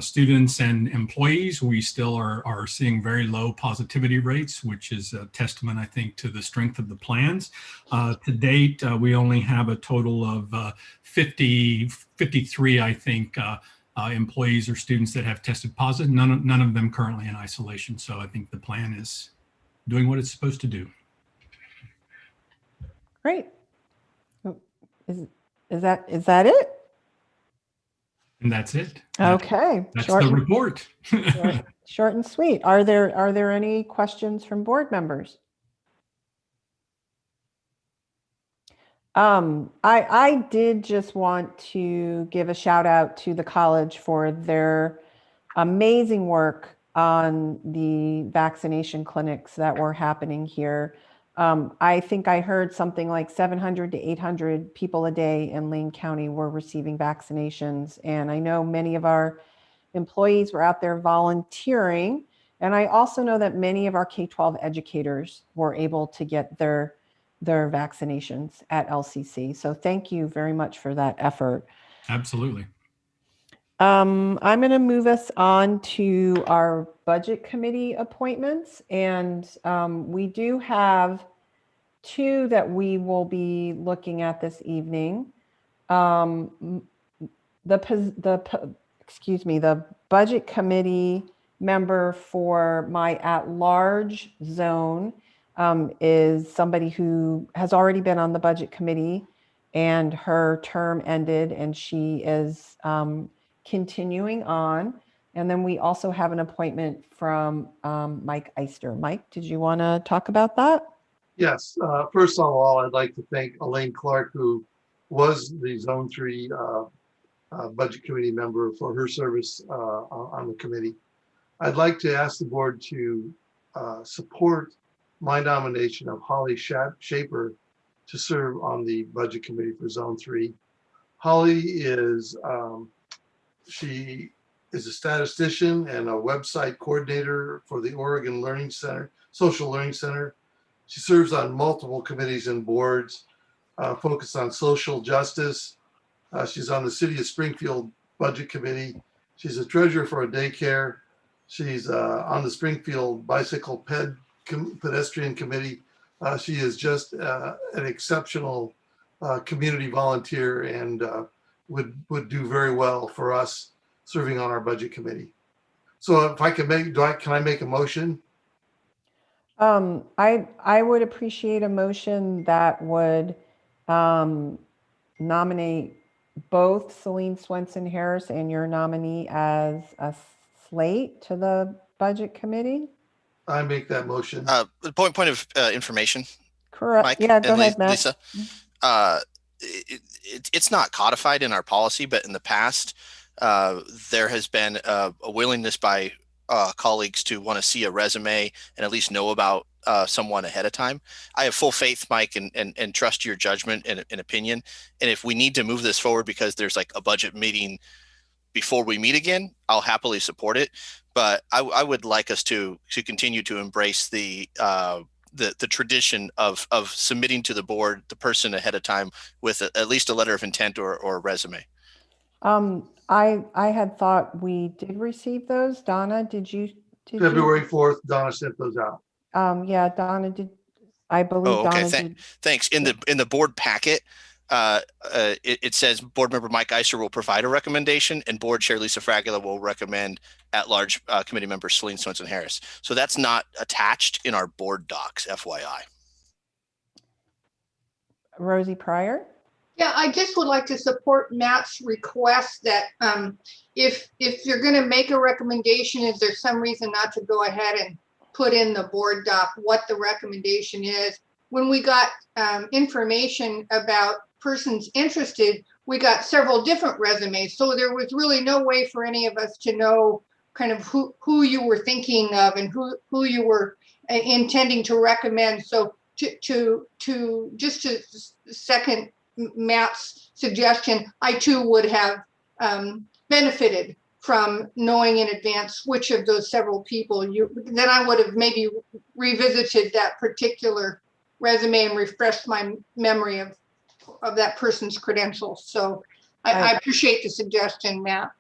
students and employees, we still are seeing very low positivity rates, which is a testament, I think, to the strength of the plans. To date, we only have a total of 53, I think, employees or students that have tested positive, none of them currently in isolation. So I think the plan is doing what it's supposed to do. Great. Is that it? And that's it. Okay. That's the report. Short and sweet. Are there any questions from board members? I did just want to give a shout out to the college for their amazing work on the vaccination clinics that were happening here. I think I heard something like 700 to 800 people a day in Lane County were receiving vaccinations. And I know many of our employees were out there volunteering. And I also know that many of our K-12 educators were able to get their vaccinations at LCC. So thank you very much for that effort. Absolutely. I'm going to move us on to our budget committee appointments. And we do have two that we will be looking at this evening. The budget committee member for my at-large zone is somebody who has already been on the budget committee, and her term ended, and she is continuing on. And then we also have an appointment from Mike Eister. Mike, did you want to talk about that? Yes. First of all, I'd like to thank Elaine Clark, who was the Zone 3 Budget Committee member, for her service on the committee. I'd like to ask the board to support my nomination of Holly Shaper to serve on the Budget Committee for Zone 3. Holly is she is a statistician and a website coordinator for the Oregon Learning Center, Social Learning Center. She serves on multiple committees and boards focused on social justice. She's on the City of Springfield Budget Committee. She's a treasurer for a daycare. She's on the Springfield Bicycle Pedestrian Committee. She is just an exceptional community volunteer and would do very well for us serving on our budget committee. So if I can can I make a motion? I would appreciate a motion that would nominate both Celine Swenson Harris and your nominee as a slate to the budget committee. I make that motion. Point of information. Correct. Mike Yeah, go and ahead, Matt. Lisa. It's not codified in our policy, but in the past, there has been a willingness by colleagues to want to see a resume and at least know about someone ahead of time. I have full faith, Mike, and trust your judgment and opinion. And if we need to move this forward because there's like a budget meeting before we meet again, I'll happily support it. But I would like us to continue to embrace the tradition of submitting to the board the person ahead of time with at least a letter of intent or a resume. I had thought we did receive those. Donna, did you? February 4th, Donna sent those out. Yeah, Donna did. I believe Oh, okay. Donna did. Thanks. In the board packet, it says Board Member Mike Iser will provide a recommendation, and Board Chair Lisa Fragula will recommend at-large committee member Celine Swenson Harris. So that's not attached in our board docs, FYI. Rosie Pryor? Yeah, I just would like to support Matt's request that if you're going to make a recommendation, is there some reason not to go ahead and put in the board doc what the recommendation is? When we got information about persons interested, we got several different resumes. So there was really no way for any of us to know kind of who you were thinking of and who you were intending to recommend. So to second Matt's suggestion, I too would have benefited from knowing in advance which of those several people then I would have maybe revisited that particular resume and refreshed my memory of that person's credentials. So I appreciate the suggestion, Matt.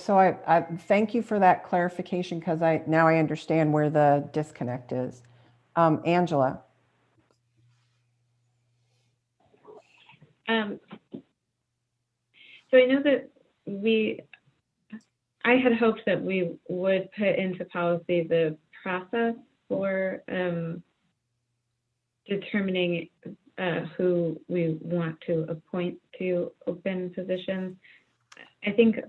So I thank you for that clarification, because now I understand where the disconnect is. Angela. So I know that I had hoped that we would put into policy the process for determining who we want to appoint to open positions. I think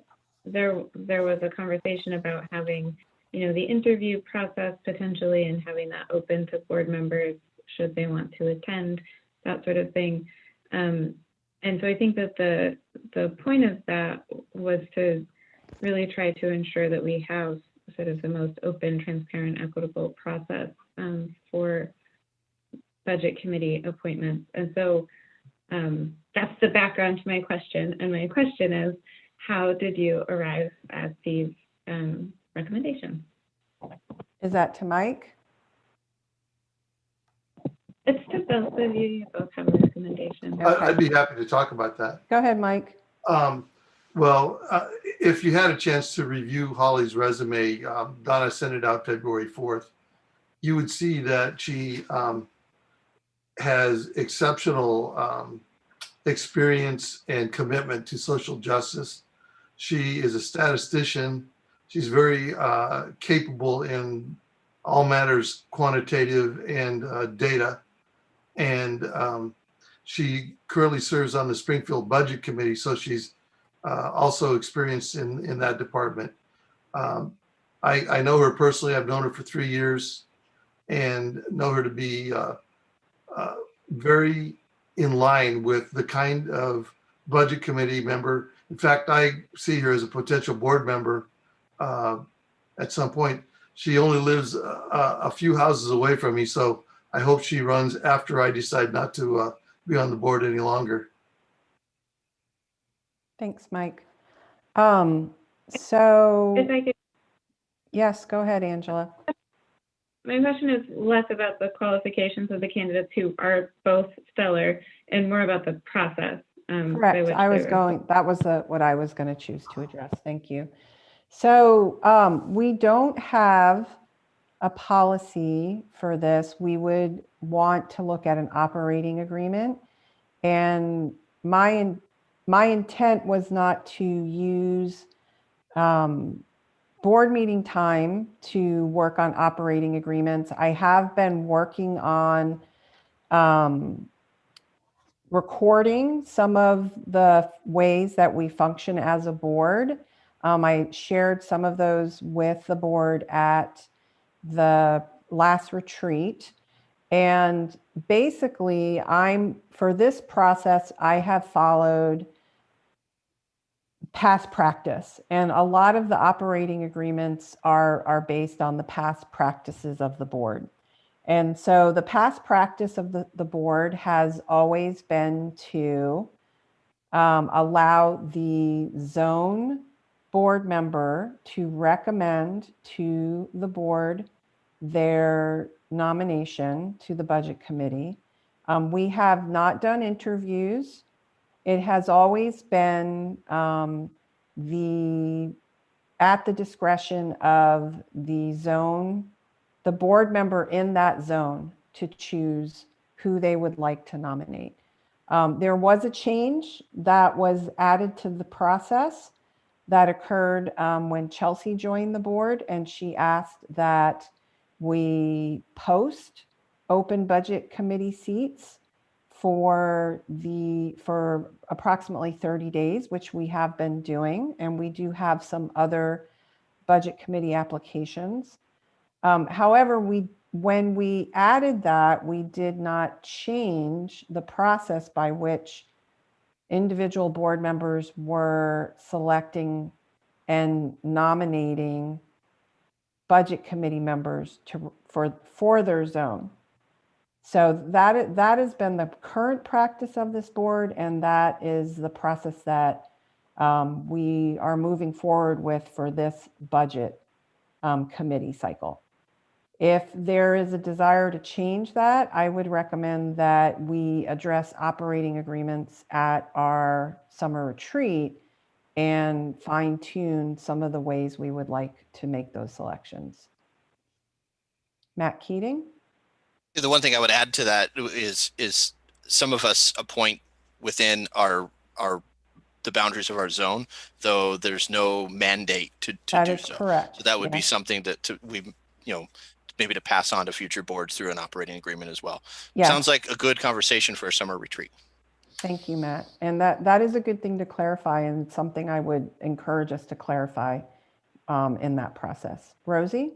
there was a conversation about having, the interview process potentially and having that open to board members should they want to attend, that sort of thing. And so I think that the point of that was to really try to ensure that we have sort of the most open, transparent, equitable process for budget committee appointments. And so that's the background to my question. And my question is, how did you arrive at these recommendations? Is that to Mike? It's to both of you. You both have a recommendation. I'd be happy to talk about that. Go ahead, Mike. Well, if you had a chance to review Holly's resume, Donna sent it out February 4th, you would see that she has exceptional experience and commitment to social justice. She is a statistician. She's very capable in all matters quantitative and data. And she currently serves on the Springfield Budget Committee, so she's also experienced in that department. I know her personally. I've known her for 3 years and know her to be very in line with the kind of budget committee member. In fact, I see her as a potential board member at some point. She only lives a few houses away from me, so I hope she runs after I decide not to be on the board any longer. Thanks, Mike. So If I could, yes, go ahead, Angela. my question is less about the qualifications of the candidates who are both stellar and more about the process. Correct. That was what I was going to choose to address. Thank you. So we don't have a policy for this. We would want to look at an operating agreement. And my intent was not to use board meeting time to work on operating agreements. I have been working on recording some of the ways that we function as a board. I shared some of those with the board at the last retreat. And basically, for this process, I have followed past practice. And a lot of the operating agreements are based on the past practices of the board. And so the past practice of the board has always been to allow the zone board member to recommend to the board their nomination to the budget committee. We have not done interviews. It has always been at the discretion of the board member in that zone to choose who they would like to nominate. There was a change that was added to the process that occurred when Chelsea joined the board, and she asked that we post open budget committee seats for approximately 30 days, which we have been doing, and we do have some other budget committee applications. However, when we added that, we did not change the process by which individual board members were selecting and nominating budget committee members for their zone. So that has been the current practice of this board, and that is the process that we are moving forward with for this budget committee cycle. If there is a desire to change that, I would recommend that we address operating agreements at our summer retreat and fine tune some of the ways we would like to make those selections. Matt Keating? The one thing I would add to that is some of us appoint within the boundaries of our zone, though there's no mandate to do so. That is correct. So that would be Yes. something that we maybe to pass on to future boards through an operating agreement as well. Yes. Sounds like a good conversation for a summer retreat. Thank you, Matt. And that is a good thing to clarify, and something I would encourage us to clarify in that process. Rosie?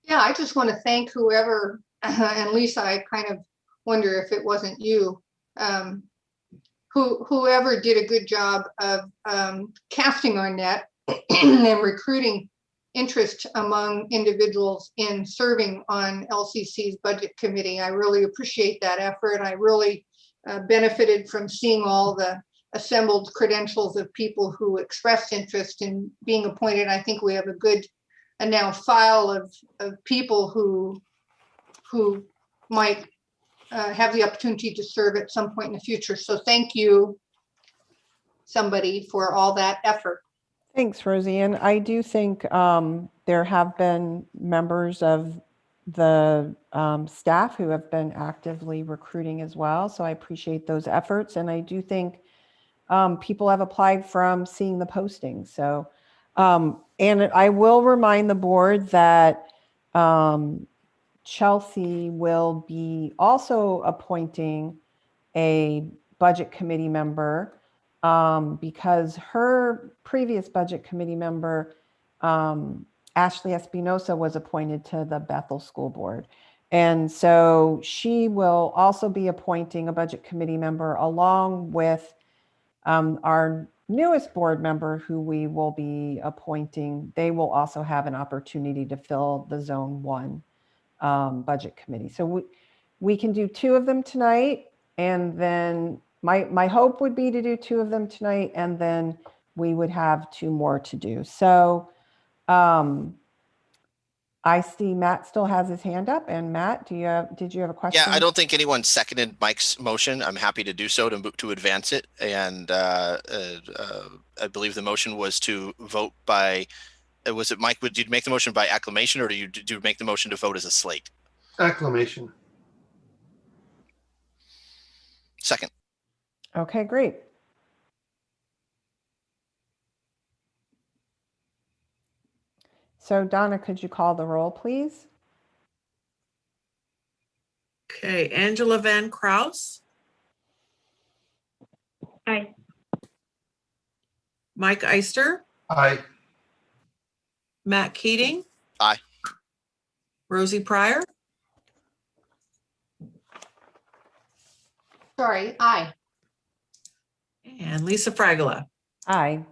Yeah, I just want to thank whoever, and Lisa, I kind of wonder if it wasn't you, whoever did a good job of casting our net and recruiting interest among individuals in serving on LCC's budget committee. I really appreciate that effort. I really benefited from seeing all the assembled credentials of people who expressed interest in being appointed. I think we have a good now file of people who might have the opportunity to serve at some point in the future. So thank you, somebody, for all that effort. Thanks, Rosie. And I do think there have been members of the staff who have been actively recruiting as well. So I appreciate those efforts. And I do think people have applied from seeing the postings. So, and I will remind the board that Chelsea will be also appointing a budget committee member because her previous budget committee member, Ashley Espinosa, was appointed to the Bethel School Board. And so she will also be appointing a budget committee member along with our newest board member who we will be appointing. They will also have an opportunity to fill the Zone 1 budget committee. So we can do 2 of them tonight, and then my hope would be to do 2 of them tonight, and then we would have 2 more to do. So I see Matt still has his hand up. And Matt, did you have a question? Yeah, I don't think anyone seconded Mike's motion. I'm happy to do so to advance it. And I believe the motion was to vote by, was it Mike? Did you make the motion by acclamation, or did you make the motion to vote as a slate? Acclamation. Second. Okay, great. So Donna, could you call the roll, please? Okay, Angela Van Kraus. Aye. Mike Eister. Aye. Matt Keating. Aye. Rosie Pryor. Sorry, aye. And Lisa Fragola. Aye.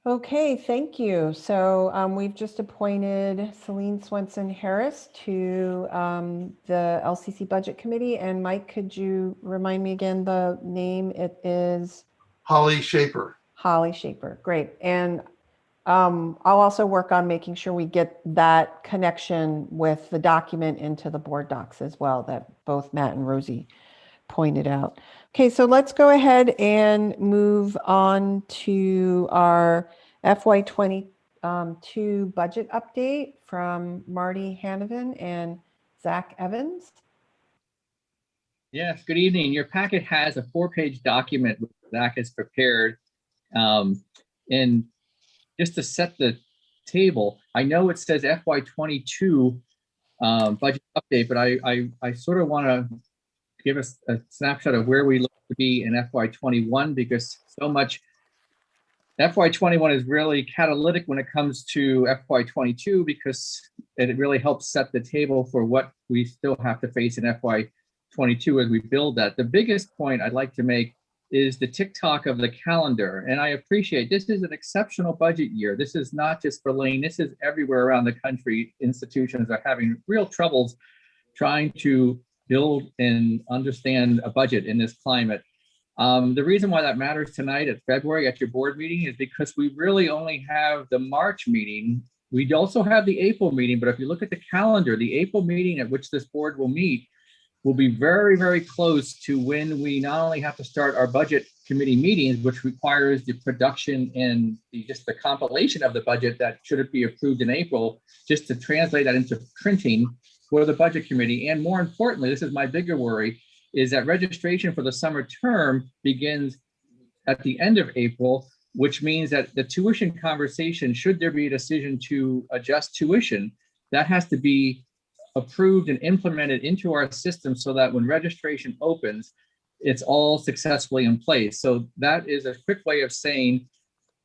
Okay, thank you. So we've just appointed Celine Swenson Harris to the LCC Budget Committee. And Mike, could you remind me again the name? It is Holly Shaper. Holly Shaper. Great. And I'll also work on making sure we get that connection with the document into the board docs as well that both Matt and Rosie pointed out. Okay, so let's go ahead and move on to our FY22 budget update from Marty Hanovan and Zach Evans. Yes, good evening. Your packet has a 4-page document which Zach has prepared. And just to set the table, I know it says FY22 budget update, but I sort of want to give us a snapshot of where we look to be in FY21, because so much FY21 is really catalytic when it comes to FY22, because it really helps set the table for what we still have to face in FY22 as we build that. The biggest point I'd like to make is the tick-tock of the calendar. And I appreciate this is an exceptional budget year. This is not just for Lane, this is everywhere around the country. Institutions are having real troubles trying to build and understand a budget in this climate. The reason why that matters tonight at February at your board meeting is because we really only have the March meeting. We also have the April meeting, but if you look at the calendar, the April meeting at which this board will meet will be very, very close to when we not only have to start our budget committee meetings, which requires the production and just the compilation of the budget that should it be approved in April, just to translate that into printing for the budget committee. And more importantly, this is my bigger worry, is that registration for the summer term begins at the end of April, which means that the tuition conversation, should there be a decision to adjust tuition, that has to be approved and implemented into our system so that when registration opens, it's all successfully in place. So that is a quick way of saying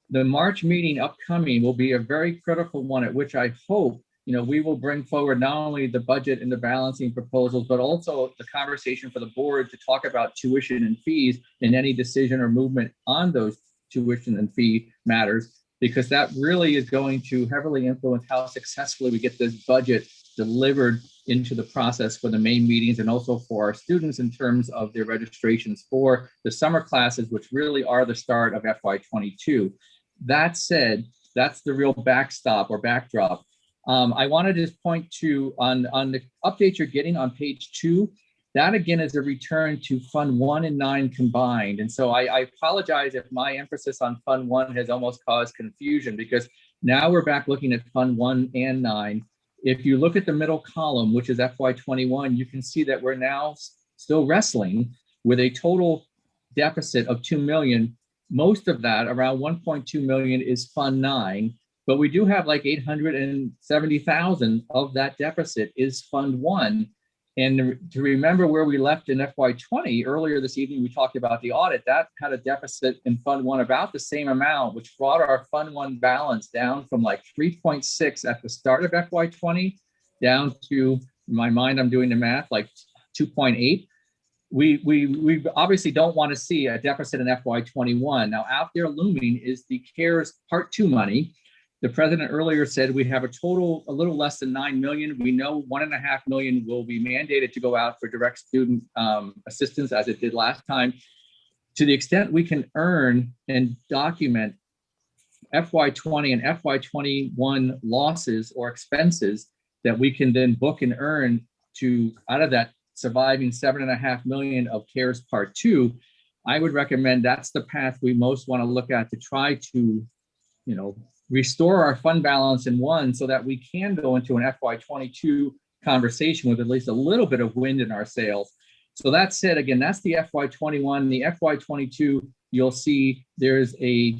the March meeting upcoming will be a very critical one, at which I hope we will bring forward not only the budget and the balancing proposals, but also the conversation for the board to talk about tuition and fees and any decision or movement on those tuition and fee matters, because that really is going to heavily influence how successfully we get this budget delivered into the process for the main meetings and also for our students in terms of their registrations for the summer classes, which really are the start of FY22. That said, that's the real backstop or backdrop. I want to just point to on the update you're getting on page 2, that again is a return to Fund 1 and 9 combined. And so I apologize if my emphasis on Fund 1 has almost caused confusion, because now we're back looking at Fund 1 and 9. If you look at the middle column, which is FY21, you can see that we're now still wrestling with a total deficit of 2 million. Most of that, around 1.2 million, is Fund 9. But we do have like 870,000 of that deficit is Fund 1. And to remember where we left in FY20, earlier this evening, we talked about the audit, that had a deficit in Fund 1 about the same amount, which brought our Fund 1 balance down from like 3.6 at the start of FY20 down to, in my mind, I'm doing the math, like 2.8. We obviously don't want to see a deficit in FY21. Now out there looming is the CARES Part 2 money. The president earlier said we have a total a little less than 9 million. We know 1.5 million will be mandated to go out for direct student assistance, as it did last time. To the extent we can earn and document FY20 and FY21 losses or expenses that we can then book and earn to out of that surviving 7.5 million of CARES Part 2, I would recommend that's the path we most want to look at to try to, restore our fund balance in 1 so that we can go into an FY22 conversation with at least a little bit of wind in our sails. So that said, again, that's the FY21. The FY22, you'll see there's a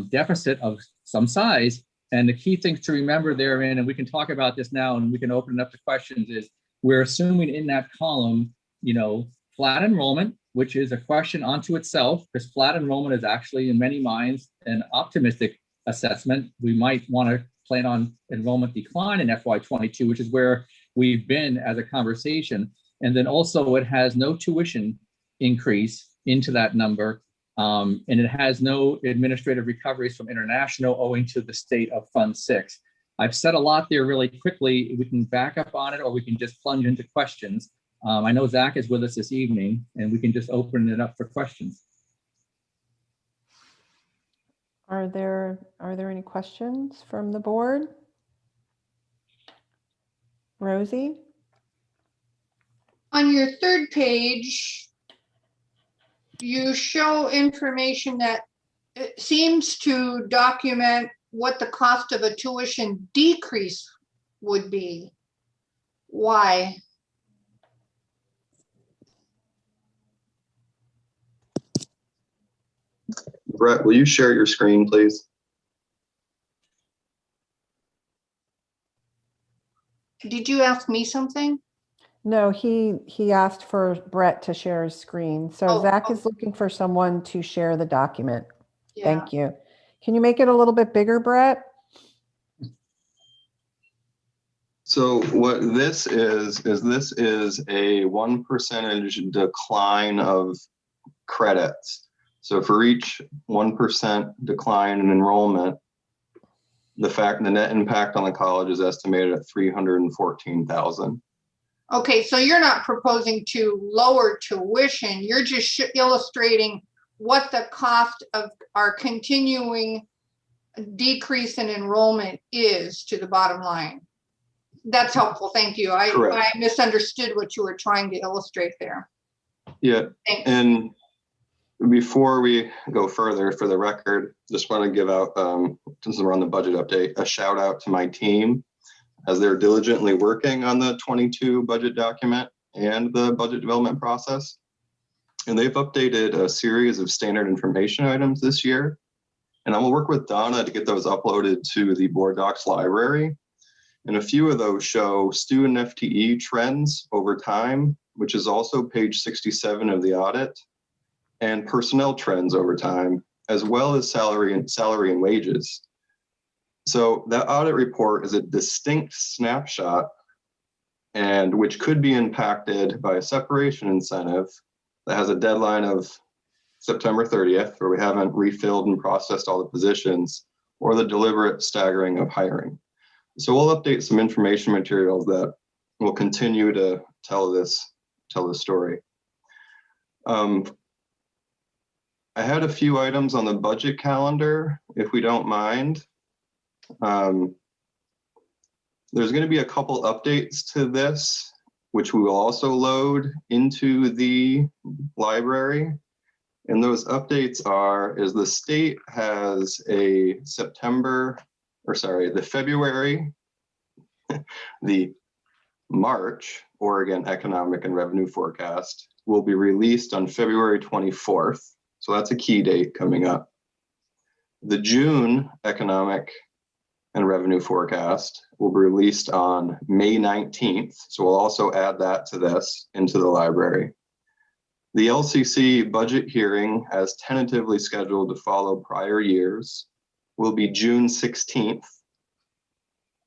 deficit of some size. And the key things to remember therein, and we can talk about this now and we can open it up to questions, is we're assuming in that column, flat enrollment, which is a question unto itself, because flat enrollment is actually in many minds an optimistic assessment. We might want to plan on enrollment decline in FY22, which is where we've been as a conversation. And then also it has no tuition increase into that number. And it has no administrative recoveries from international owing to the state of Fund 6. I've said a lot there really quickly. We can back up on it or we can just plunge into questions. I know Zach is with us this evening and we can just open it up for questions. Are there any questions from the board? Rosie? On your 3rd page, you show information that it seems to document what the cost of a tuition decrease would be. Why? Brett, will you share your screen, please? Did you ask me something? No, he asked for Brett to share his screen. So Oh, Zach is looking for someone to share the document. Yeah. Thank you. Can you make it a little bit bigger, Brett? So what this is this is a 1% decline of credits. So for each 1% decline in enrollment, the net impact on the college is estimated at $314,000. Okay, so you're not proposing to lower tuition. You're just illustrating what the cost of our continuing decrease in enrollment is to the bottom line. That's helpful. Thank you. I misunderstood what you were trying to illustrate there. Yeah. Thanks. And before we go further, for the record, just want to give out, since we're on the budget update, a shout out to my team as they're diligently working on the 22 budget document and the budget development process. And they've updated a series of standard information items this year. And I will work with Donna to get those uploaded to the board docs library. And a few of those show student FTE trends over time, which is also page 67 of the audit, and personnel trends over time, as well as salary and wages. So that audit report is a distinct snapshot, and which could be impacted by a separation incentive that has a deadline of September 30th, where we haven't refilled and processed all the positions, or the deliberate staggering of hiring. So we'll update some information materials that will continue to tell this story. I had a few items on the budget calendar, if we don't mind. There's going to be a couple updates to this, which we will also load into the library. And those updates is the state has a the February, the March Oregon Economic and Revenue Forecast will be released on February 24th. So that's a key date coming up. The June Economic and Revenue Forecast will be released on May 19th. So we'll also add that to this into the library. The LCC budget hearing, as tentatively scheduled to follow prior years, will be June 16th.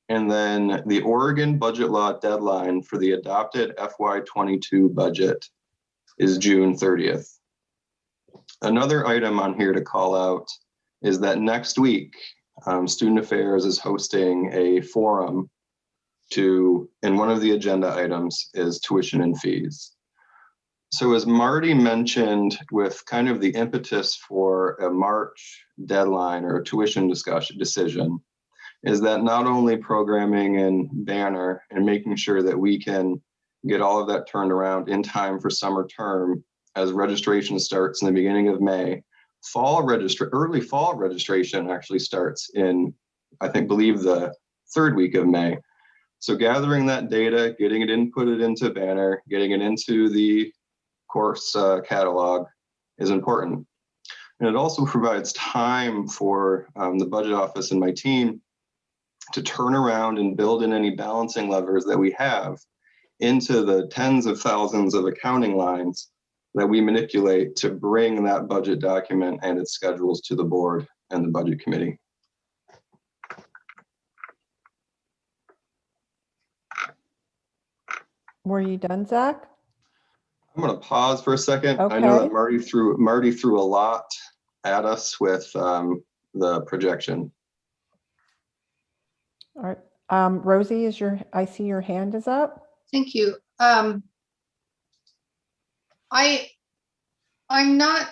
And then the Oregon budget law deadline for the adopted FY22 budget is June 30th. Another item on here to call out is that next week, Student Affairs is hosting a forum and one of the agenda items is tuition and fees. So as Marty mentioned, with kind of the impetus for a March deadline or a tuition decision, is that not only programming and banner and making sure that we can get all of that turned around in time for summer term as registration starts in the beginning of May. Early fall registration actually starts in, believe the third week of May. So gathering that data, getting it inputted into banner, getting it into the course catalog is important. And it also provides time for the budget office and my team to turn around and build in any balancing levers that we have into the tens of thousands of accounting lines that we manipulate to bring that budget document and its schedules to the board and the budget committee. Were you done, Zach? I'm going to pause for a second. Okay. I know that Marty threw a lot at us with the projection. All right. Rosie, I see your hand is up. Thank you. I'm not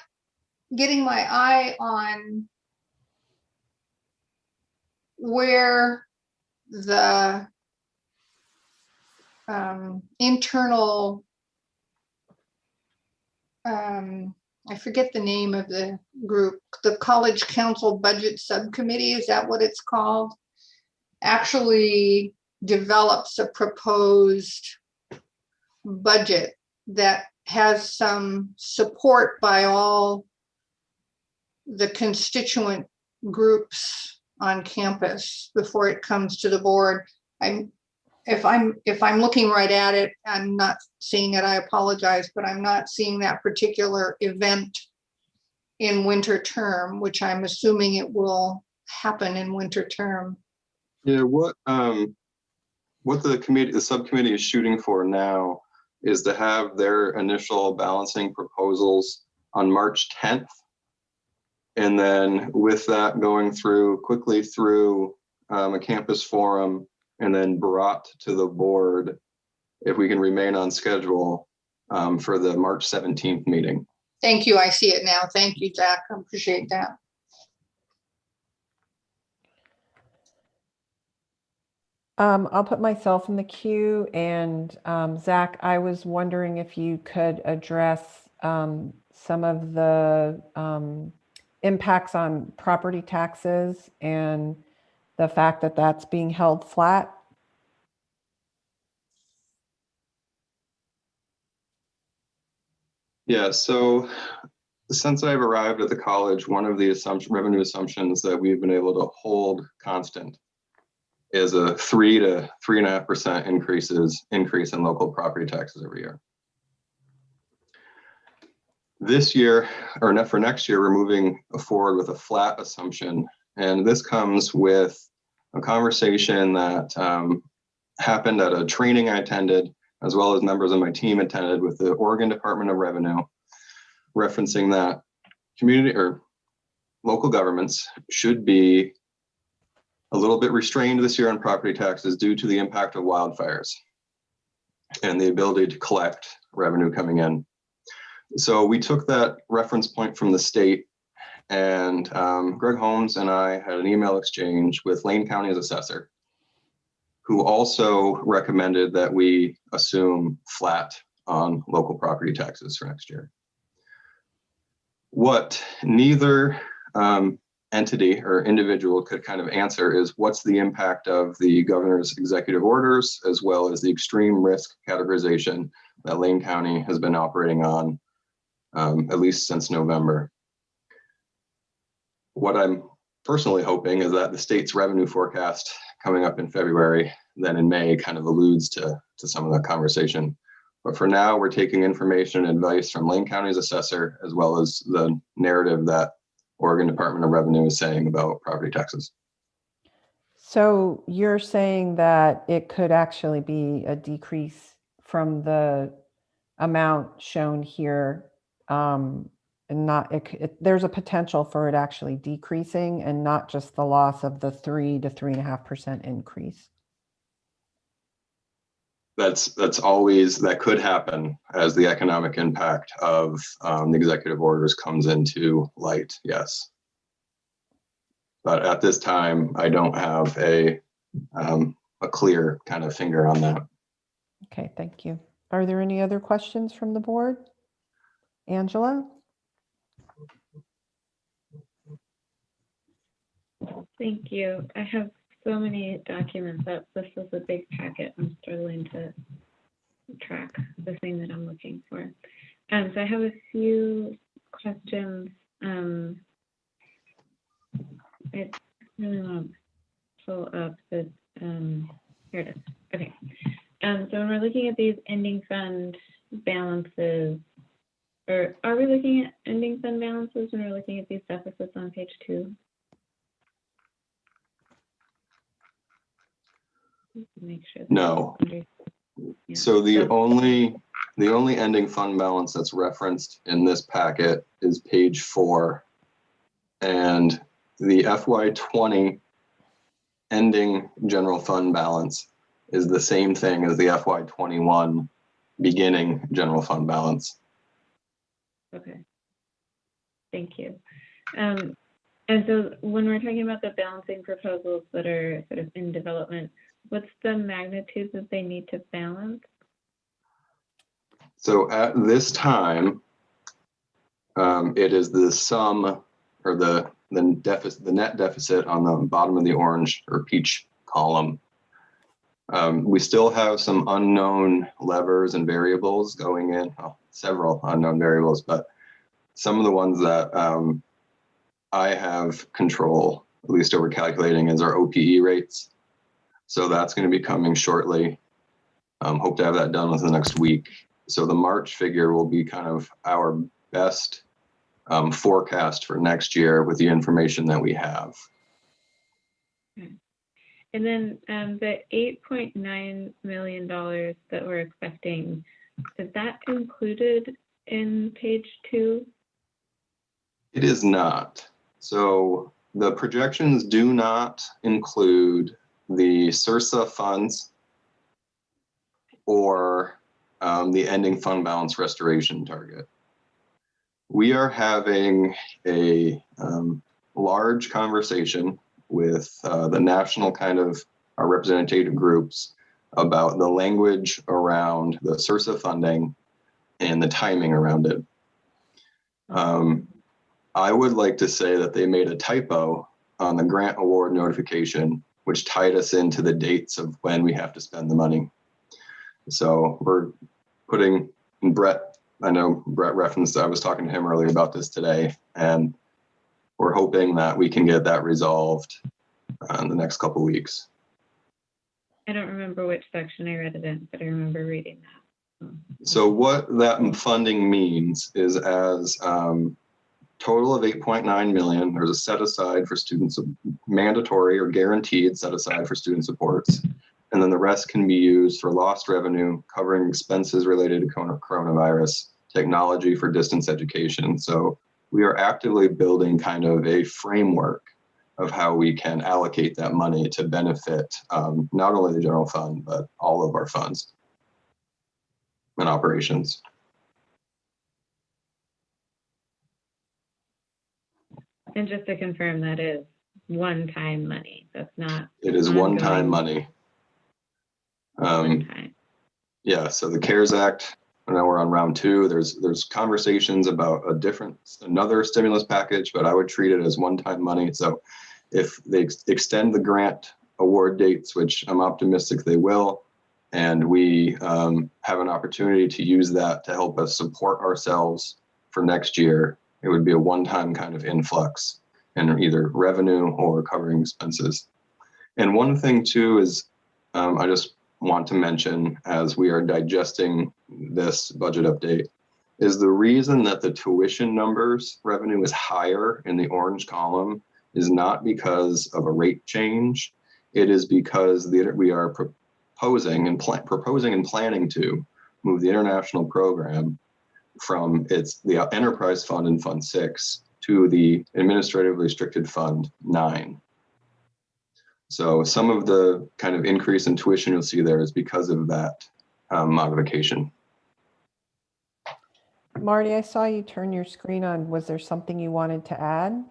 getting my eye on where the internal, I forget the name of the group, the College Council Budget Subcommittee, is that what it's called? Actually develops a proposed budget that has some support by all the constituent groups on campus before it comes to the board. If I'm looking right at it, I'm not seeing it, I apologize, but I'm not seeing that particular event in winter term, which I'm assuming it will happen in winter term. Yeah, what the subcommittee is shooting for now is to have their initial balancing proposals on March 10th. And then with that going quickly through a campus forum and then brought to the board, if we can remain on schedule for the March 17th meeting. Thank you, I see it now. Thank you, Zach, I appreciate that. I'll put myself in the queue, and Zach, I was wondering if you could address some of the impacts on property taxes and the fact that that's being held flat. Yeah, so since I've arrived at the college, one of the revenue assumptions that we've been able to hold constant is a 3 to 3.5% increase in local property taxes every year. This year, or not for next year, we're moving forward with a flat assumption. And this comes with a conversation that happened at a training I attended, as well as members of my team attended, with the Oregon Department of Revenue, referencing that community or local governments should be a little bit restrained this year on property taxes due to the impact of wildfires and the ability to collect revenue coming in. So we took that reference point from the state, and Greg Holmes and I had an email exchange with Lane County's assessor, who also recommended that we assume flat on local property taxes for next year. What neither entity or individual could kind of answer is what's the impact of the governor's executive orders, as well as the extreme risk categorization that Lane County has been operating on at least since November. What I'm personally hoping is that the state's revenue forecast coming up in February, then in May, kind of alludes to some of that conversation. But for now, we're taking information and advice from Lane County's assessor, as well as the narrative that Oregon Department of Revenue is saying about property taxes. So you're saying that it could actually be a decrease from the amount shown here, and not there's a potential for it actually decreasing and not just the loss of the 3 to 3.5% increase. That could happen as the economic impact of the executive orders comes into light, yes. But at this time, I don't have a clear kind of finger on that. Okay, thank you. Are there any other questions from the board? Angela? Thank you. I have so many documents up. This is a big packet. I'm struggling to track the thing that I'm looking for. So I have a few questions. I really want to pull up the, here it is. Okay. So when we're looking at these ending fund balances, or are we looking at ending fund balances when we're looking at these deficits on page 2? Make sure. No. Yeah. So the only ending fund balance that's referenced in this packet is page 4, and the FY20 ending general fund balance is the same thing as the FY21 beginning general fund balance. Okay. Thank you. And so when we're talking about the balancing proposals that are sort of in development, what's the magnitude that they need to balance? So at this time, it is the sum or the net deficit on the bottom of the orange or peach column. We still have some unknown levers and variables going in, well, several unknown variables, but some of the ones that I have control, at least over calculating, is our OPE rates. So that's going to be coming shortly. Hope to have that done within the next week. So the March figure will be kind of our best forecast for next year with the information that we have. And then the $8.9 million that we're expecting, is that included in page 2? It is not. So the projections do not include the SRSA funds or the ending fund balance restoration target. We are having a large conversation with the national kind of our representative groups about the language around the SRSA funding and the timing around it. I would like to say that they made a typo on the grant award notification, which tied us into the dates of when we have to spend the money. So we're putting, and Brett, I know Brett referenced, I was talking to him earlier about this today, and we're hoping that we can get that resolved in the next couple of weeks. I don't remember which section I read it in, but I remember reading that. So what that funding means is as total of 8.9 million, there's a set aside for students, mandatory or guaranteed set aside for student supports. And then the rest can be used for lost revenue, covering expenses related to coronavirus, technology for distance education. So we are actively building kind of a framework of how we can allocate that money to benefit not only the general fund, but all of our funds and operations. And just to confirm, that is one-time money. That's not. It is one-time money. Yeah, so the CARES Act, I know we're on round 2. There's conversations about another stimulus package, but I would treat it as one-time money. So if they extend the grant award dates, which I'm optimistic they will, and we have an opportunity to use that to help us support ourselves for next year, it would be a one-time kind of influx in either revenue or covering expenses. And one thing too is I just want to mention as we are digesting this budget update is the reason that the tuition numbers revenue is higher in the orange column is not because of a rate change. It is because we are proposing and planning to move the international program from the enterprise fund in Fund 6 to the administratively restricted Fund 9. So some of the kind of increase in tuition you'll see there is because of that modification. Marty, I saw you turn your screen on. Was there something you wanted to add?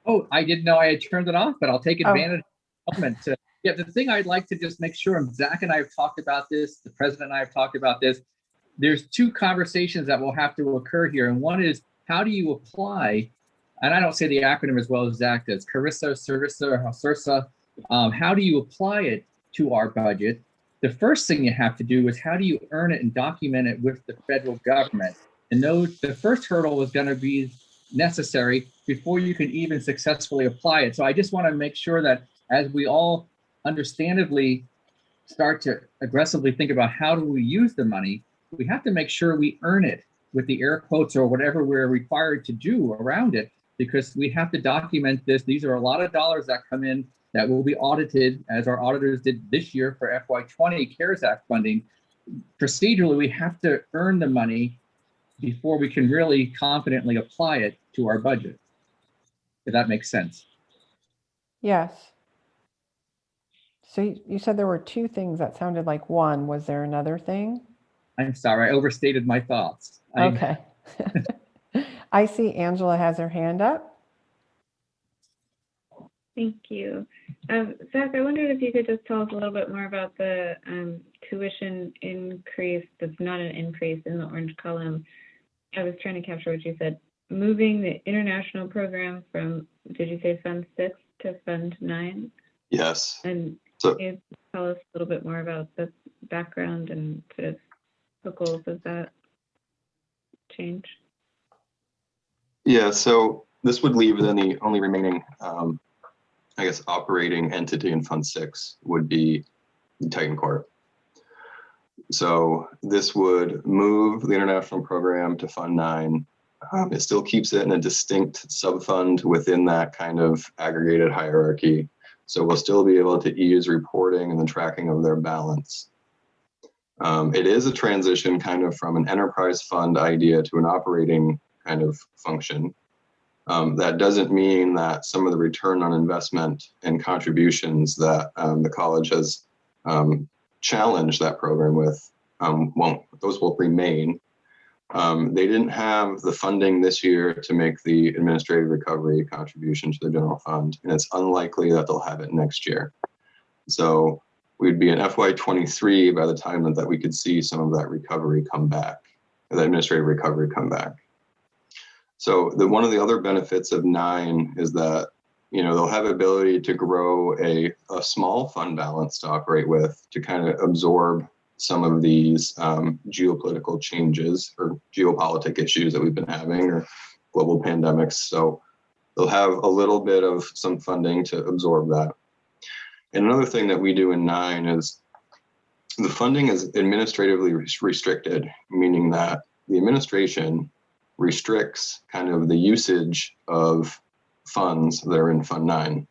Oh, I didn't know I had turned it off, but I'll take advantage of the moment to, yeah, the thing I'd like to just make sure, and Zach and I have talked about this, the president and I have talked about this, there's 2 conversations that will have to occur here. And one is, how do you apply, and I don't say the acronym as well as Zach does, CARISA, SRSA, how do you apply it to our budget? The first thing you have to do is how do you earn it and document it with the federal government? And the first hurdle is going to be necessary before you can even successfully apply it. So I just want to make sure that as we all understandably start to aggressively think about how do we use the money, we have to make sure we earn it with the air quotes or whatever we're required to do around it, because we have to document this. These are a lot of dollars that come in that will be audited, as our auditors did this year for FY20 CARES Act funding. Procedurally, we have to earn the money before we can really confidently apply it to our budget, if that makes sense. Yes. So you said there were 2 things that sounded like one. Was there another thing? I'm sorry, I overstated my thoughts. Okay. I see Angela has her hand up. Thank you. Zach, I wondered if you could just tell us a little bit more about the tuition increase that's not an increase in the orange column. I was trying to capture what you said. Moving the international program from, did you say Fund 6 to Fund 9? Yes. And so, can you tell us a little bit more about the background and sort of the goals of that change? Yeah, so this would leave then the only remaining, I guess, operating entity in Fund 6 would be Titan Corp. So this would move the international program to Fund 9. It still keeps it in a distinct sub-fund within that kind of aggregated hierarchy. So we'll still be able to ease reporting and the tracking of their balance. It is a transition kind of from an enterprise fund idea to an operating kind of function. That doesn't mean that some of the return on investment and contributions that the college has challenged that program with those will remain. They didn't have the funding this year to make the administrative recovery contribution to the general fund, and it's unlikely that they'll have it next year. So we'd be in FY23 by the time that we could see some of that recovery come back, the administrative recovery come back. So one of the other benefits of 9 is that, you know, they'll have ability to grow a small fund balance to operate with to kind of absorb some of these geopolitical changes or geopolitical issues that we've been having, or global pandemics. So they'll have a little bit of some funding to absorb that. And another thing that we do in 9 is the funding is administratively restricted, meaning that the administration restricts kind of the usage of funds that are in Fund 9.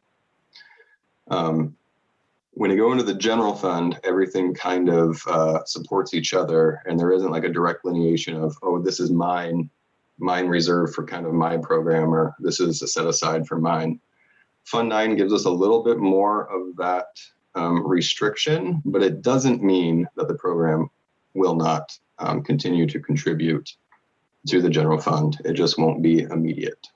When you go into the general fund, everything kind of supports each other, and there isn't like a direct lineation of, oh, this is mine reserved for kind of my program, or this is a set aside for mine. Fund 9 gives us a little bit more of that restriction, but it doesn't mean that the program will not continue to contribute to the general fund. It just won't be immediate.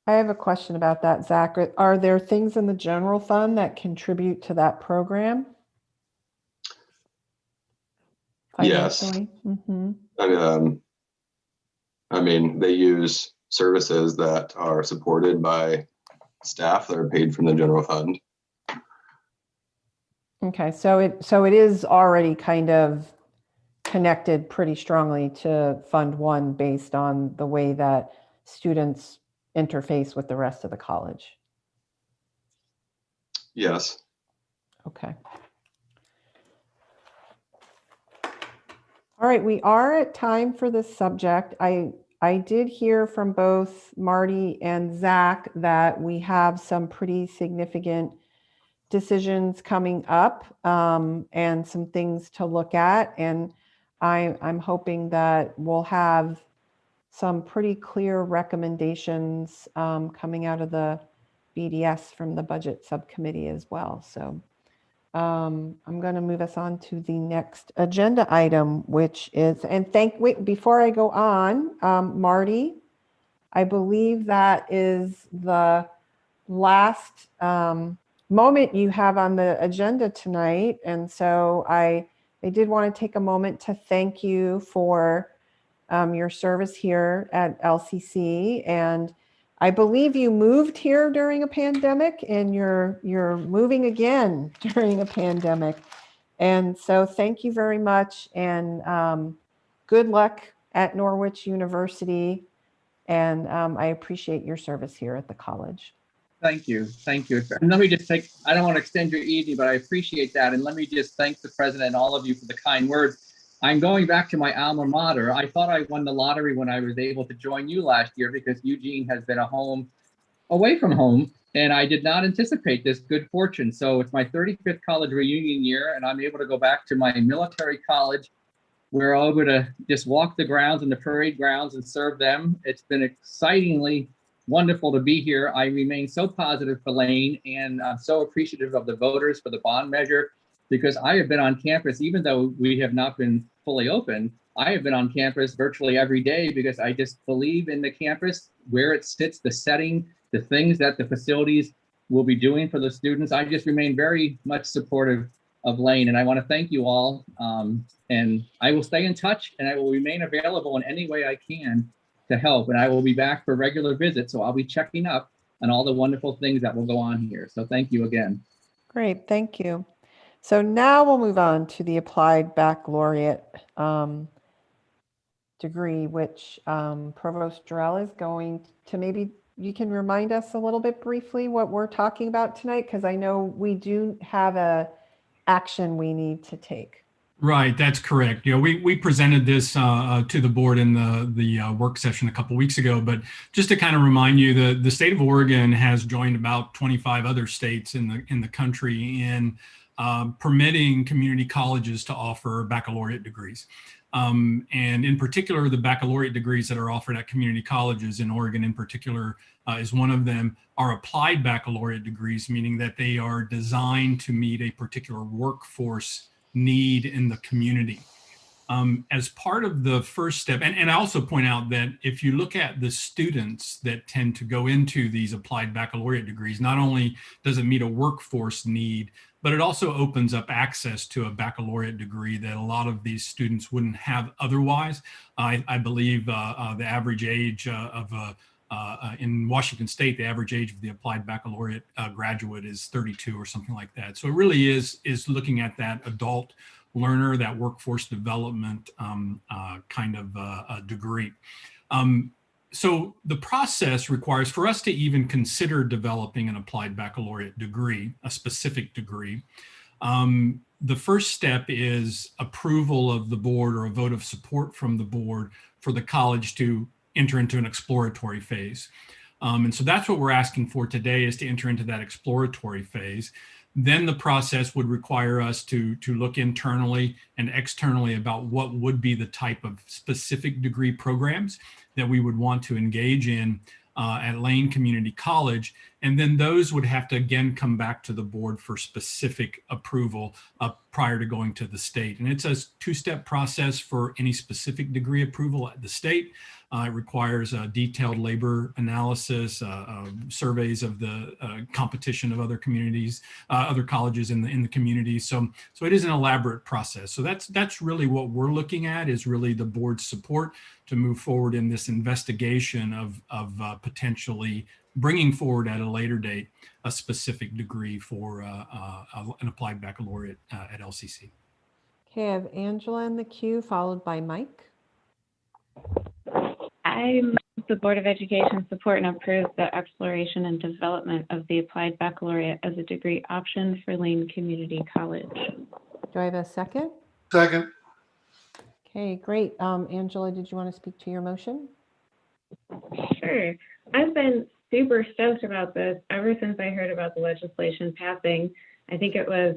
I have a question about that, Zach. Are there things in the general fund that contribute to that program? Yes. Mm-hmm. I mean, they use services that are supported by staff that are paid from the general fund. Okay, so it is already kind of connected pretty strongly to Fund 1 based on the way that students interface with the rest of the college. Yes. Okay. All right, we are at time for this subject. I did hear from both Marty and Zach that we have some pretty significant decisions coming up and some things to look at. And I'm hoping that we'll have some pretty clear recommendations coming out of the BDS from the budget subcommittee as well. So I'm going to move us on to the next agenda item, which is, and wait, before I go on, Marty, I believe that is the last moment you have on the agenda tonight. And so I did want to take a moment to thank you for your service here at LCC. And I believe you moved here during a pandemic, and you're moving again during a pandemic. And so thank you very much, and good luck at Norwich University. And I appreciate your service here at the college. Thank you. Thank you. And let me just I don't want to extend your evening, but I appreciate that. And let me just thank the president and all of you for the kind words. I'm going back to my alma mater. I thought I won the lottery when I was able to join you last year, because Eugene has been a home away from home, and I did not anticipate this good fortune. So it's my 35th college reunion year, and I'm able to go back to my military college, where I'm able to just walk the grounds and the parade grounds and serve them. It's been excitingly wonderful to be here. I remain so positive for Lane, and I'm so appreciative of the voters for the bond measure, because I have been on campus, even though we have not been fully open. I have been on campus virtually every day, because I just believe in the campus, where it sits, the setting, the things that the facilities will be doing for the students. I just remain very much supportive of Lane, and I want to thank you all. And I will stay in touch, and I will remain available in any way I can to help. And I will be back for regular visits, so I'll be checking up on all the wonderful things that will go on here. So thank you again. Great, thank you. So now we'll move on to the Applied Baccalaureate degree, which Provost Durrell is going to. Maybe you can remind us a little bit briefly what we're talking about tonight, because I know we do have a action we need to take. Right, that's correct. We presented this to the board in the work session a couple weeks ago, but just to kind of remind you, the state of Oregon has joined about 25 other states in the country in permitting community colleges to offer baccalaureate degrees. And in particular, the baccalaureate degrees that are offered at community colleges in Oregon in particular is one of them, are applied baccalaureate degrees, meaning that they are designed to meet a particular workforce need in the community. As part of the first step, and I also point out that if you look at the students that tend to go into these applied baccalaureate degrees, not only does it meet a workforce need, but it also opens up access to a baccalaureate degree that a lot of these students wouldn't have otherwise. I believe the average age in Washington State, the average age of the applied baccalaureate graduate is 32 or something like that. So it really is looking at that adult learner, that workforce development kind of a degree. So the process requires, for us to even consider developing an applied baccalaureate degree, a specific degree, the first step is approval of the board or a vote of support from the board for the college to enter into an exploratory phase. And so that's what we're asking for today, is to enter into that exploratory phase. Then the process would require us to look internally and externally about what would be the type of specific degree programs that we would want to engage in at Lane Community College. And then those would have to again come back to the board for specific approval prior to going to the state. And it's a two-step process for any specific degree approval at the state. It requires a detailed labor analysis, surveys of the competition of other communities, other colleges in the community. So it is an elaborate process. So that's really what we're looking at, is really the board's support to move forward in this investigation of potentially bringing forward at a later date a specific degree for an applied baccalaureate at LCC. Okay, I have Angela in the queue, followed by Mike. I move the Board of Education support and approve the exploration and development of the applied baccalaureate as a degree option for Lane Community College. Do I have a second? Second. Okay, great. Angela, did you want to speak to your motion? Sure. I've been super stoked about this ever since I heard about the legislation passing. I think it was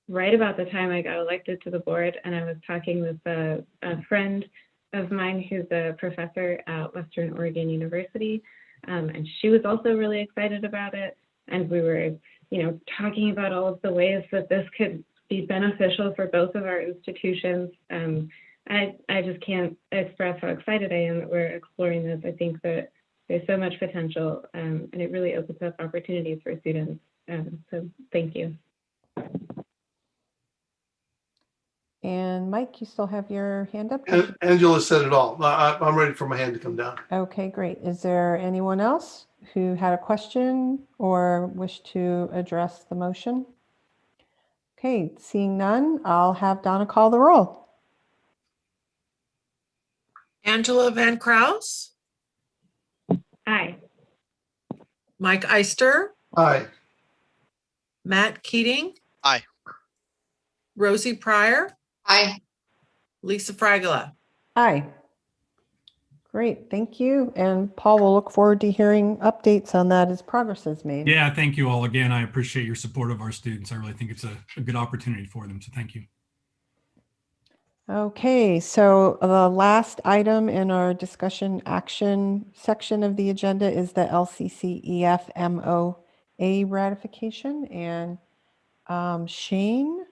right about the time I got elected to the board, and I was talking with a friend of mine who's a professor at Western Oregon University, and she was also really excited about it. And we were, talking about all of the ways that this could be beneficial for both of our institutions. I just can't express how excited I am that we're exploring this. I think that there's so much potential, and it really opens up opportunities for students. So thank you. And Mike, you still have your hand up? Angela said it all. I'm ready for my hand to come down. Okay, great. Is there anyone else who had a question or wish to address the motion? Okay, seeing none, I'll have Donna call the roll. Angela Van Kraus, Aye. Mike Eister, Aye. Matt Keating, Aye. Rosie Pryor, Aye. Lisa Fragala. Aye. Great, thank you. And Paul, we'll look forward to hearing updates on that as progress is made. Yeah, thank you all again. I appreciate your support of our students. I really think it's a good opportunity for them. So thank you. Okay, so the last item in our discussion action section of the agenda is the LCCEF MOA ratification. And Shane,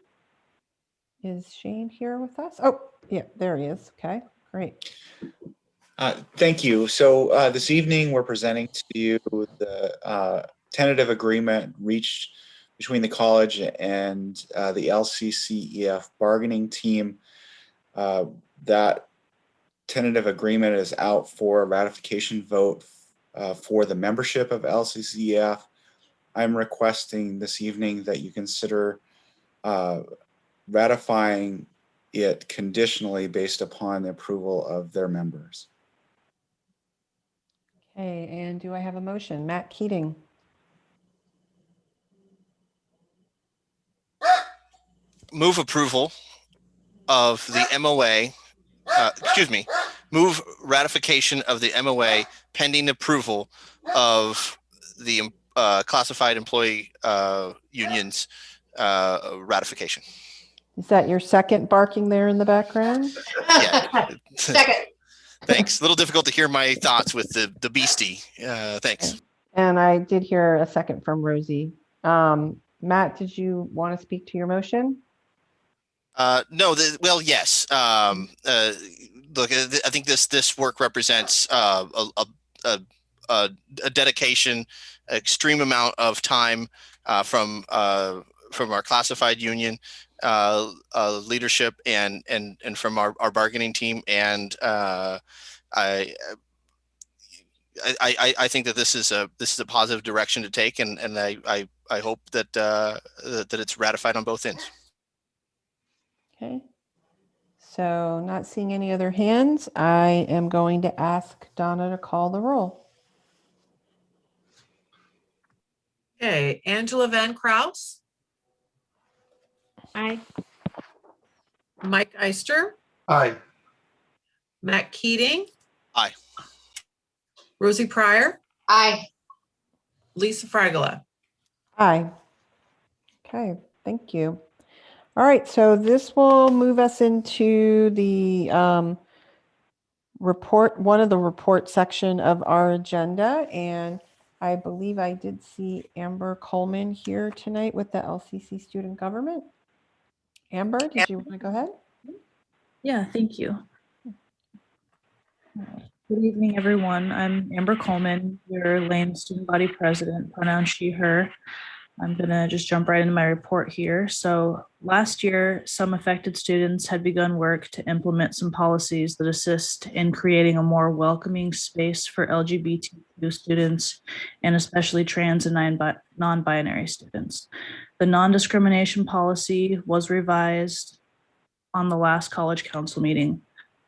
is Shane here with us? Oh, yeah, there he is. Okay, great. Thank you. So this evening we're presenting to you the tentative agreement reached between the college and the LCCEF bargaining team. That tentative agreement is out for a ratification vote for the membership of LCCEF. I'm requesting this evening that you consider ratifying it conditionally based upon the approval of their members. Okay, and do I have a motion? Matt Keating. Move approval of the MOA, move ratification of the MOA pending approval of the classified employee unions ratification. Is that your second barking there in the background? Yeah. Second. Thanks. A little difficult to hear my thoughts with the beastie. Thanks. And I did hear a second from Rosie. Matt, did you want to speak to your motion? No, well, yes. Look, I think this work represents a dedication, extreme amount of time from our classified union leadership and from our bargaining team, and I think that this is a positive direction to take, and I hope that that it's ratified on both ends. Okay. So not seeing any other hands, I am going to ask Donna to call the roll. Okay, Angela Van Kraus. Aye. Mike Eister. Aye. Matt Keating. Aye. Rosie Pryor. Aye. Lisa Fragola. Aye. Okay, thank you. All right, so this will move us into the report, one of the report section of our agenda. And I believe I did see Amber Coleman here tonight with the LCC Student Government. Amber, did you want to go ahead? Yeah, thank you. Good evening, everyone. I'm Amber Coleman, your Lane Student Body President, pronoun she, her. I'm going to just jump right into my report here. So last year, some affected students had begun work to implement some policies that assist in creating a more welcoming space for LGBTQ students, and especially trans and non-binary students. The non-discrimination policy was revised on the last college council meeting.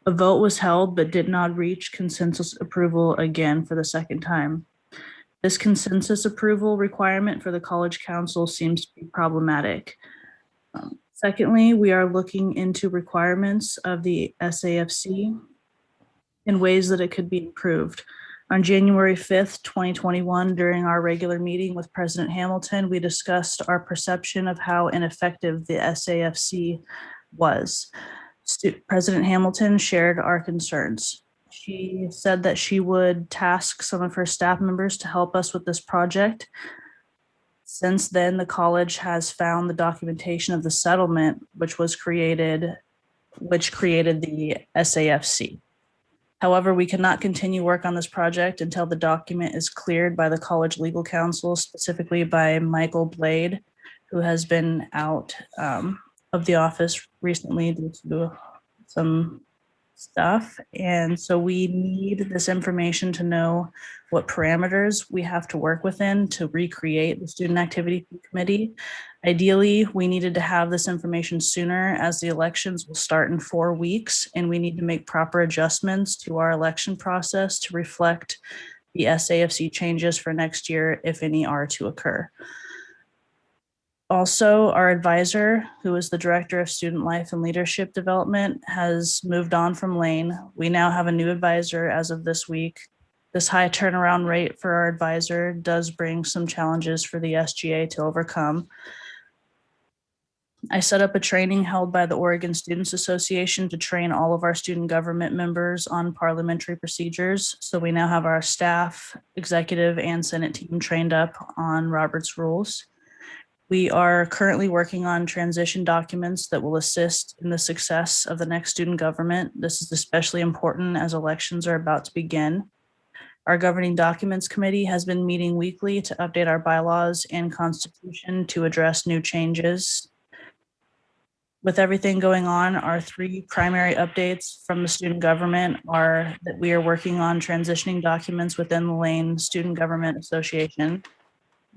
A vote was held, but did not reach consensus approval again for the second time. This consensus approval requirement for the college council seems to be problematic. Secondly, we are looking into requirements of the SAFC in ways that it could be improved. On January 5th, 2021, during our regular meeting with President Hamilton, we discussed our perception of how ineffective the SAFC was. President Hamilton shared our concerns. She said that she would task some of her staff members to help us with this project. Since then, the college has found the documentation of the settlement, which created the SAFC. However, we cannot continue work on this project until the document is cleared by the college legal counsel, specifically by Michael Blade, who has been out of the office recently due to some stuff. And so we need this information to know what parameters we have to work within to recreate the Student Activity Committee. Ideally, we needed to have this information sooner, as the elections will start in 4 weeks, and we need to make proper adjustments to our election process to reflect the SAFC changes for next year, if any are to occur. Also, our advisor, who is the Director of Student Life and Leadership Development, has moved on from Lane. We now have a new advisor as of this week. This high turnaround rate for our advisor does bring some challenges for the SGA to overcome. I set up a training held by the Oregon Students Association to train all of our student government members on parliamentary procedures. So we now have our staff, executive, and Senate team trained up on Robert's rules. We are currently working on transition documents that will assist in the success of the next student government. This is especially important as elections are about to begin. Our Governing Documents Committee has been meeting weekly to update our bylaws and constitution to address new changes. With everything going on, our 3 primary updates from the student government are that we are working on transitioning documents within the Lane Student Government Association.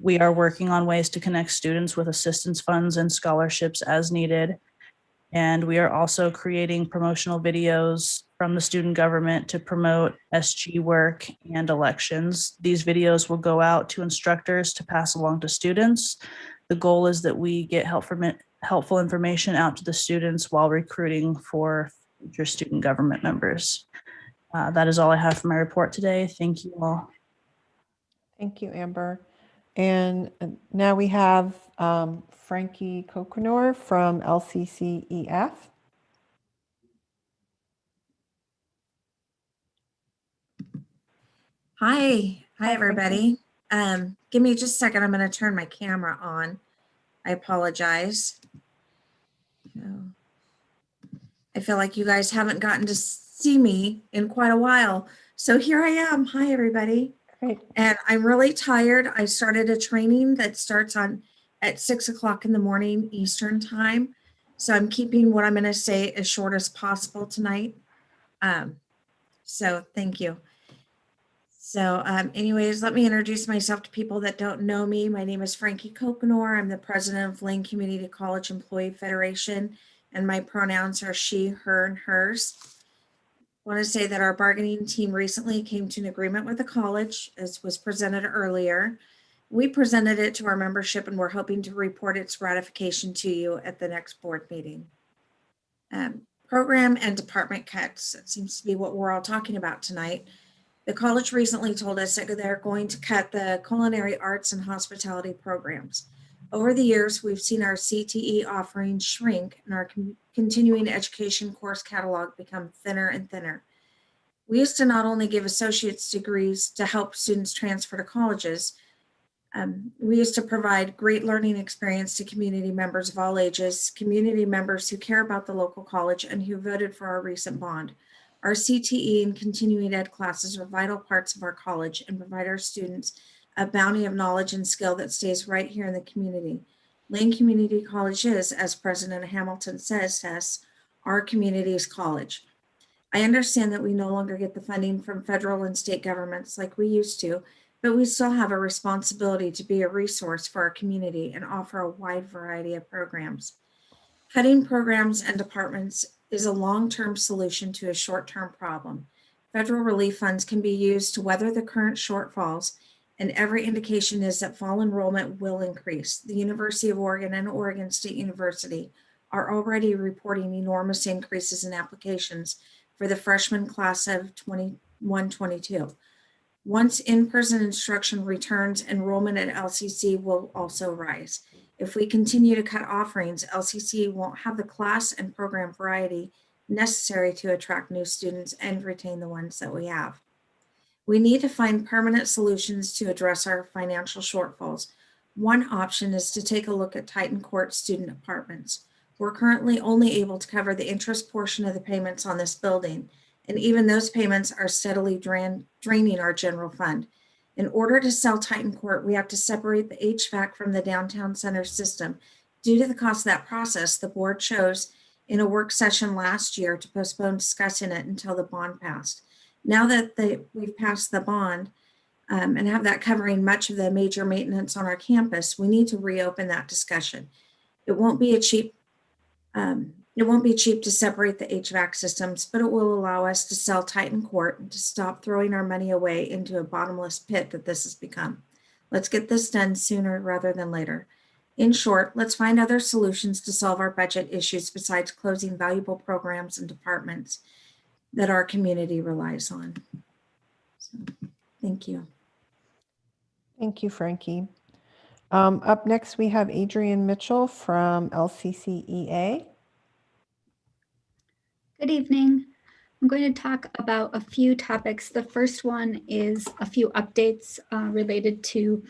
We are working on ways to connect students with assistance funds and scholarships as needed. And we are also creating promotional videos from the student government to promote SG work and elections. These videos will go out to instructors to pass along to students. The goal is that we get helpful information out to the students while recruiting for future student government members. That is all I have for my report today. Thank you all. Thank you, Amber. And now we have Frankie Kokenor from LCCEF. Hi, Hi, everybody. Give me just a second. I'm going to turn my camera on. I apologize. I feel like you guys haven't gotten to see me in quite a while. So here I am. Hi, everybody. Great. And I'm really tired. I started a training that starts at 6 o'clock in the morning Eastern time. So I'm keeping what I'm going to say as short as possible tonight. So thank you. So anyways, let me introduce myself to people that don't know me. My name is Frankie Kokenor. I'm the president of Lane Community College Employee Federation, and my pronouns are she, her, and hers. I want to say that our bargaining team recently came to an agreement with the college, as was presented earlier. We presented it to our membership, and we're hoping to report its ratification to you at the next board meeting. Program and department cuts. That seems to be what we're all talking about tonight. The college recently told us that they're going to cut the culinary arts and hospitality programs. Over the years, we've seen our CTE offerings shrink and our continuing education course catalog become thinner and thinner. We used to not only give associate's degrees to help students transfer to colleges, we used to provide great learning experience to community members of all ages, community members who care about the local college and who voted for our recent bond. Our CTE and continuing ed classes are vital parts of our college and provide our students a bounty of knowledge and skill that stays right here in the community. Lane Community College is, as President Hamilton says to us, our community's college. I understand that we no longer get the funding from federal and state governments like we used to, but we still have a responsibility to be a resource for our community and offer a wide variety of programs. Cutting programs and departments is a long-term solution to a short-term problem. Federal relief funds can be used to weather the current shortfalls, and every indication is that fall enrollment will increase. The University of Oregon and Oregon State University are already reporting enormous increases in applications for the freshman class of 21-22. Once in-person instruction returns, enrollment at LCC will also rise. If we continue to cut offerings, LCC won't have the class and program variety necessary to attract new students and retain the ones that we have. We need to find permanent solutions to address our financial shortfalls. One option is to take a look at Titan Court student apartments. We're currently only able to cover the interest portion of the payments on this building, and even those payments are steadily draining our general fund. In order to sell Titan Court, we have to separate the HVAC from the downtown center system. Due to the cost of that process, the board chose in a work session last year to postpone discussing it until the bond passed. Now that we've passed the bond and have that covering much of the major maintenance on our campus, we need to reopen that discussion. It won't be cheap to separate the HVAC systems, but it will allow us to sell Titan Court and to stop throwing our money away into a bottomless pit that this has become. Let's get this done sooner rather than later. In short, let's find other solutions to solve our budget issues besides closing valuable programs and departments that our community relies on. So, thank you. Thank you, Frankie. Up next, we have Adrienne Mitchell from LCCEA. Good evening. I'm going to talk about a few topics. The first one is a few updates related to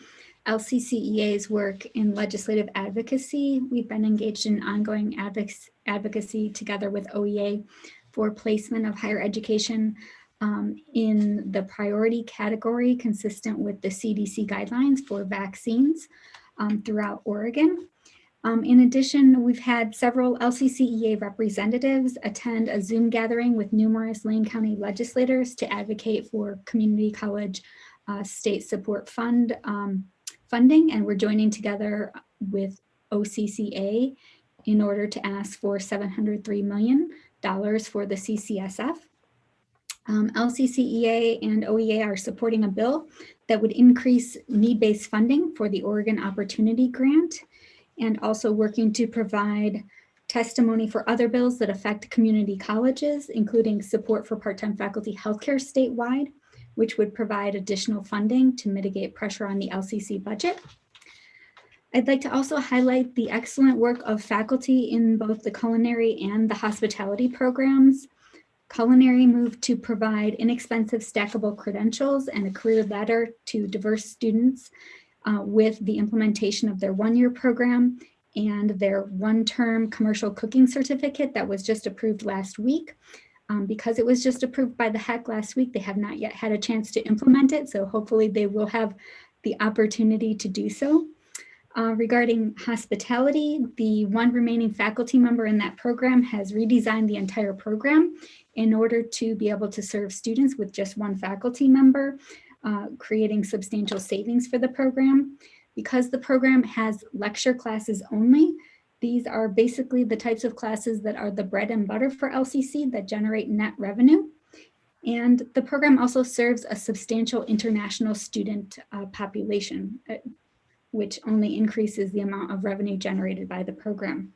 LCCEA's work in legislative advocacy. We've been engaged in ongoing advocacy together with OEA for placement of higher education in the priority category consistent with the CDC guidelines for vaccines throughout Oregon. In addition, we've had several LCCEA representatives attend a Zoom gathering with numerous Lane County legislators to advocate for community college state support funding, and we're joining together with OCCA in order to ask for $703 million for the CCSF. LCCEA and OEA are supporting a bill that would increase need-based funding for the Oregon Opportunity Grant, and also working to provide testimony for other bills that affect community colleges, including support for part-time faculty healthcare statewide, which would provide additional funding to mitigate pressure on the LCC budget. I'd like to also highlight the excellent work of faculty in both the culinary and the hospitality programs. Culinary moved to provide inexpensive stackable credentials and a career ladder to diverse students with the implementation of their one-year program and their one-term commercial cooking certificate that was just approved last week. Because it was just approved by the HEC last week, they have not yet had a chance to implement it, so hopefully they will have the opportunity to do so. Regarding hospitality, the one remaining faculty member in that program has redesigned the entire program in order to be able to serve students with just one faculty member, creating substantial savings for the program. Because the program has lecture classes only, these are basically the types of classes that are the bread and butter for LCC that generate net revenue. And the program also serves a substantial international student population, which only increases the amount of revenue generated by the program.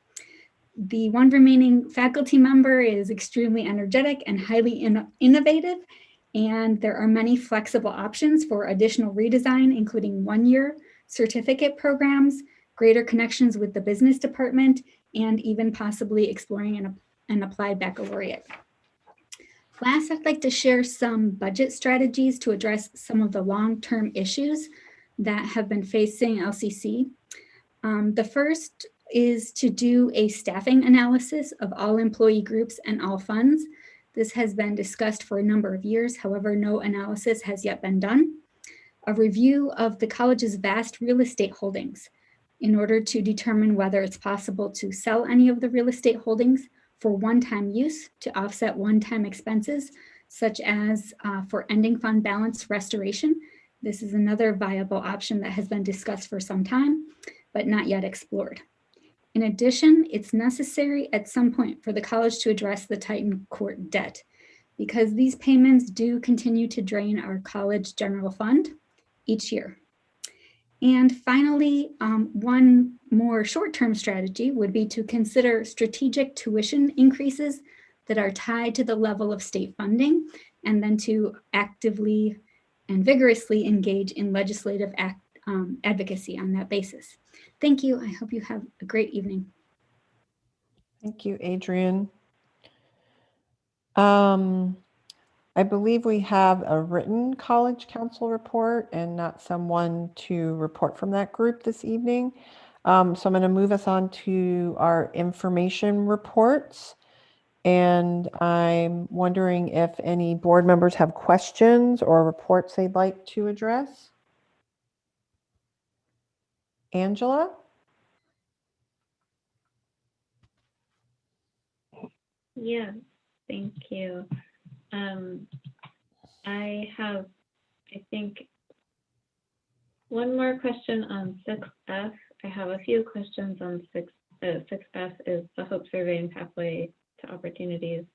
The one remaining faculty member is extremely energetic and highly innovative, and there are many flexible options for additional redesign, including one-year certificate programs, greater connections with the business department, and even possibly exploring an applied baccalaureate. Last, I'd like to share some budget strategies to address some of the long-term issues that have been facing LCC. The first is to do a staffing analysis of all employee groups and all funds. This has been discussed for a number of years. However, no analysis has yet been done. A review of the college's vast real estate holdings in order to determine whether it's possible to sell any of the real estate holdings for one-time use to offset one-time expenses, such as for ending fund balance restoration. This is another viable option that has been discussed for some time, but not yet explored. In addition, it's necessary at some point for the college to address the Titan Court debt, because these payments do continue to drain our college general fund each year. And finally, one more short-term strategy would be to consider strategic tuition increases that are tied to the level of state funding, and then to actively and vigorously engage in legislative advocacy on that basis. Thank you. I hope you have a great evening. Thank you, Adrian. I believe we have a written college council report and not someone to report from that group this evening. So I'm going to move us on to our information reports. And I'm wondering if any board members have questions or reports they'd like to address. Angela? Yeah, thank you. I have, I think, one more question on 6F. I have a few questions on 6F is the Hope Survey and Pathway to Opportunities.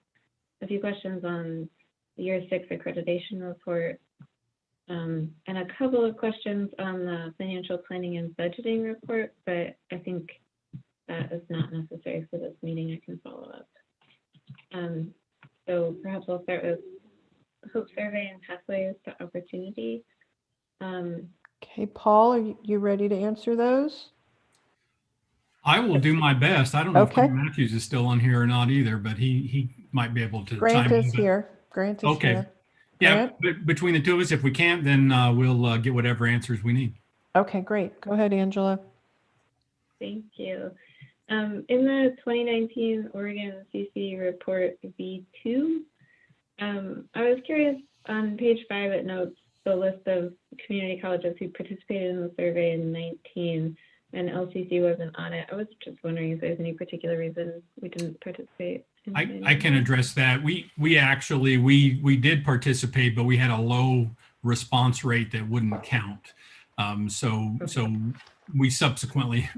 A few questions on the Year 6 accreditation report, and a couple of questions on the financial planning and budgeting report, but I think that is not necessary for this meeting. I can follow up. So perhaps I'll start with Hope Survey and Pathways to Opportunity. Okay, Paul, are you ready to answer those? I will do my best. I don't know if Okay. Kim Matthews is still on here or not either, but he might be able to Grant chime in. is here. Grant is Okay. here. Yeah, Grant? between the two of us, if we can't, then we'll get whatever answers we need. Okay, great. Go ahead, Angela. Thank you. In the 2019 Oregon CC report V2, I was curious, on page 5 it notes the list of community colleges who participated in the survey in 19, and LCC wasn't on it. I was just wondering if there's any particular reason we didn't participate. I can address that. We actually did participate, but we had a low response rate that wouldn't count. So we subsequently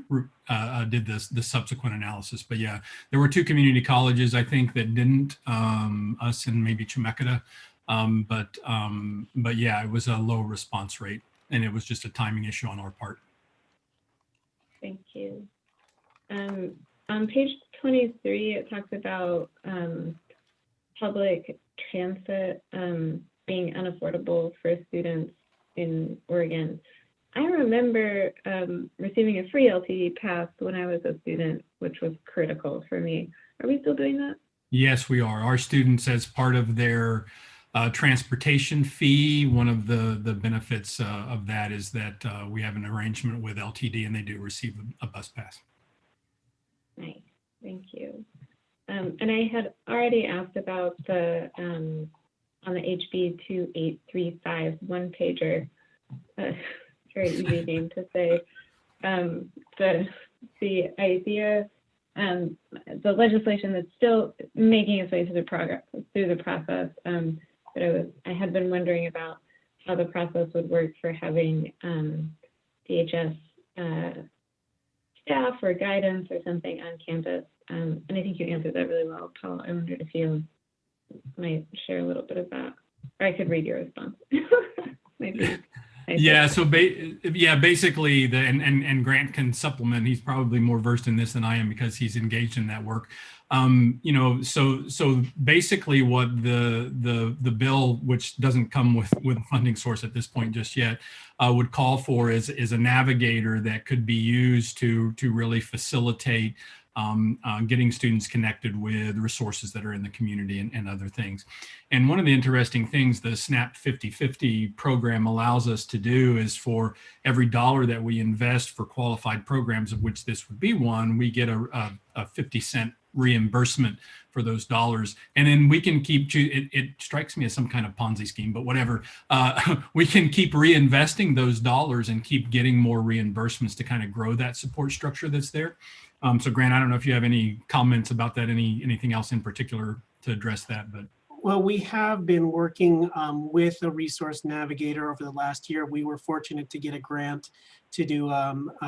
did the subsequent analysis. But yeah, there were 2 community colleges, I think, that didn't, us and maybe Chemeketa. But yeah, it was a low response rate, and it was just a timing issue on our part. Thank you. On page 23, it talks about public transit being unaffordable for students in Oregon. I remember receiving a free LTE pass when I was a student, which was critical for me. Are we still doing that? Yes, we are. Our students, as part of their transportation fee, one of the benefits of that is that we have an arrangement with LTD, and they do receive a bus pass. Nice, thank you. And I had already asked about the on the HB 2835 one-pager. Very easy name to say. The idea, the legislation that's still making its way through the process. But I had been wondering about how the process would work for having DHS staff or guidance or something on campus. And I think you answered that really well, Paul. I wondered if you might share a little bit of that, or I could read your response. Maybe. Yeah, so basically, and Grant can supplement. He's probably more versed in this than I am because he's engaged in that work. You know, so basically, what the bill, which doesn't come with a funding source at this point just yet, would call for is a navigator that could be used to really facilitate getting students connected with resources that are in the community and other things. And one of the interesting things the SNAP 50/50 program allows us to do is for every dollar that we invest for qualified programs, of which this would be one, we get a 50-cent reimbursement for those dollars. And then we can keep, it strikes me as some kind of Ponzi scheme, but whatever. We can keep reinvesting those dollars and keep getting more reimbursements to kind of grow that support structure that's there. So Grant, I don't know if you have any comments about that, anything else in particular to address that, but. Well, we have been working with a resource navigator over the last year. We were fortunate to get a grant to do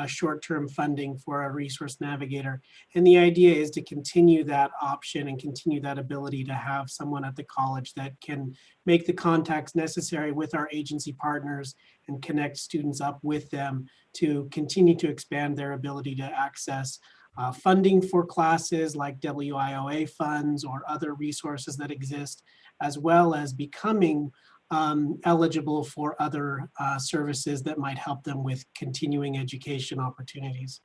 short-term funding for a resource navigator. And the idea is to continue that option and continue that ability to have someone at the college that can make the contacts necessary with our agency partners and connect students up with them to continue to expand their ability to access funding for classes like WIOA funds or other resources that exist, as well as becoming eligible for other services that might help them with continuing education opportunities.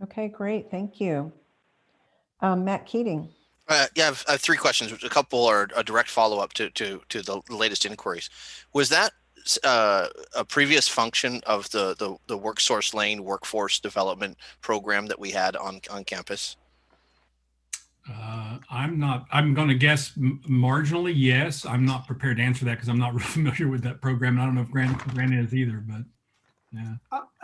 Okay, great, thank you. Matt Keating. Yeah, I have 3 questions. A couple are a direct follow-up to the latest inquiries. Was that a previous function of the WorkSource Lane workforce development program that we had on campus? I'm going to guess marginally, yes. I'm not prepared to answer that because I'm not really familiar with that program. I don't know if Grant is either, but yeah.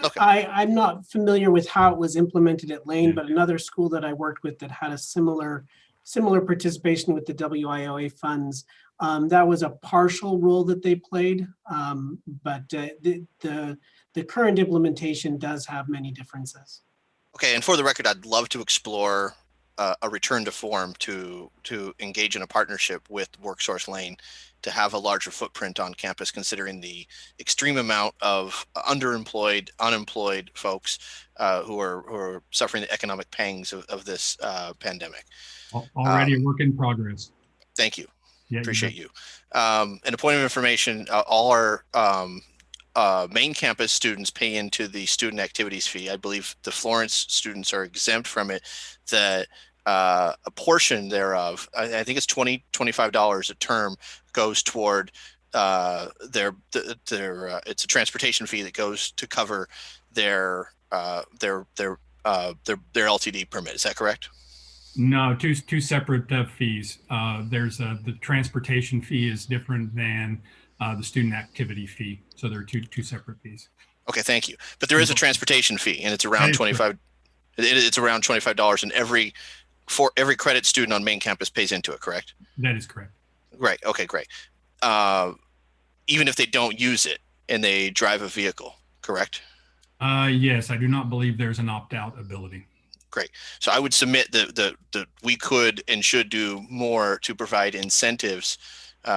Okay. I'm not familiar with how it was implemented at Lane, but another school that I worked with that had a similar participation with the WIOA funds, that was a partial role that they played, but the current implementation does have many differences. Okay, and for the record, I'd love to explore a return to form to engage in a partnership with WorkSource Lane to have a larger footprint on campus, considering the extreme amount of underemployed, unemployed folks who are suffering the economic pangs of this pandemic. Already a work in progress. Thank you. Yeah, appreciate you. And a point of information, all our main campus students pay into the student activities fee. I believe the Florence students are exempt from it. That a portion thereof, I think it's $25 a term, goes toward it's a transportation fee that goes to cover their LTD permit. Is that correct? No, two separate fees. There's the transportation fee is different than the student activity fee. So there are two separate fees. Okay, thank you. But there is a transportation fee, and it's around $25. It's around $25, and for every credit student on main campus pays into it. Correct? That is correct. Right. Okay. Great. Even if they don't use it, and they drive a vehicle, correct? Yes, I do not believe there's an opt-out ability. Great. So I would submit that we could and should do more to provide incentives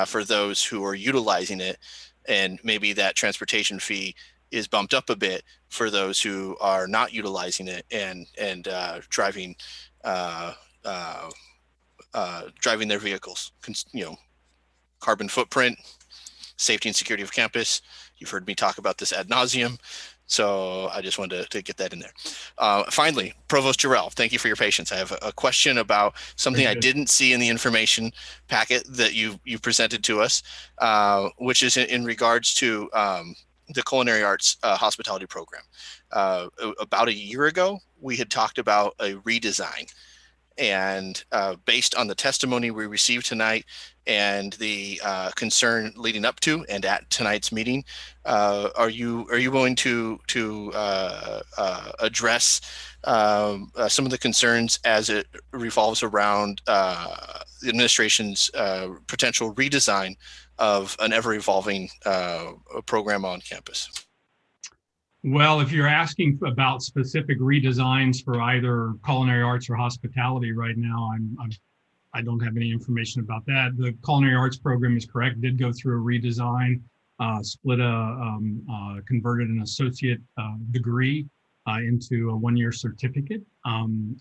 for those who are utilizing it, and maybe that transportation fee is bumped up a bit for those who are not utilizing it and driving driving their vehicles. Carbon footprint, safety and security of campus. You've heard me talk about this ad nauseum. So I just wanted to get that in there. Finally, Provost Jarrell, thank you for your patience. I have a question about something I didn't see in the information packet that you presented to us, which is in regards to the Culinary Arts Hospitality Program. About a year ago, we had talked about a redesign. And based on the testimony we received tonight and the concern leading up to and at tonight's meeting, are you going to address some of the concerns as it revolves around the administration's potential redesign of an ever-evolving program on campus? Well, if you're asking about specific redesigns for either culinary arts or hospitality right now, I don't have any information about that. The culinary arts program is correct, did go through a redesign, converted an associate degree into a one-year certificate.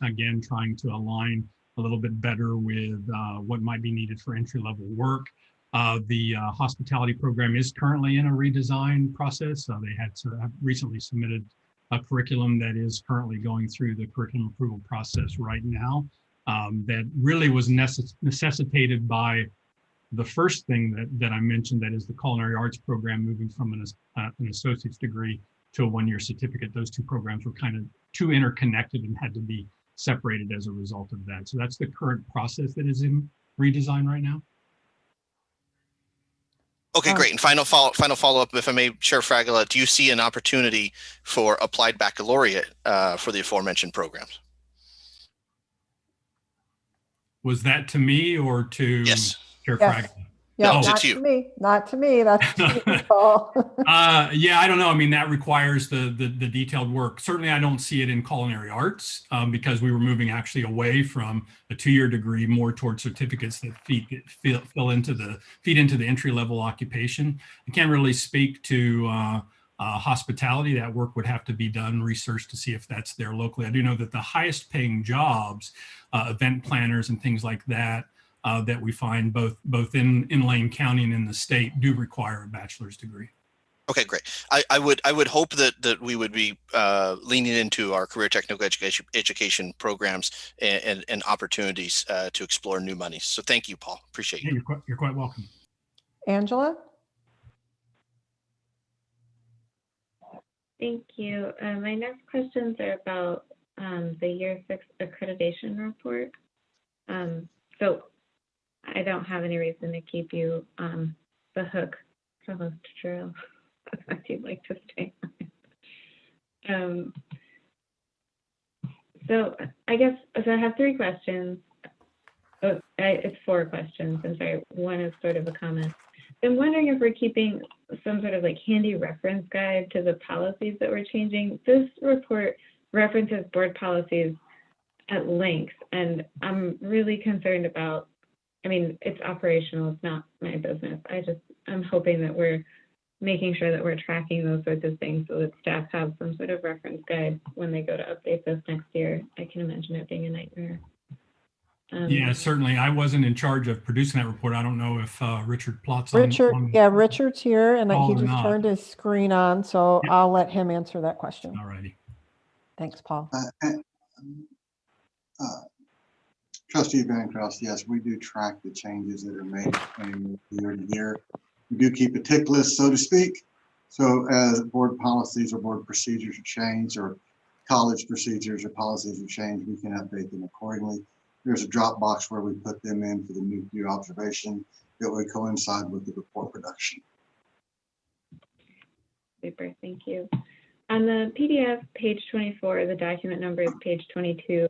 Again, trying to align a little bit better with what might be needed for entry-level work. The hospitality program is currently in a redesign process. They had recently submitted a curriculum that is currently going through the curriculum approval process right now. That really was necessitated by the first thing that I mentioned, that is the culinary arts program moving from an associate's degree to a one-year certificate. Those two programs were kind of too interconnected and had to be separated as a result of that. So that's the current process that is in redesign right now. Okay, great. And final follow-up, if I may, Chair Fragala, do you see an opportunity for applied baccalaureate for the aforementioned programs? Was that to me or to Chair Fragala? Yeah, No, not to you. to me, not to me. That's to you, Paul. Yeah, I don't know. I mean, that requires the detailed work. Certainly, I don't see it in culinary arts because we were moving actually away from a two-year degree more towards certificates that feed into the entry-level occupation. I can't really speak to hospitality. That work would have to be done, research to see if that's there locally. I do know that the highest paying jobs, event planners and things like that, that we find both in Lane County and in the state do require a bachelor's degree. Okay, great. I would hope that we would be leaning into our career technical education programs and opportunities to explore new monies. So thank you, Paul. Appreciate you. Yeah, you're quite welcome. Angela? Thank you. My next questions are about the year 6 accreditation report. So I don't have any reason to keep you on the hook, Provost Jarrell, if you'd like to stay on. So I guess, so I have 3 questions. It's 4 questions. I'm sorry. One is sort of a comment. I'm wondering if we're keeping some sort of like handy reference guide to the policies that we're changing. This report references board policies at length, and I'm really concerned about, I mean, it's operational, it's not my business. I'm hoping that we're making sure that we're tracking those sorts of things so that staff have some sort of reference guide when they go to update this next year. I can imagine it being a nightmare. Yeah, certainly. I wasn't in charge of producing that report. I don't know if Richard Plott's Yeah, Richard's here, and he just not. turned his screen on, so I'll let him answer that question. All righty. Thanks, Paul. Trustee Bancroft, yes, we do track the changes that are made from year to year. We do keep a tick list, so to speak. So as board policies or board procedures are changed, or college procedures or policies are changed, we can update them accordingly. There's a drop box where we put them in for the new observation that would coincide with the report production. Super, thank you. On the PDF, page 24, the document number is page 22.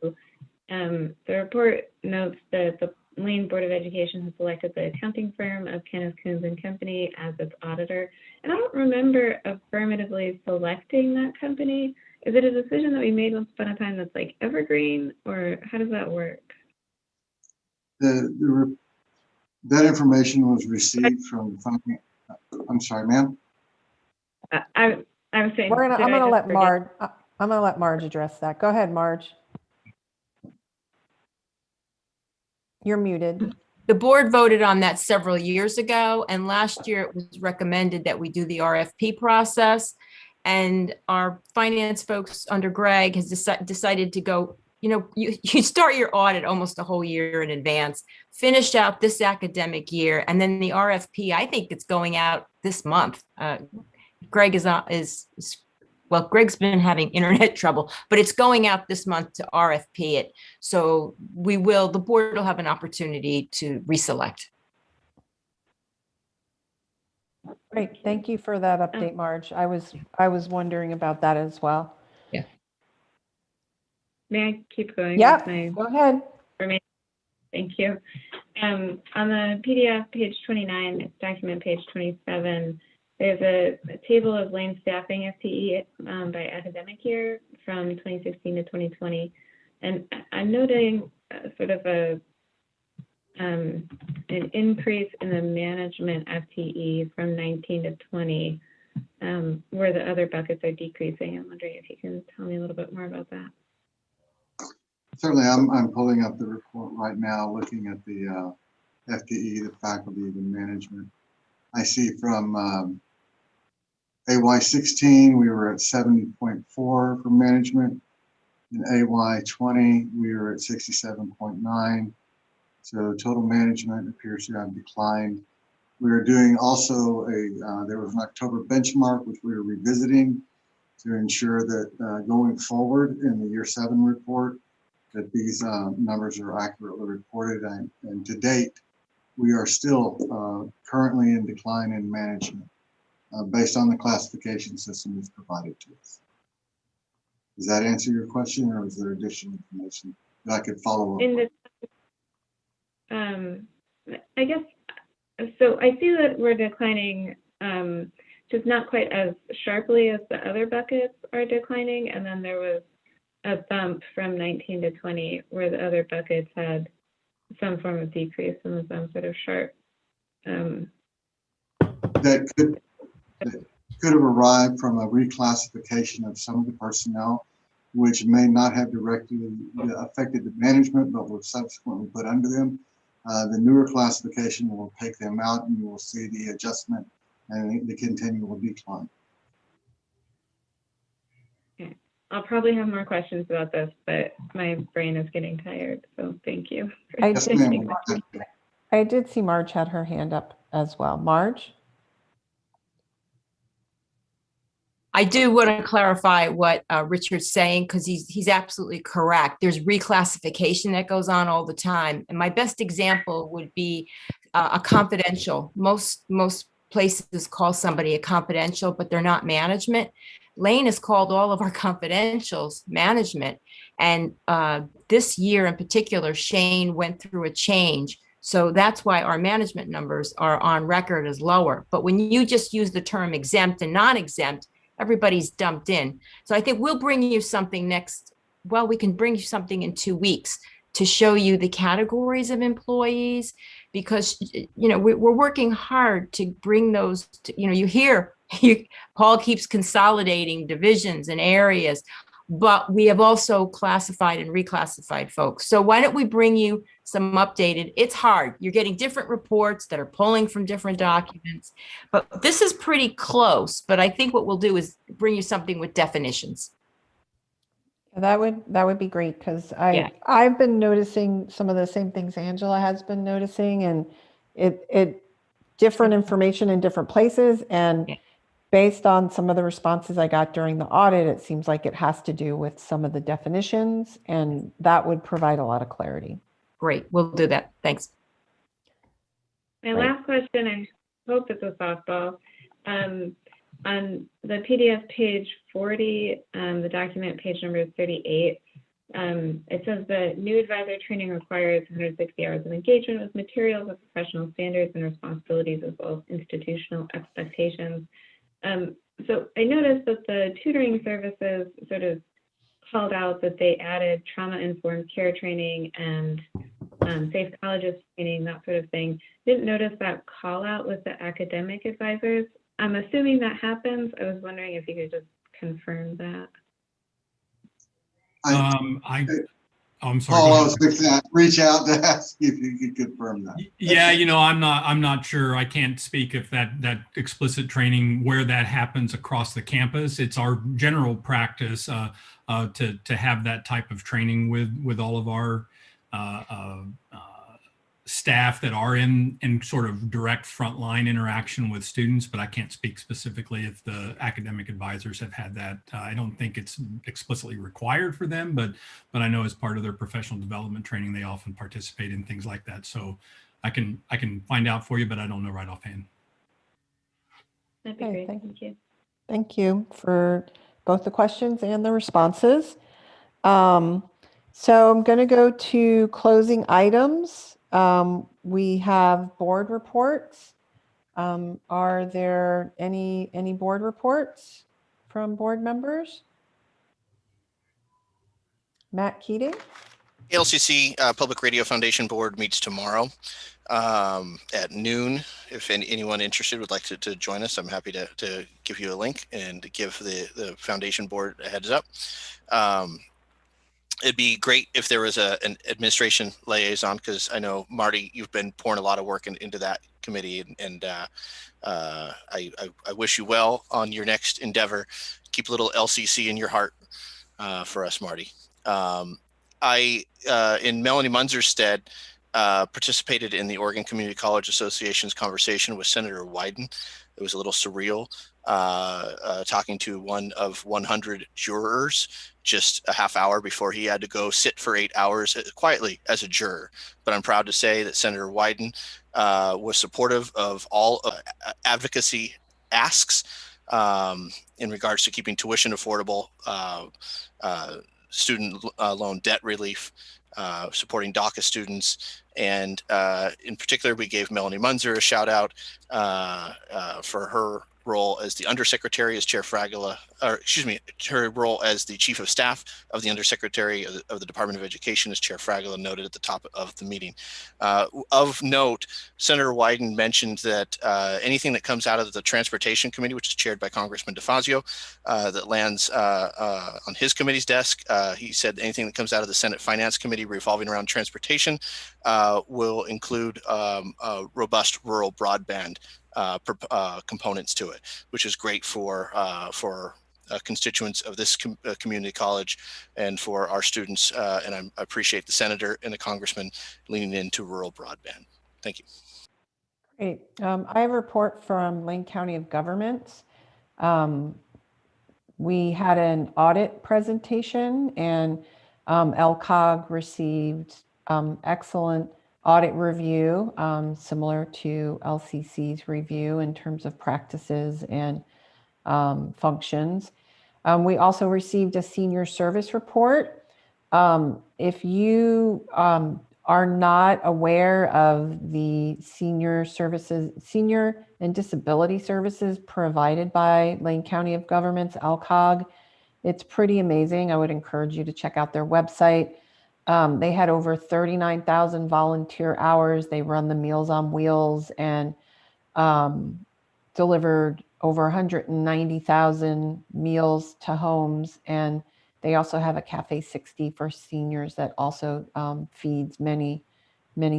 The report notes that the Lane Board of Education has selected the accounting firm of Kenneth Coons and Company as its auditor. And I don't remember affirmatively selecting that company. Is it a decision that we made once upon a time that's like evergreen, or how does that work? That information was received from, I'm sorry, ma'am. I was saying, I'm gonna let Marge address that. Go ahead, Marge. You're muted. The board voted on that several years ago, and last year it was recommended that we do the RFP process. And our finance folks under Greg has decided to go, you start your audit almost a whole year in advance, finish out this academic year, and then the RFP, I think it's going out this month. Greg well, Greg's been having internet trouble, but it's going out this month to RFP it. So the board will have an opportunity to reselect. Great, thank you for that update, Marge. I was wondering about that as well. Yeah. May I keep going? Yeah, go ahead. Thank you. On the PDF, page 29, document page 27, there's a table of Lane staffing FTE by academic year from 2016 to 2020. And I'm noting sort of an increase in the management FTE from 19 to 20, where the other buckets are decreasing. I'm wondering if you can tell me a little bit more about that. Certainly, I'm pulling up the report right now, looking at the FTE, the faculty of management. I see from AY16, we were at 70.4 for management. In AY20, we were at 67.9. So total management appears to have declined. We are doing also there was an October benchmark, which we are revisiting to ensure that going forward in the year 7 report, that these numbers are accurately reported. And to date, we are still currently in decline in management based on the classification system that's provided to us. Does that answer your question, or is there additional information that I could follow up with? I guess, so I see that we're declining just not quite as sharply as the other buckets are declining. And then there was a bump from 19 to 20 where the other buckets had some form of decrease and some sort of sharp. That could have arrived from a reclassification of some of the personnel, which may not have directly affected the management, but were subsequently put under them. The newer classification will take them out, and you will see the adjustment and the continual decline. Okay. I'll probably have more questions about this, but my brain is getting tired, so thank you. I did see Marge had her hand up as well. Marge? I do want to clarify what Richard's saying, because he's absolutely correct. There's reclassification that goes on all the time. And my best example would be a confidential. Most places call somebody a confidential, but they're not management. Lane has called all of our confidentials management. And this year in particular, Shane went through a change. So that's why our management numbers are on record as lower. But when you just use the term exempt and non-exempt, everybody's dumped in. So I think we'll bring you something we can bring you something in 2 weeks to show you the categories of employees, because, we're working hard to bring those to, you hear Paul keeps consolidating divisions and areas, but we have also classified and reclassified folks. So why don't we bring you some updated? It's hard. You're getting different reports that are pulling from different documents, but this is pretty close. But I think what we'll do is bring you something with definitions. That would be great, because I've been noticing some of the same things Angela has been noticing, and it different information in different places. And based on some of the responses I got during the audit, it seems like it has to do with some of the definitions, and that would provide a lot of clarity. Great, we'll do that. Thanks. My last question, I hope it's a softball. On the PDF page 40, the document page number 38, It says the new advisor training requires 160 hours of engagement with materials of professional standards and responsibilities as well as institutional expectations. So I noticed that the tutoring services sort of called out that they added trauma-informed care training and safe colleges training, that sort of thing. Didn't notice that call out with the academic advisors. I'm assuming that happens. I was wondering if you could just confirm that. I'm sorry. Paul, go I ahead. was fixing to reach out to ask if you could confirm that. Yeah, I'm not sure. I can't speak if that explicit training, where that happens across the campus. It's our general practice to have that type of training with all of our staff that are in sort of direct frontline interaction with students, but I can't speak specifically if the academic advisors have had that. I don't think it's explicitly required for them, but I know as part of their professional development training, they often participate in things like that. So I can find out for you, but I don't know right offhand. That'd be great. Thank you. Thank you for both the questions and the responses. So I'm going to go to closing items. We have board reports. Are there any board reports from board members? Matt Keating? LCC Public Radio Foundation Board meets tomorrow at noon. If anyone interested would like to join us, I'm happy to give you a link and to give the foundation board a heads up. It'd be great if there was an administration liaison, because I know, Marty, you've been pouring a lot of work into that committee, and I wish you well on your next endeavor. Keep a little LCC in your heart for us, Marty. I, in Melanie Munzer's stead, participated in the Oregon Community College Association's conversation with Senator Wyden. It was a little surreal, talking to one of 100 jurors just a half hour before he had to go sit for 8 hours quietly as a juror. But I'm proud to say that Senator Wyden was supportive of all advocacy asks in regards to keeping tuition affordable, student loan debt relief, supporting DACA students. And in particular, we gave Melanie Munzer a shout out for her role as the undersecretary, as Chair Fragala, or excuse me, her role as the chief of staff of the undersecretary of the Department of Education, as Chair Fragala noted at the top of the meeting. Of note, Senator Wyden mentioned that anything that comes out of the Transportation Committee, which is chaired by Congressman DeFazio, that lands on his committee's desk, he said anything that comes out of the Senate Finance Committee revolving around transportation will include robust rural broadband components to it, which is great for constituents of this community college and for our students. And I appreciate the senator and the congressman leaning into rural broadband. Thank you. Great. I have a report from Lane County of Governments. We had an audit presentation, and LCOG received excellent audit review, similar to LCC's review in terms of practices and functions. We also received a senior service report. If you are not aware of the senior and disability services provided by Lane County of Governments, LCOG, it's pretty amazing. I would encourage you to check out their website. They had over 39,000 volunteer hours. They run the Meals on Wheels and delivered over 190,000 meals to homes. And they also have a Cafe 60 for seniors that also feeds many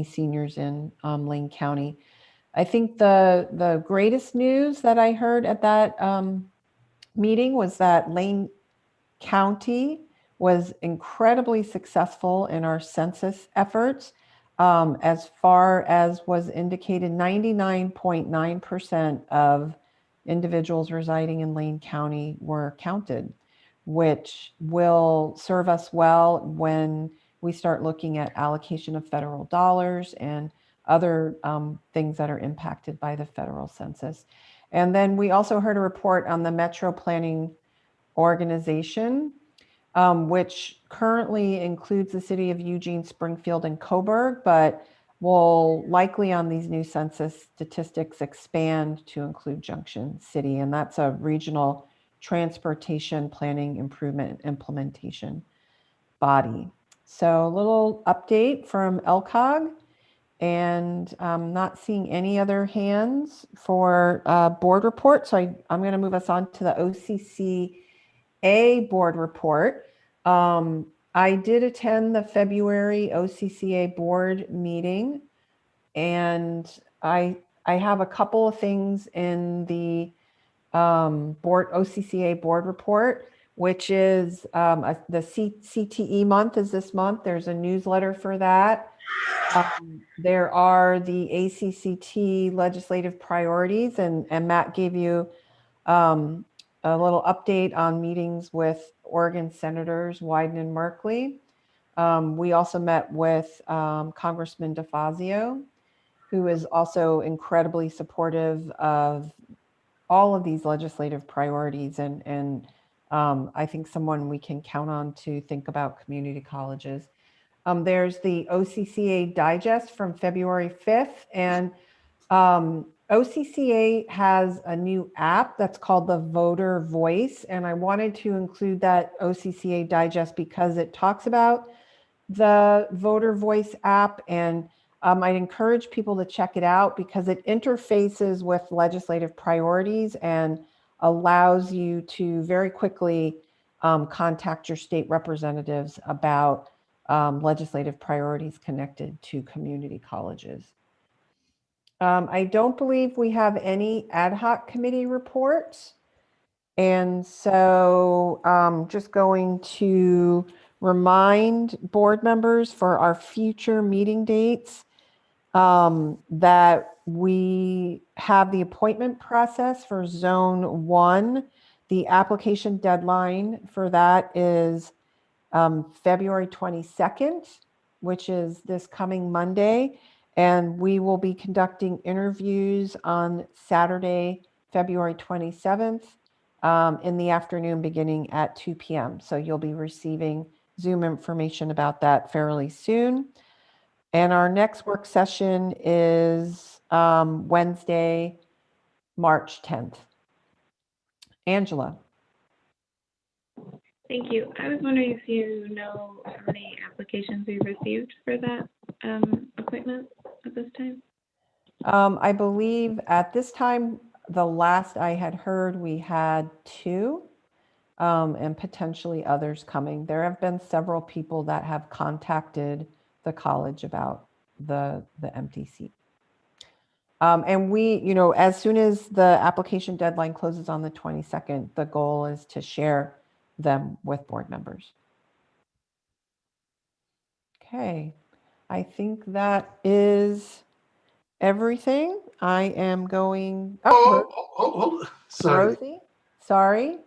seniors in Lane County. I think the greatest news that I heard at that meeting was that Lane County was incredibly successful in our census efforts. As far as was indicated, 99.9% of individuals residing in Lane County were counted, which will serve us well when we start looking at allocation of federal dollars and other things that are impacted by the federal census. And then we also heard a report on the Metro Planning Organization. which currently includes the city of Eugene, Springfield, and Coburg, but will likely on these new census statistics expand to include Junction City. And that's a regional transportation planning improvement and implementation body. So a little update from LCOG, and I'm not seeing any other hands for board report. So I'm going to move us on to the OCCA board report. I did attend the February OCCA board meeting, and I have a couple of things in the OCCA board report, which is the CTE month is this month. There's a newsletter for that. There are the ACCT legislative priorities, and Matt gave you a little update on meetings with Oregon Senators Wyden and Merkley. We also met with Congressman DeFazio, who is also incredibly supportive of all of these legislative priorities, and I think someone we can count on to think about community colleges. There's the OCCA Digest from February 5th, and OCCA has a new app that's called the Voter Voice, and I wanted to include that OCCA Digest because it talks about the Voter Voice app, and I'd encourage people to check it out because it interfaces with legislative priorities and allows you to very quickly contact your state representatives about legislative priorities connected to community colleges. I don't believe we have any ad hoc committee reports. And so just going to remind board members for our future meeting dates that we have the appointment process for Zone 1. The application deadline for that is February 22nd, which is this coming Monday. And we will be conducting interviews on Saturday, February 27th in the afternoon beginning at 2 p.m. So you'll be receiving Zoom information about that fairly soon. And our next work session is Wednesday, March 10th. Angela. Thank you. I was wondering if you know how many applications we received for that appointment at this time? I believe at this time, the last I had heard, we had 2 and potentially others coming. There have been several people that have contacted the college about the empty seat. And we, you know, as soon as the application deadline closes on the 22nd, the goal is to share them with board members. Okay, I think that is everything. I am going. Sorry. Rosie, sorry,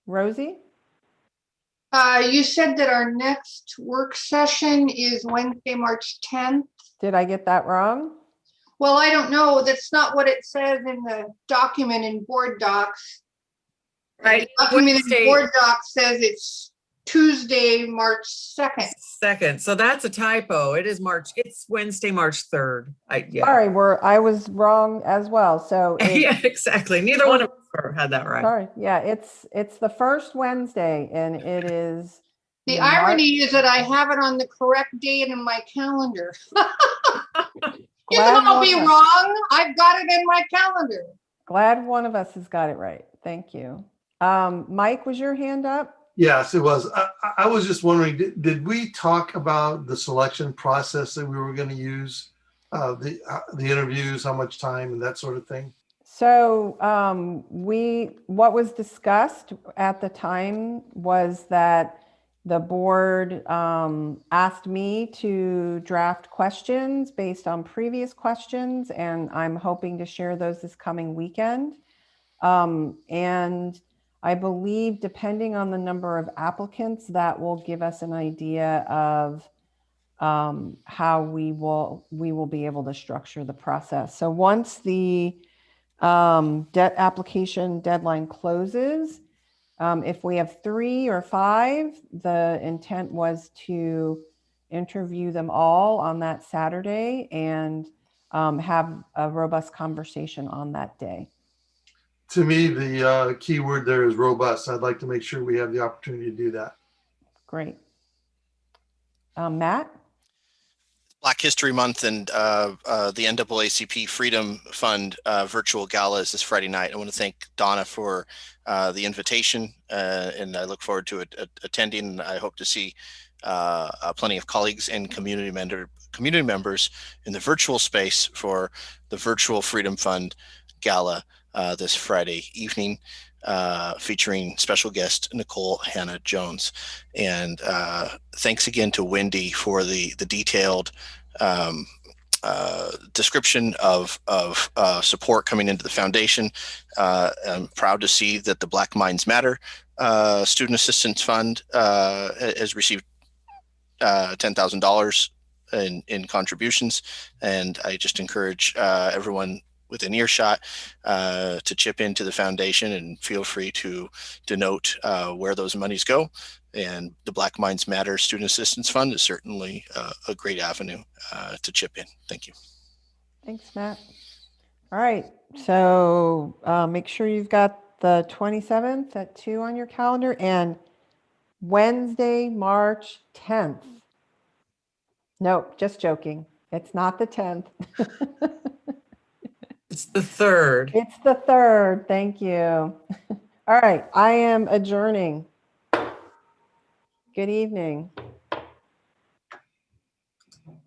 Rosie. You said that our next work session is Wednesday, March 10th. Did I get that wrong? Well, I don't know. That's not what it says in the document in board docs. Right. The document Wednesday. in board docs says it's Tuesday, March 2nd. Second. So that's a typo. It is March. It's Wednesday, March 3rd. Yeah. Sorry, I was wrong as well. So Yeah, exactly. Neither one of us had that right. Sorry. Yeah, it's the first Wednesday, and it is. The irony is that I have it on the correct date in my calendar. Even though I'll be wrong, I've got it in my calendar. Glad one of us has got it right. Thank you. Mike, was your hand up? Yes, it was. I was just wondering, did we talk about the selection process that we were going to use, the interviews, how much time and that sort of thing? So what was discussed at the time was that the board asked me to draft questions based on previous questions, and I'm hoping to share those this coming weekend. And I believe, depending on the number of applicants, that will give us an idea of how we will be able to structure the process. So once the debt application deadline closes, If we have 3 or 5, the intent was to interview them all on that Saturday and have a robust conversation on that day. To me, the key word there is robust. I'd like to make sure we have the opportunity to do that. Great. Matt? Black History Month and the NAACP Freedom Fund virtual gala is this Friday night. I want to thank Donna for the invitation, and I look forward to attending. I hope to see plenty of colleagues and community members in the virtual space for the virtual Freedom Fund gala this Friday evening, featuring special guest Nicole Hannah Jones. And thanks again to Wendy for the detailed description of support coming into the foundation. I'm proud to see that the Black Minds Matter Student Assistance Fund has received $10,000 in contributions, and I just encourage everyone within earshot to chip into the foundation, and feel free to denote where those monies go. And the Black Minds Matter Student Assistance Fund is certainly a great avenue to chip in. Thank you. Thanks, Matt. All right, so make sure you've got the 27th at 2 on your calendar, and Wednesday, March 10th. Nope, just joking. It's not the 10th. It's the 3rd. It's the 3rd. Thank you. All right, I am adjourning. Good evening.